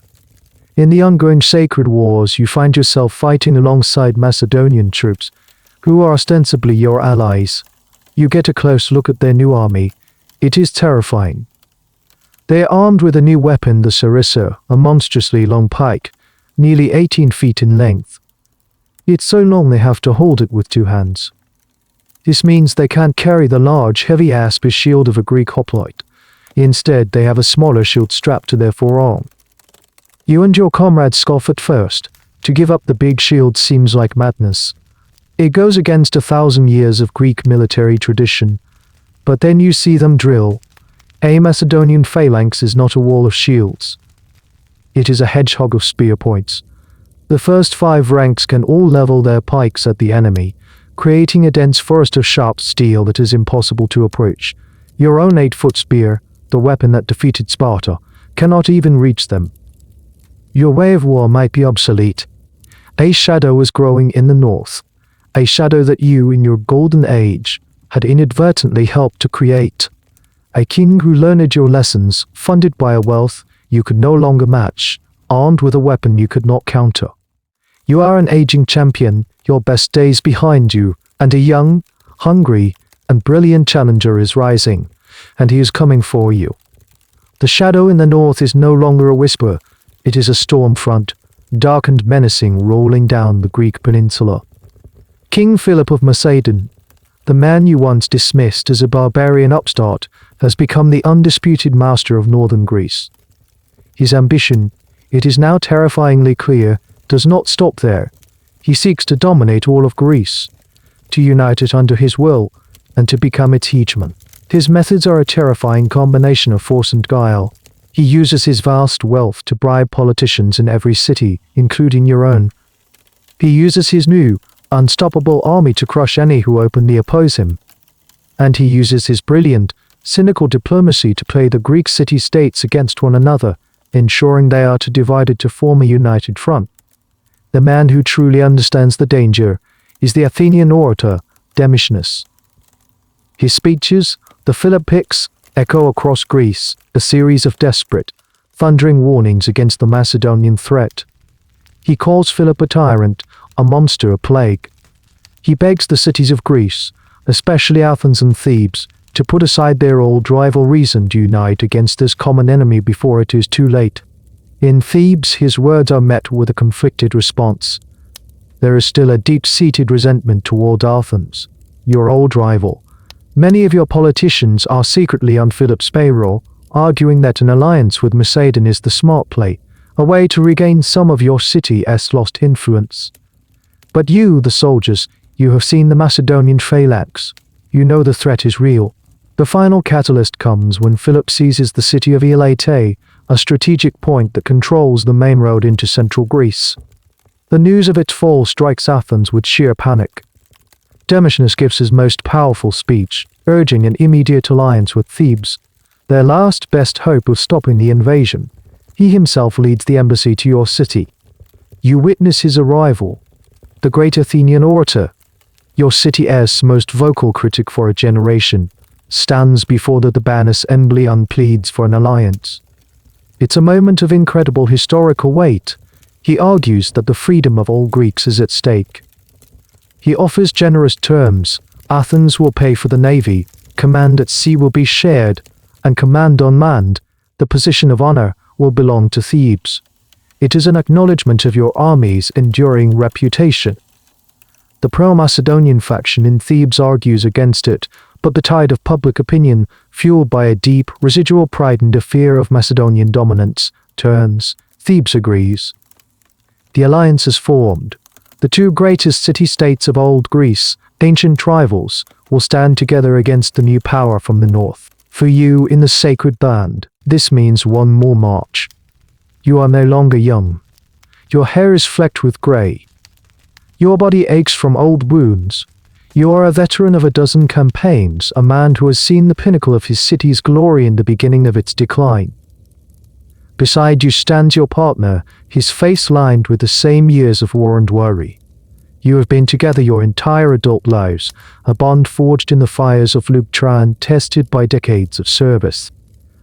In the ongoing sacred wars, you find yourself fighting alongside Macedonian troops, who are ostensibly your allies. You get a close look at their new army. It is terrifying. They are armed with a new weapon, the sarissa, a monstrously long pike, nearly 18 feet in length. It's so long they have to hold it with two hands. This means they can't carry the large, heavy aspis shield of a Greek hoplite. Instead, they have a smaller shield strapped to their forearm. You and your comrades scoff at first. To give up the big shield seems like madness. It goes against 1,000 years of Greek military tradition. But then you see them drill. A Macedonian phalanx is not a wall of shields. It is a hedgehog of spear points. The first 5 ranks can all level their pikes at the enemy, creating a dense forest of sharp steel that is impossible to approach. Your own 8-foot spear, the weapon that defeated Sparta, cannot even reach them. Your way of war might be obsolete. A shadow is growing in the north, a shadow that you, in your golden age, had inadvertently helped to create. A king who learned your lessons, funded by a wealth you could no longer match, armed with a weapon you could not counter. You are an aging champion, your best days behind you, and a young, hungry, and brilliant challenger is rising, and he is coming for you. The shadow in the north is no longer a whisper, it is a storm front, dark and menacing, rolling down the Greek peninsula. King Philip of Macedon, the man you once dismissed as a barbarian upstart, has become the undisputed master of northern Greece. His ambition, it is now terrifyingly clear, does not stop there. He seeks to dominate all of Greece, to unite it under his will, and to become its hegemon. His methods are a terrifying combination of force and guile. He uses his vast wealth to bribe politicians in every city, including your own. He uses his new, unstoppable army to crush any who openly oppose him. And he uses his brilliant, cynical diplomacy to play the Greek city-states against one another, ensuring they are divided to form a united front. The man who truly understands the danger is the Athenian orator, Demosthenes. His speeches, the Philippics, echo across Greece, a series of desperate, thundering warnings against the Macedonian threat. He calls Philip a tyrant, a monster, a plague. He begs the cities of Greece, especially Athens and Thebes, to put aside their old rivalries and unite against this common enemy before it is too late. In Thebes, his words are met with a conflicted response. There is still a deep-seated resentment toward Athens, your old rival. Many of your politicians are secretly on Philip's payroll, arguing that an alliance with Macedon is the smart play, a way to regain some of your city's lost influence. But you, the soldiers, you have seen the Macedonian phalanx. You know the threat is real. The final catalyst comes when Philip seizes the city of Elate, a strategic point that controls the main road into central Greece. The news of its fall strikes Athens with sheer panic. Demosthenes gives his most powerful speech, urging an immediate alliance with Thebes, their last best hope of stopping the invasion. He himself leads the embassy to your city. You witness his arrival. The great Athenian orator, your city's most vocal critic for a generation, stands before the Thebanos Embly and pleads for an alliance. It's a moment of incredible historical weight. He argues that the freedom of all Greeks is at stake. He offers generous terms. Athens will pay for the navy, command at sea will be shared, and command on land, the position of honor, will belong to Thebes. It is an acknowledgement of your army's enduring reputation. The pro-Macedonian faction in Thebes argues against it, but the tide of public opinion, fueled by a deep, residual pride and a fear of Macedonian dominance, turns. Thebes agrees. The alliance is formed. The two greatest city-states of old Greece, ancient rivals, will stand together against the new power from the north. For you in the Sacred Band, this means one more march. You are no longer young. Your hair is flecked with grey. Your body aches from old wounds. You are a veteran of a dozen campaigns, a man who has seen the pinnacle of his city's glory in the beginning of its decline. Beside you stands your partner, his face lined with the same years of war and worry. You have been together your entire adult lives, a bond forged in the fires of Leuctra and tested by decades of service.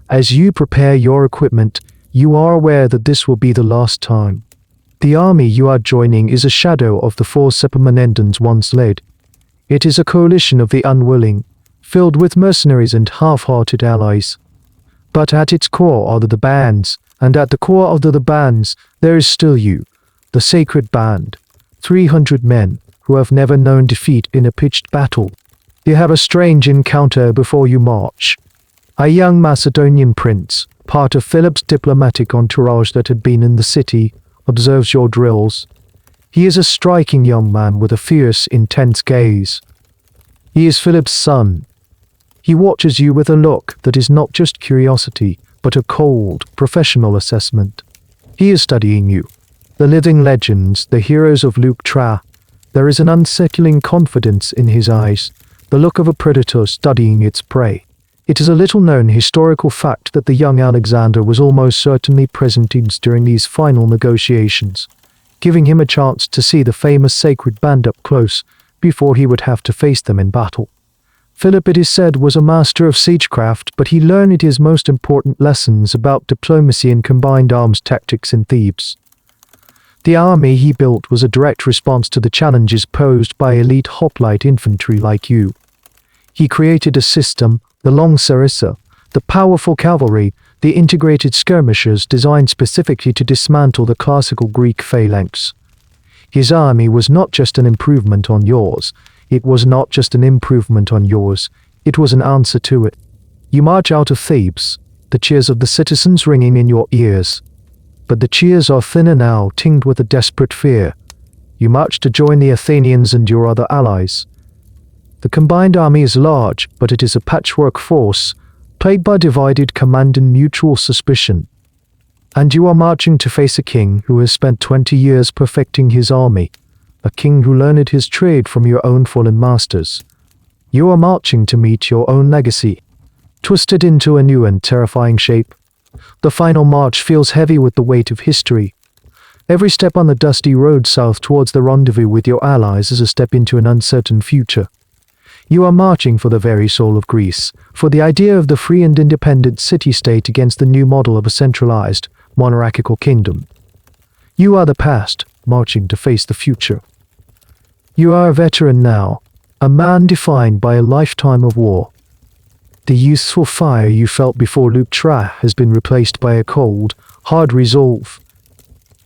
As you prepare your equipment, you are aware that this will be the last time. The army you are joining is a shadow of the force Epaminondas once led. It is a coalition of the unwilling, filled with mercenaries and half-hearted allies. But at its core are the bands, and at the core of the bands there is still you, the Sacred Band. 300 men who have never known defeat in a pitched battle. You have a strange encounter before you march. A young Macedonian prince, part of Philip's diplomatic entourage that had been in the city, observes your drills. He is a striking young man with a fierce, intense gaze. He is Philip's son. He watches you with a look that is not just curiosity, but a cold, professional assessment. He is studying you. The living legends, the heroes of Leuctra. There is an unsettling confidence in his eyes, the look of a predator studying its prey. It is a little-known historical fact that the young Alexander was almost certainly present during these final negotiations, giving him a chance to see the famous Sacred Band up close before he would have to face them in battle. Philip, it is said, was a master of siegecraft, but he learned his most important lessons about diplomacy and combined arms tactics in Thebes. The army he built was a direct response to the challenges posed by elite hoplite infantry like you. He created a system, the long sarissa, the powerful cavalry, the integrated skirmishers designed specifically to dismantle the classical Greek phalanx. His army was not just an improvement on yours. It was an answer to it. You march out of Thebes, the cheers of the citizens ringing in your ears. But the cheers are thinner now, tinged with a desperate fear. You march to join the Athenians and your other allies. The combined army is large, but it is a patchwork force, plagued by divided command and mutual suspicion. And you are marching to face a king who has spent 20 years perfecting his army, a king who learned his trade from your own fallen masters. You are marching to meet your own legacy, twisted into a new and terrifying shape. The final march feels heavy with the weight of history. Every step on the dusty road south towards the rendezvous with your allies is a step into an uncertain future. You are marching for the very soul of Greece, for the idea of the free and independent city-state against the new model of a centralized, monarchical kingdom. You are the past, marching to face the future. You are a veteran now, a man defined by a lifetime of war. The youthful fire you felt before Leuctra has been replaced by a cold, hard resolve.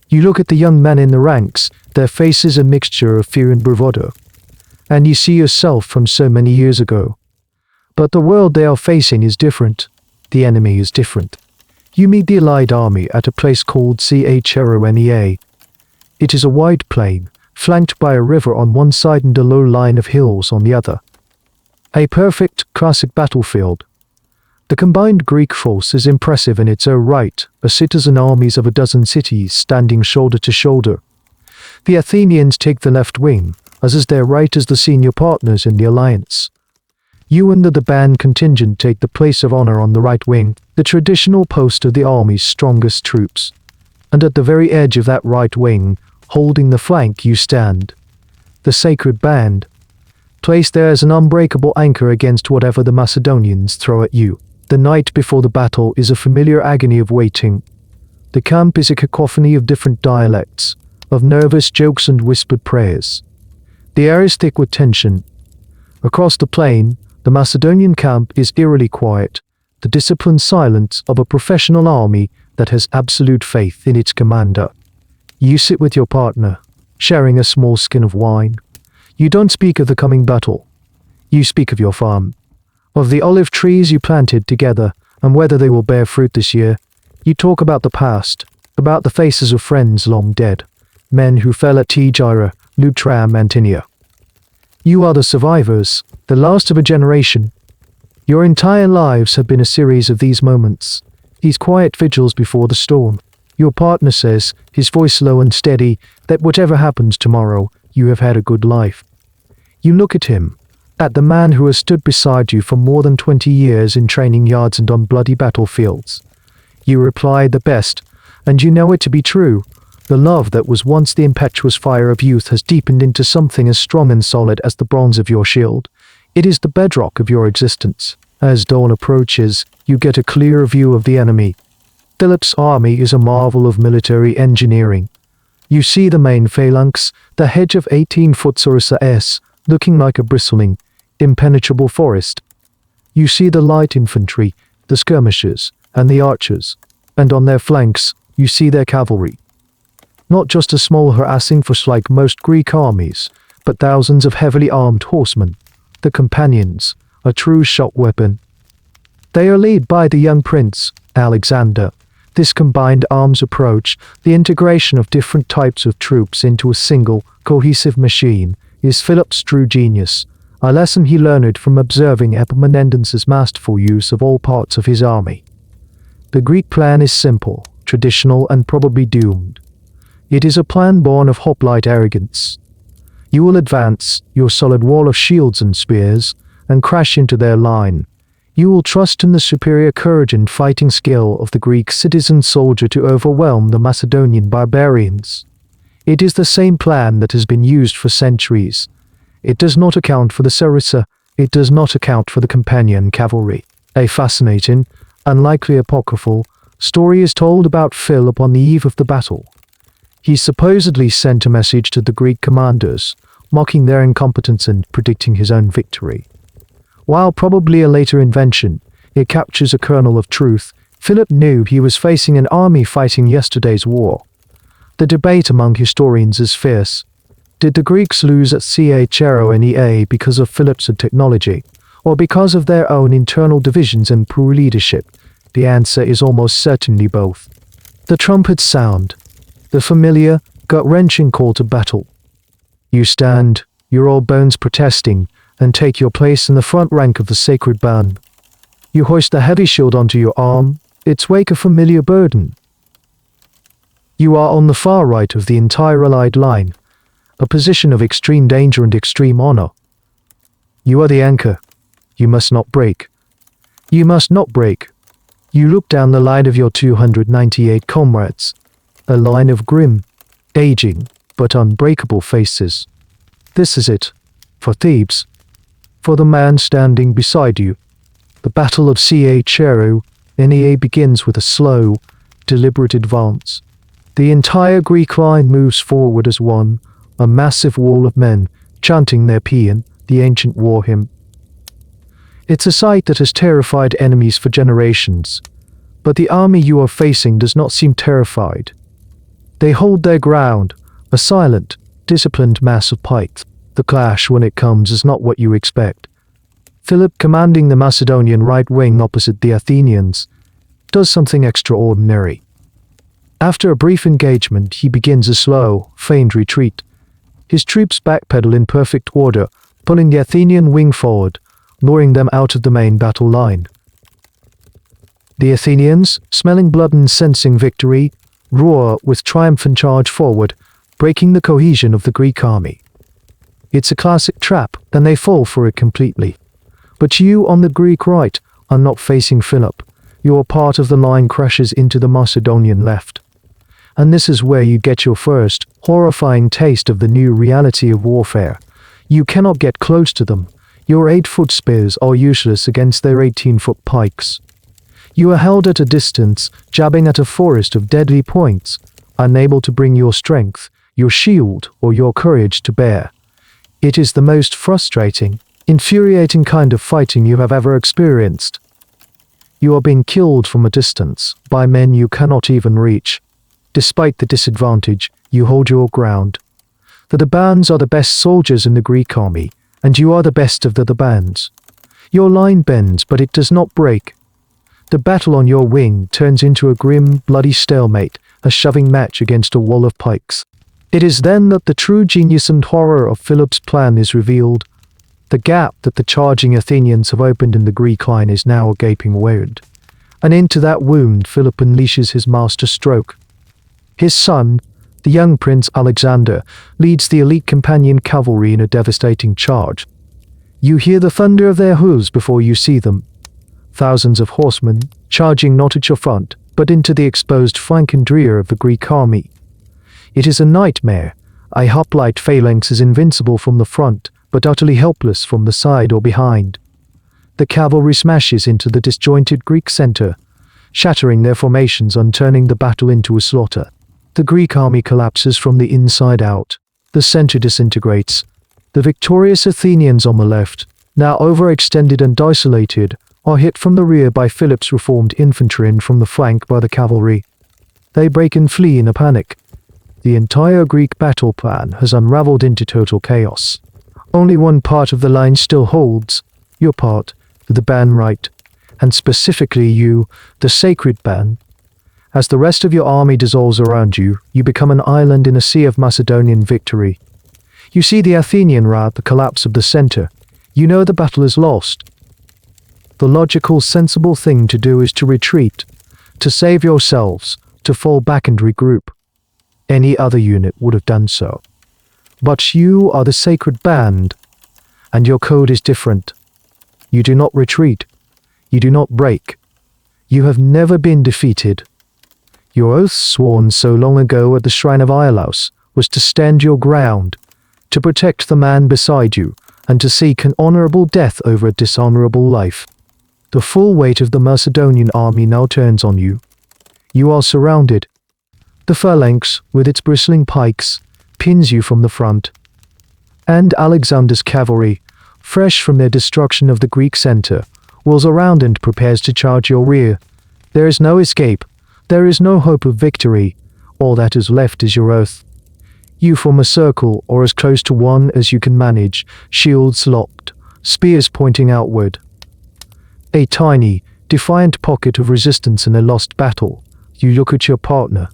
You look at the young men in the ranks, their faces a mixture of fear and bravado, and you see yourself from so many years ago. But the world they are facing is different. The enemy is different. You meet the allied army at a place called Chronea. It is a wide plain, flanked by a river on one side and a low line of hills on the other. A perfect, classic battlefield. The combined Greek force is impressive in its own right, a citizen armies of a dozen cities standing shoulder to shoulder. The Athenians take the left wing, as is their right as the senior partners in the alliance. You and the band contingent take the place of honor on the right wing, the traditional post of the army's strongest troops. And at the very edge of that right wing, holding the flank, you stand. The Sacred Band, placed there as an unbreakable anchor against whatever the Macedonians throw at you. The night before the battle is a familiar agony of waiting. The camp is a cacophony of different dialects, of nervous jokes and whispered prayers. The air is thick with tension. Across the plain, the Macedonian camp is eerily quiet, the disciplined silence of a professional army that has absolute faith in its commander. You sit with your partner, sharing a small skin of wine. You don't speak of the coming battle. You speak of your farm, of the olive trees you planted together and whether they will bear fruit this year. You talk about the past, about the faces of friends long dead, men who fell at Tegira, Leuctra, and Mantinia. You are the survivors, the last of a generation. Your entire lives have been a series of these moments, these quiet vigils before the storm. Your partner says, his voice low and steady, that whatever happens tomorrow, you have had a good life. You look at him, at the man who has stood beside you for more than 20 years in training yards and on bloody battlefields. You reply, "The best," and you know it to be true. The love that was once the impetuous fire of youth has deepened into something as strong and solid as the bronze of your shield. It is the bedrock of your existence. As dawn approaches, you get a clearer view of the enemy. Philip's army is a marvel of military engineering. You see the main phalanx, the hedge of 18-foot sarissa looking like a bristling, impenetrable forest. You see the light infantry, the skirmishers, and the archers, and on their flanks, you see their cavalry. Not just a small harassing force like most Greek armies, but thousands of heavily armed horsemen, the companions, a true shot weapon. They are led by the young prince, Alexander. This combined arms approach, the integration of different types of troops into a single, cohesive machine, is Philip's true genius, a lesson he learned from observing Epaminondas's masterful use of all parts of his army. The Greek plan is simple, traditional, and probably doomed. It is a plan born of hoplite arrogance. You will advance, your solid wall of shields and spears, and crash into their line. You will trust in the superior courage and fighting skill of the Greek citizen soldier to overwhelm the Macedonian barbarians. It is the same plan that has been used for centuries. It does not account for the sarissa, it does not account for the companion cavalry. A fascinating, unlikely apocryphal, story is told about Philip on the eve of the battle. He supposedly sent a message to the Greek commanders, mocking their incompetence and predicting his own victory. While probably a later invention, it captures a kernel of truth. Philip knew he was facing an army fighting yesterday's war. The debate among historians is fierce. Did the Greeks lose at Chero because of Philip's technology, or because of their own internal divisions and poor leadership? The answer is almost certainly both. The trumpets sound. The familiar, gut-wrenching call to battle. You stand, your old bones protesting, and take your place in the front rank of the Sacred Band. You hoist the heavy shield onto your arm, its weight a familiar burden. You are on the far right of the entire Allied line, a position of extreme danger and extreme honor. You are the anchor. You must not break. You must not break. You look down the line of your 298 comrades, a line of grim, aging, but unbreakable faces. This is it, for Thebes, for the man standing beside you. The Battle of Chero begins with a slow, deliberate advance. The entire Greek line moves forward as one, a massive wall of men, chanting their paean, the ancient war hymn. It's a sight that has terrified enemies for generations, but the army you are facing does not seem terrified. They hold their ground, a silent, disciplined mass of pikes. The clash, when it comes, is not what you expect. Philip, commanding the Macedonian right wing opposite the Athenians, does something extraordinary. After a brief engagement, he begins a slow, feigned retreat. His troops backpedal in perfect order, pulling the Athenian wing forward, luring them out of the main battle line. The Athenians, smelling blood and sensing victory, roar with triumph and charge forward, breaking the cohesion of the Greek army. It's a classic trap, and they fall for it completely. But you on the Greek right are not facing Philip. Your part of the line crashes into the Macedonian left. And this is where you get your first, horrifying taste of the new reality of warfare. You cannot get close to them. Your 8-foot spears are useless against their 18-foot pikes. You are held at a distance, jabbing at a forest of deadly points, unable to bring your strength, your shield, or your courage to bear. It is the most frustrating, infuriating kind of fighting you have ever experienced. You are being killed from a distance, by men you cannot even reach. Despite the disadvantage, you hold your ground. The Thebans are the best soldiers in the Greek army, and you are the best of the Thebans. Your line bends, but it does not break. The battle on your wing turns into a grim, bloody stalemate, a shoving match against a wall of pikes. It is then that the true genius and horror of Philip's plan is revealed. The gap that the charging Athenians have opened in the Greek line is now a gaping wound. And into that wound Philip unleashes his master stroke. His son, the young Prince Alexander, leads the elite companion cavalry in a devastating charge. You hear the thunder of their hooves before you see them. Thousands of horsemen, charging not at your front, but into the exposed flank and rear of the Greek army. It is a nightmare. A hoplite phalanx is invincible from the front, but utterly helpless from the side or behind. The cavalry smashes into the disjointed Greek center, shattering their formations and turning the battle into a slaughter. The Greek army collapses from the inside out. The center disintegrates. The victorious Athenians on the left, now overextended and isolated, are hit from the rear by Philip's reformed infantry and from the flank by the cavalry. They break and flee in a panic. The entire Greek battle plan has unraveled into total chaos. Only one part of the line still holds, your part, the band right, and specifically you, the Sacred Band. As the rest of your army dissolves around you, you become an island in a sea of Macedonian victory. You see the Athenian rout, the collapse of the center. You know the battle is lost. The logical, sensible thing to do is to retreat, to save yourselves, to fall back and regroup. Any other unit would have done so. But you are the Sacred Band, and your code is different. You do not retreat. You do not break. You have never been defeated. Your oath sworn so long ago at the shrine of Iolaus was to stand your ground, to protect the man beside you, and to seek an honorable death over a dishonorable life. The full weight of the Macedonian army now turns on you. You are surrounded. The phalanx, with its bristling pikes, pins you from the front. And Alexander's cavalry, fresh from their destruction of the Greek center, wheels around and prepares to charge your rear. There is no escape. There is no hope of victory. All that is left is your oath. You form a circle, or as close to one as you can manage, shields locked, spears pointing outward. A tiny, defiant pocket of resistance in a lost battle. You look at your partner.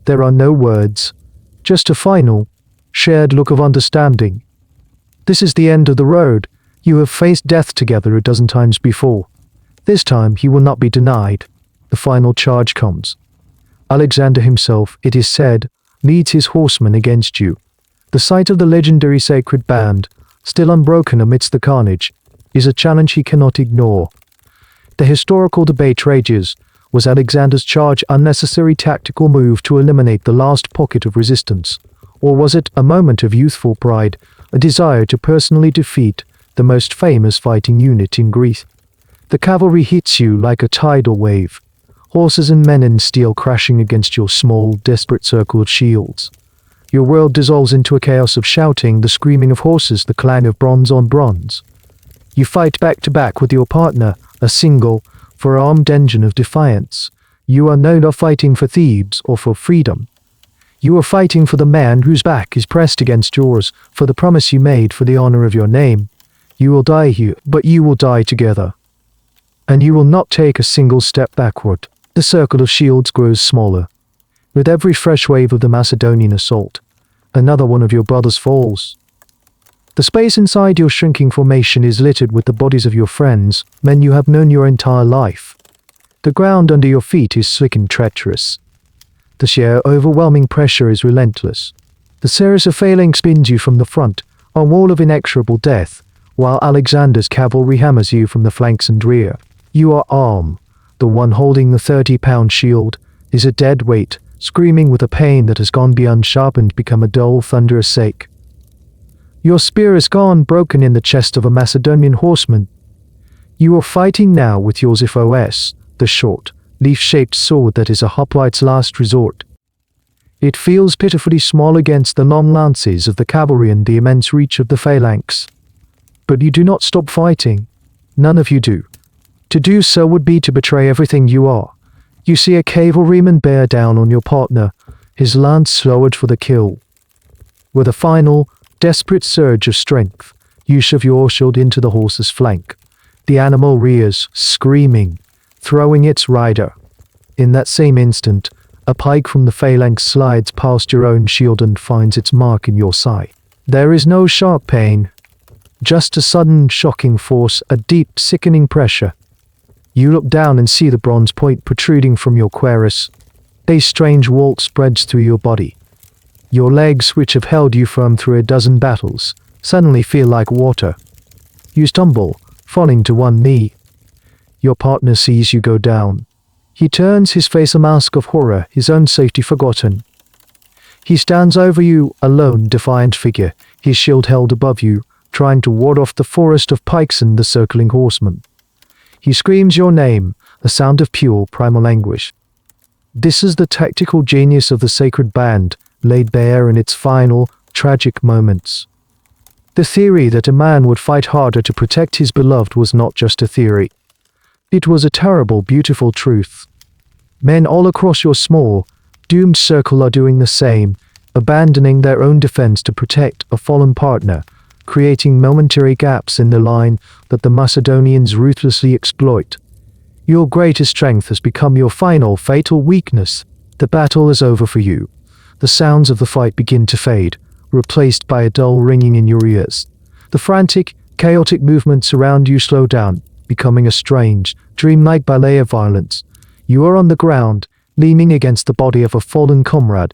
There are no words, just a final, shared look of understanding. This is the end of the road. You have faced death together a dozen times before. This time he will not be denied. The final charge comes. Alexander himself, it is said, leads his horsemen against you. The sight of the legendary Sacred Band, still unbroken amidst the carnage, is a challenge he cannot ignore. The historical debate rages. Was Alexander's charge an unnecessary tactical move to eliminate the last pocket of resistance? Or was it a moment of youthful pride, a desire to personally defeat the most famous fighting unit in Greece? The cavalry hits you like a tidal wave, horses and men in steel crashing against your small, desperate circle of shields. Your world dissolves into a chaos of shouting, the screaming of horses, the clang of bronze on bronze. You fight back to back with your partner, a single, four-armed engine of defiance. You are no longer fighting for Thebes or for freedom. You are fighting for the man whose back is pressed against yours, for the promise you made, for the honor of your name. You will die here, but you will die together. And you will not take a single step backward. The circle of shields grows smaller. With every fresh wave of the Macedonian assault, another one of your brothers falls. The space inside your shrinking formation is littered with the bodies of your friends, men you have known your entire life. The ground under your feet is slick and treacherous. The sheer, overwhelming pressure is relentless. The series of phalanx spins you from the front, a wall of inexorable death, while Alexander's cavalry hammers you from the flanks and rear. You are armed. The one holding the 30-pound shield is a dead weight, screaming with a pain that has gone beyond sharp and become a dull, thunderous ache. Your spear is gone, broken in the chest of a Macedonian horseman. You are fighting now with your Xiphos, the short, leaf-shaped sword that is a hoplite's last resort. It feels pitifully small against the long lances of the cavalry and the immense reach of the phalanx. But you do not stop fighting. None of you do. To do so would be to betray everything you are. You see a cavalryman bear down on your partner, his lance lowered for the kill. With a final, desperate surge of strength, you shove your shield into the horse's flank. The animal rears, screaming, throwing its rider. In that same instant, a pike from the phalanx slides past your own shield and finds its mark in your side. There is no sharp pain, just a sudden, shocking force, a deep, sickening pressure. You look down and see the bronze point protruding from your cuirass. A strange walt spreads through your body. Your legs, which have held you firm through a dozen battles, suddenly feel like water. You stumble, falling to one knee. Your partner sees you go down. He turns his face a mask of horror, his own safety forgotten. He stands over you, a lone, defiant figure, his shield held above you, trying to ward off the forest of pikes and the circling horsemen. He screams your name, a sound of pure, primal anguish. This is the tactical genius of the Sacred Band, laid bare in its final, tragic moments. The theory that a man would fight harder to protect his beloved was not just a theory. It was a terrible, beautiful truth. Men all across your small, doomed circle are doing the same, abandoning their own defense to protect a fallen partner, creating momentary gaps in the line that the Macedonians ruthlessly exploit. Your greatest strength has become your final, fatal weakness. The battle is over for you. The sounds of the fight begin to fade, replaced by a dull ringing in your ears. The frantic, chaotic movements around you slow down, becoming a strange, dreamlike ballet of violence. You are on the ground, leaning against the body of a fallen comrade,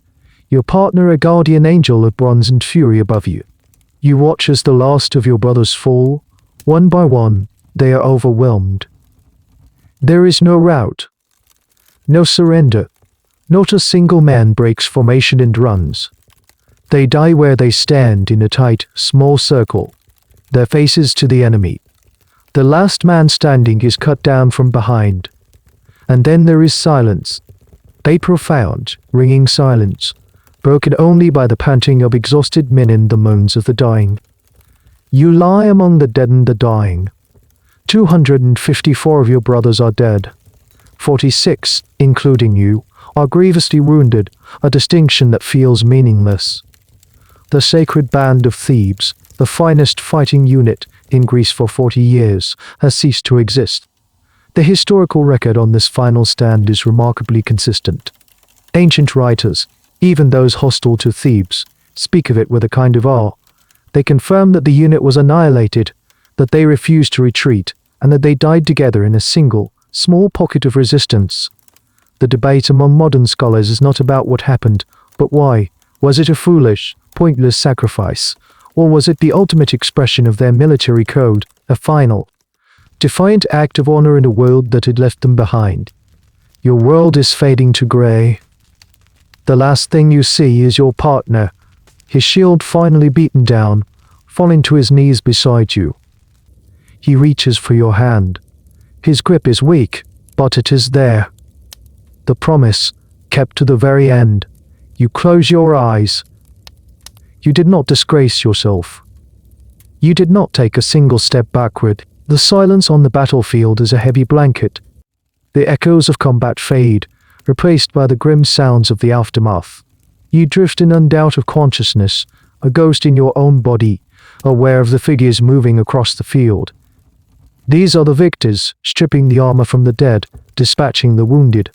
your partner a guardian angel of bronze and fury above you. You watch as the last of your brothers fall. One by one, they are overwhelmed. There is no rout, no surrender. Not a single man breaks formation and runs. They die where they stand in a tight, small circle, their faces to the enemy. The last man standing is cut down from behind. And then there is silence, a profound, ringing silence, broken only by the panting of exhausted men and the moans of the dying. You lie among the dead and the dying. 254 of your brothers are dead. 46, including you, are grievously wounded, a distinction that feels meaningless. The Sacred Band of Thebes, the finest fighting unit in Greece for 40 years, has ceased to exist. The historical record on this final stand is remarkably consistent. Ancient writers, even those hostile to Thebes, speak of it with a kind of awe. They confirm that the unit was annihilated, that they refused to retreat, and that they died together in a single, small pocket of resistance. The debate among modern scholars is not about what happened, but why. Was it a foolish, pointless sacrifice, or was it the ultimate expression of their military code, a final, defiant act of honor in a world that had left them behind? Your world is fading to gray. The last thing you see is your partner, his shield finally beaten down, falling to his knees beside you. He reaches for your hand. His grip is weak, but it is there. The promise, kept to the very end. You close your eyes. You did not disgrace yourself. You did not take a single step backward. The silence on the battlefield is a heavy blanket. The echoes of combat fade, replaced by the grim sounds of the aftermath. You drift in and out of consciousness, a ghost in your own body, aware of the figures moving across the field. These are the victors, stripping the armor from the dead, dispatching the wounded.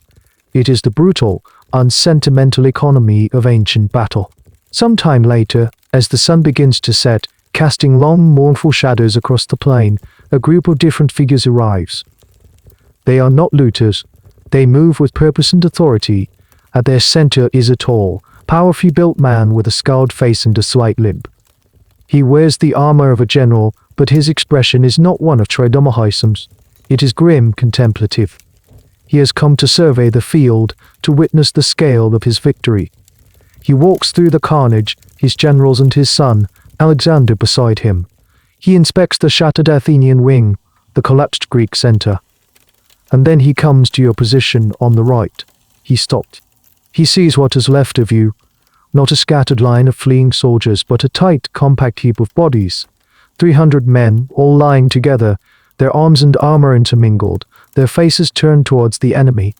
It is the brutal, unsentimental economy of ancient battle. Some time later, as the sun begins to set, casting long, mournful shadows across the plain, a group of different figures arrives. They are not looters. They move with purpose and authority. At their center is a tall, powerfully built man with a scarred face and a slight limp. He wears the armor of a general, but his expression is not one of tridomahysums. It is grim, contemplative. He has come to survey the field, to witness the scale of his victory. He walks through the carnage, his generals and his son, Alexander, beside him. He inspects the shattered Athenian wing, the collapsed Greek center. And then he comes to your position on the right. He stopped. He sees what is left of you, not a scattered line of fleeing soldiers, but a tight, compact heap of bodies. 300 men, all lying together, their arms and armor intermingled, their faces turned towards the enemy.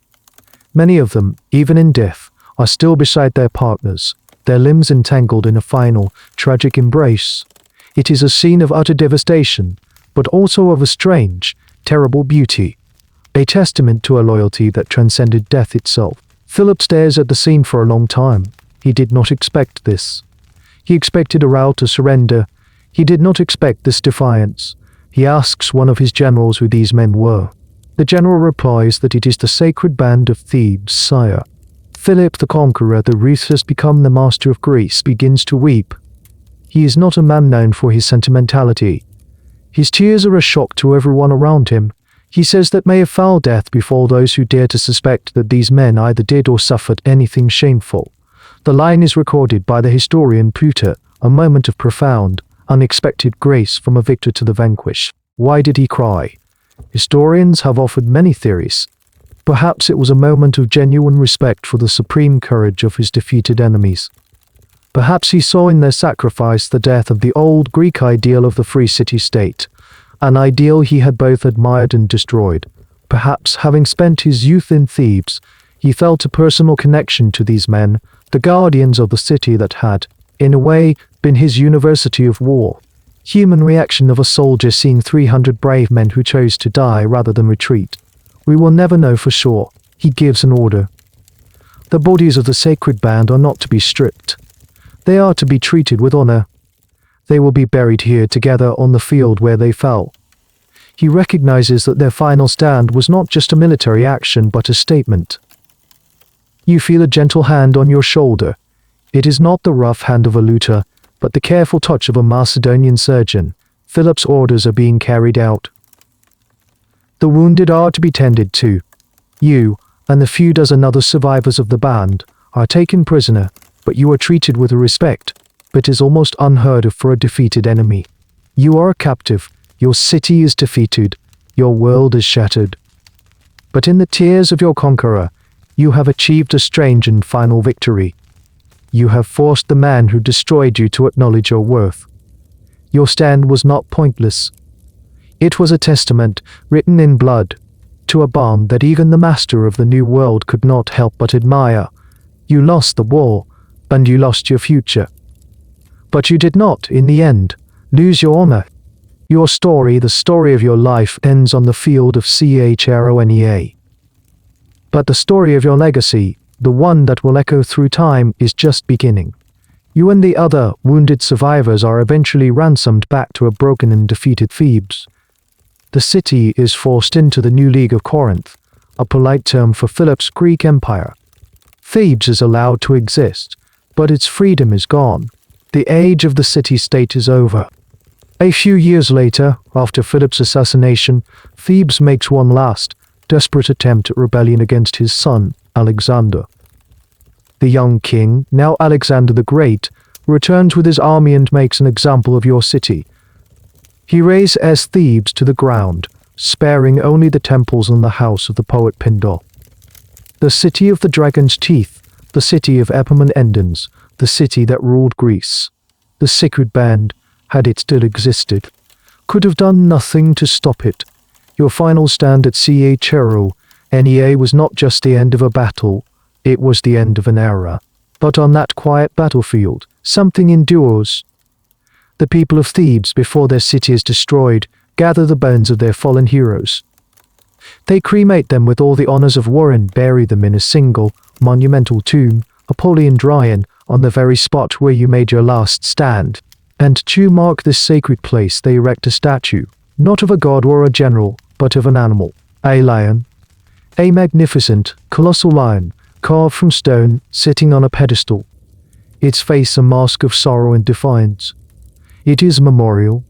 Many of them, even in death, are still beside their partners, their limbs entangled in a final, tragic embrace. It is a scene of utter devastation, but also of a strange, terrible beauty, a testament to a loyalty that transcended death itself. Philip stares at the scene for a long time. He did not expect this. He expected a rout to surrender. He did not expect this defiance. He asks one of his generals who these men were. The general replies that it is the Sacred Band of Thebes, sire. Philip the Conqueror, the ruthless become the master of Greece, begins to weep. He is not a man known for his sentimentality. His tears are a shock to everyone around him. He says that may a foul death befall those who dare to suspect that these men either did or suffered anything shameful. The line is recorded by the historian Plutarch, a moment of profound, unexpected grace from a victor to the vanquished. Why did he cry? Historians have offered many theories. Perhaps it was a moment of genuine respect for the supreme courage of his defeated enemies. Perhaps he saw in their sacrifice the death of the old Greek ideal of the free city-state, an ideal he had both admired and destroyed. Perhaps, having spent his youth in Thebes, he felt a personal connection to these men, the guardians of the city that had, in a way, been his university of war. Human reaction of a soldier seeing 300 brave men who chose to die rather than retreat. We will never know for sure. He gives an order. The bodies of the Sacred Band are not to be stripped. They are to be treated with honor. They will be buried here together on the field where they fell. He recognizes that their final stand was not just a military action but a statement. You feel a gentle hand on your shoulder. It is not the rough hand of a looter, but the careful touch of a Macedonian surgeon. Philip's orders are being carried out. The wounded are to be tended to. You, and the few dozen other survivors of the band, are taken prisoner, but you are treated with respect, but is almost unheard of for a defeated enemy. You are a captive, your city is defeated, your world is shattered. But in the tears of your conqueror, you have achieved a strange and final victory. You have forced the man who destroyed you to acknowledge your worth. Your stand was not pointless. It was a testament, written in blood, to a bond that even the master of the new world could not help but admire. You lost the war, and you lost your future. But you did not, in the end, lose your honor. Your story, the story of your life, ends on the field of Chronea. But the story of your legacy, the one that will echo through time, is just beginning. You and the other wounded survivors are eventually ransomed back to a broken and defeated Thebes. The city is forced into the new League of Corinth, a polite term for Philip's Greek Empire. Thebes is allowed to exist, but its freedom is gone. The age of the city-state is over. A few years later, after Philip's assassination, Thebes makes one last, desperate attempt at rebellion against his son, Alexander. The young king, now Alexander the Great, returns with his army and makes an example of your city. He razes Thebes to the ground, sparing only the temples and the house of the poet Pindar. The city of the dragon's teeth, the city of Epaminondas, the city that ruled Greece. The Sacred Band, had it still existed, could have done nothing to stop it. Your final stand at Chronea was not just the end of a battle, it was the end of an era. But on that quiet battlefield, something endures. The people of Thebes, before their city is destroyed, gather the bones of their fallen heroes. They cremate them with all the honors of war and bury them in a single, monumental tomb, Apollyon, on the very spot where you made your last stand. And to mark this sacred place they erect a statue, not of a god or a general, but of an animal, a lion. A magnificent, colossal lion, carved from stone, sitting on a pedestal. Its face a mask of sorrow and defiance. It is a memorial.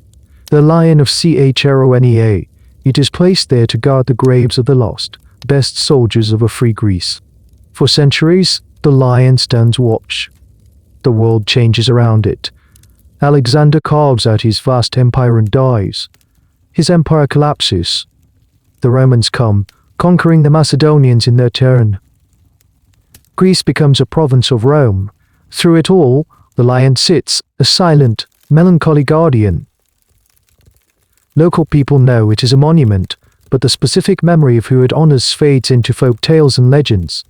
The Lion of Chronea. It is placed there to guard the graves of the lost, best soldiers of a free Greece. For centuries, the lion stands watch. The world changes around it. Alexander carves out his vast empire and dies. His empire collapses. The Romans come, conquering the Macedonians in their turn. Greece becomes a province of Rome. Through it all, the lion sits, a silent, melancholy guardian. Local people know it is a monument, but the specific memory of who it honors fades into folk tales and legends.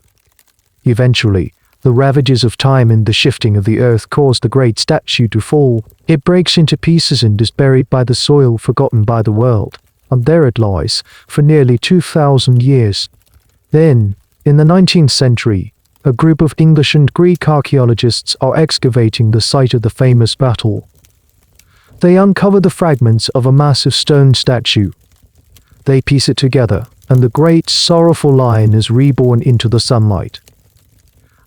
Eventually, the ravages of time and the shifting of the earth cause the great statue to fall. It breaks into pieces and is buried by the soil, forgotten by the world. And there it lies, for nearly 2,000 years. Then, in the 19th century, a group of English and Greek archaeologists are excavating the site of the famous battle. They uncover the fragments of a massive stone statue. They piece it together, and the great, sorrowful lion is reborn into the sunlight.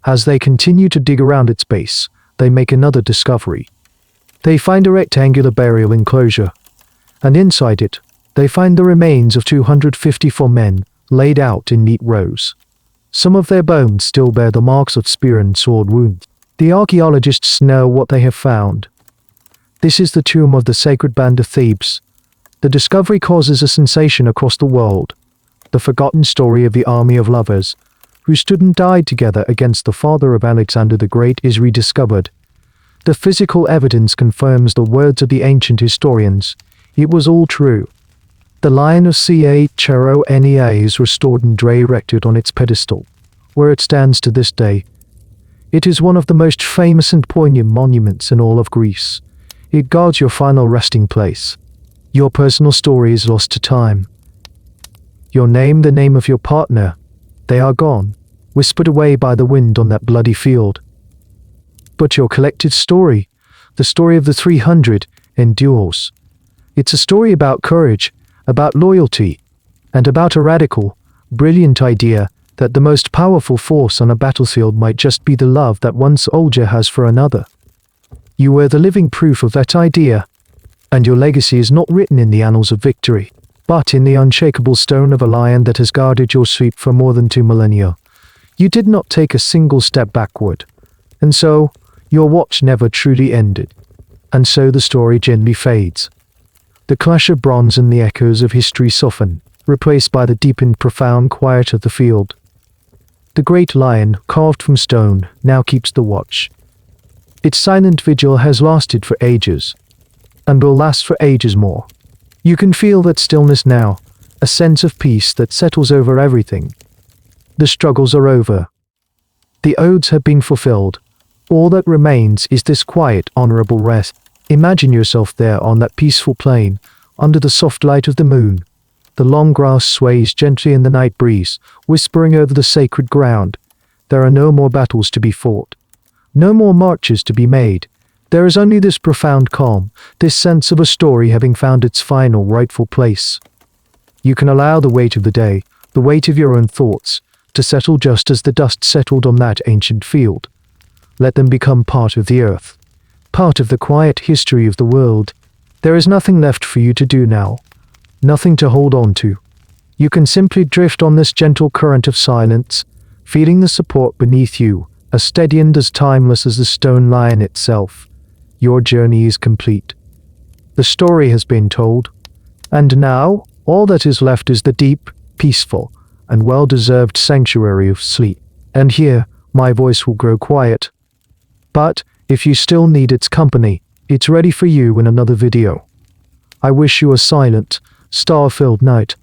As they continue to dig around its base, they make another discovery. They find a rectangular burial enclosure, and inside it, They find the remains of 254 men, laid out in neat rows. Some of their bones still bear the marks of spear and sword wounds. The archaeologists know what they have found. This is the tomb of the Sacred Band of Thebes. The discovery causes a sensation across the world. The forgotten story of the army of lovers, who stood and died together against the father of Alexander the Great, is rediscovered. The physical evidence confirms the words of the ancient historians. It was all true. The Lion of Chero is restored and erected on its pedestal, where it stands to this day. It is one of the most famous and poignant monuments in all of Greece. It guards your final resting place. Your personal story is lost to time. Your name, the name of your partner, they are gone, whispered away by the wind on that bloody field. But your collected story, the story of the 300, endures. It's a story about courage, about loyalty, and about a radical, brilliant idea that the most powerful force on a battlefield might just be the love that one soldier has for another. You were the living proof of that idea, and your legacy is not written in the annals of victory, but in the unshakable stone of a lion that has guarded your sleep for more than 2 millennia. You did not take a single step backward, and so your watch never truly ended, and so the story gently fades. The clash of bronze and the echoes of history soften, replaced by the deep and profound quiet of the field. The great lion, carved from stone, now keeps the watch. Its silent vigil has lasted for ages, and will last for ages more. You can feel that stillness now, a sense of peace that settles over everything. The struggles are over. The odes have been fulfilled. All that remains is this quiet, honorable rest. Imagine yourself there on that peaceful plain, under the soft light of the moon. The long grass sways gently in the night breeze, whispering over the sacred ground. There are no more battles to be fought. No more marches to be made. There is only this profound calm, this sense of a story having found its final rightful place. You can allow the weight of the day, the weight of your own thoughts, to settle just as the dust settled on that ancient field. Let them become part of the earth, part of the quiet history of the world. There is nothing left for you to do now, nothing to hold on to. You can simply drift on this gentle current of silence, feeling the support beneath you, as steady and as timeless as the stone lion itself. Your journey is complete. The story has been told, and now all that is left is the deep, peaceful, and well-deserved sanctuary of sleep. And here, my voice will grow quiet. But if you still need its company, it's ready for you in another video. I wish you a silent, star-filled night.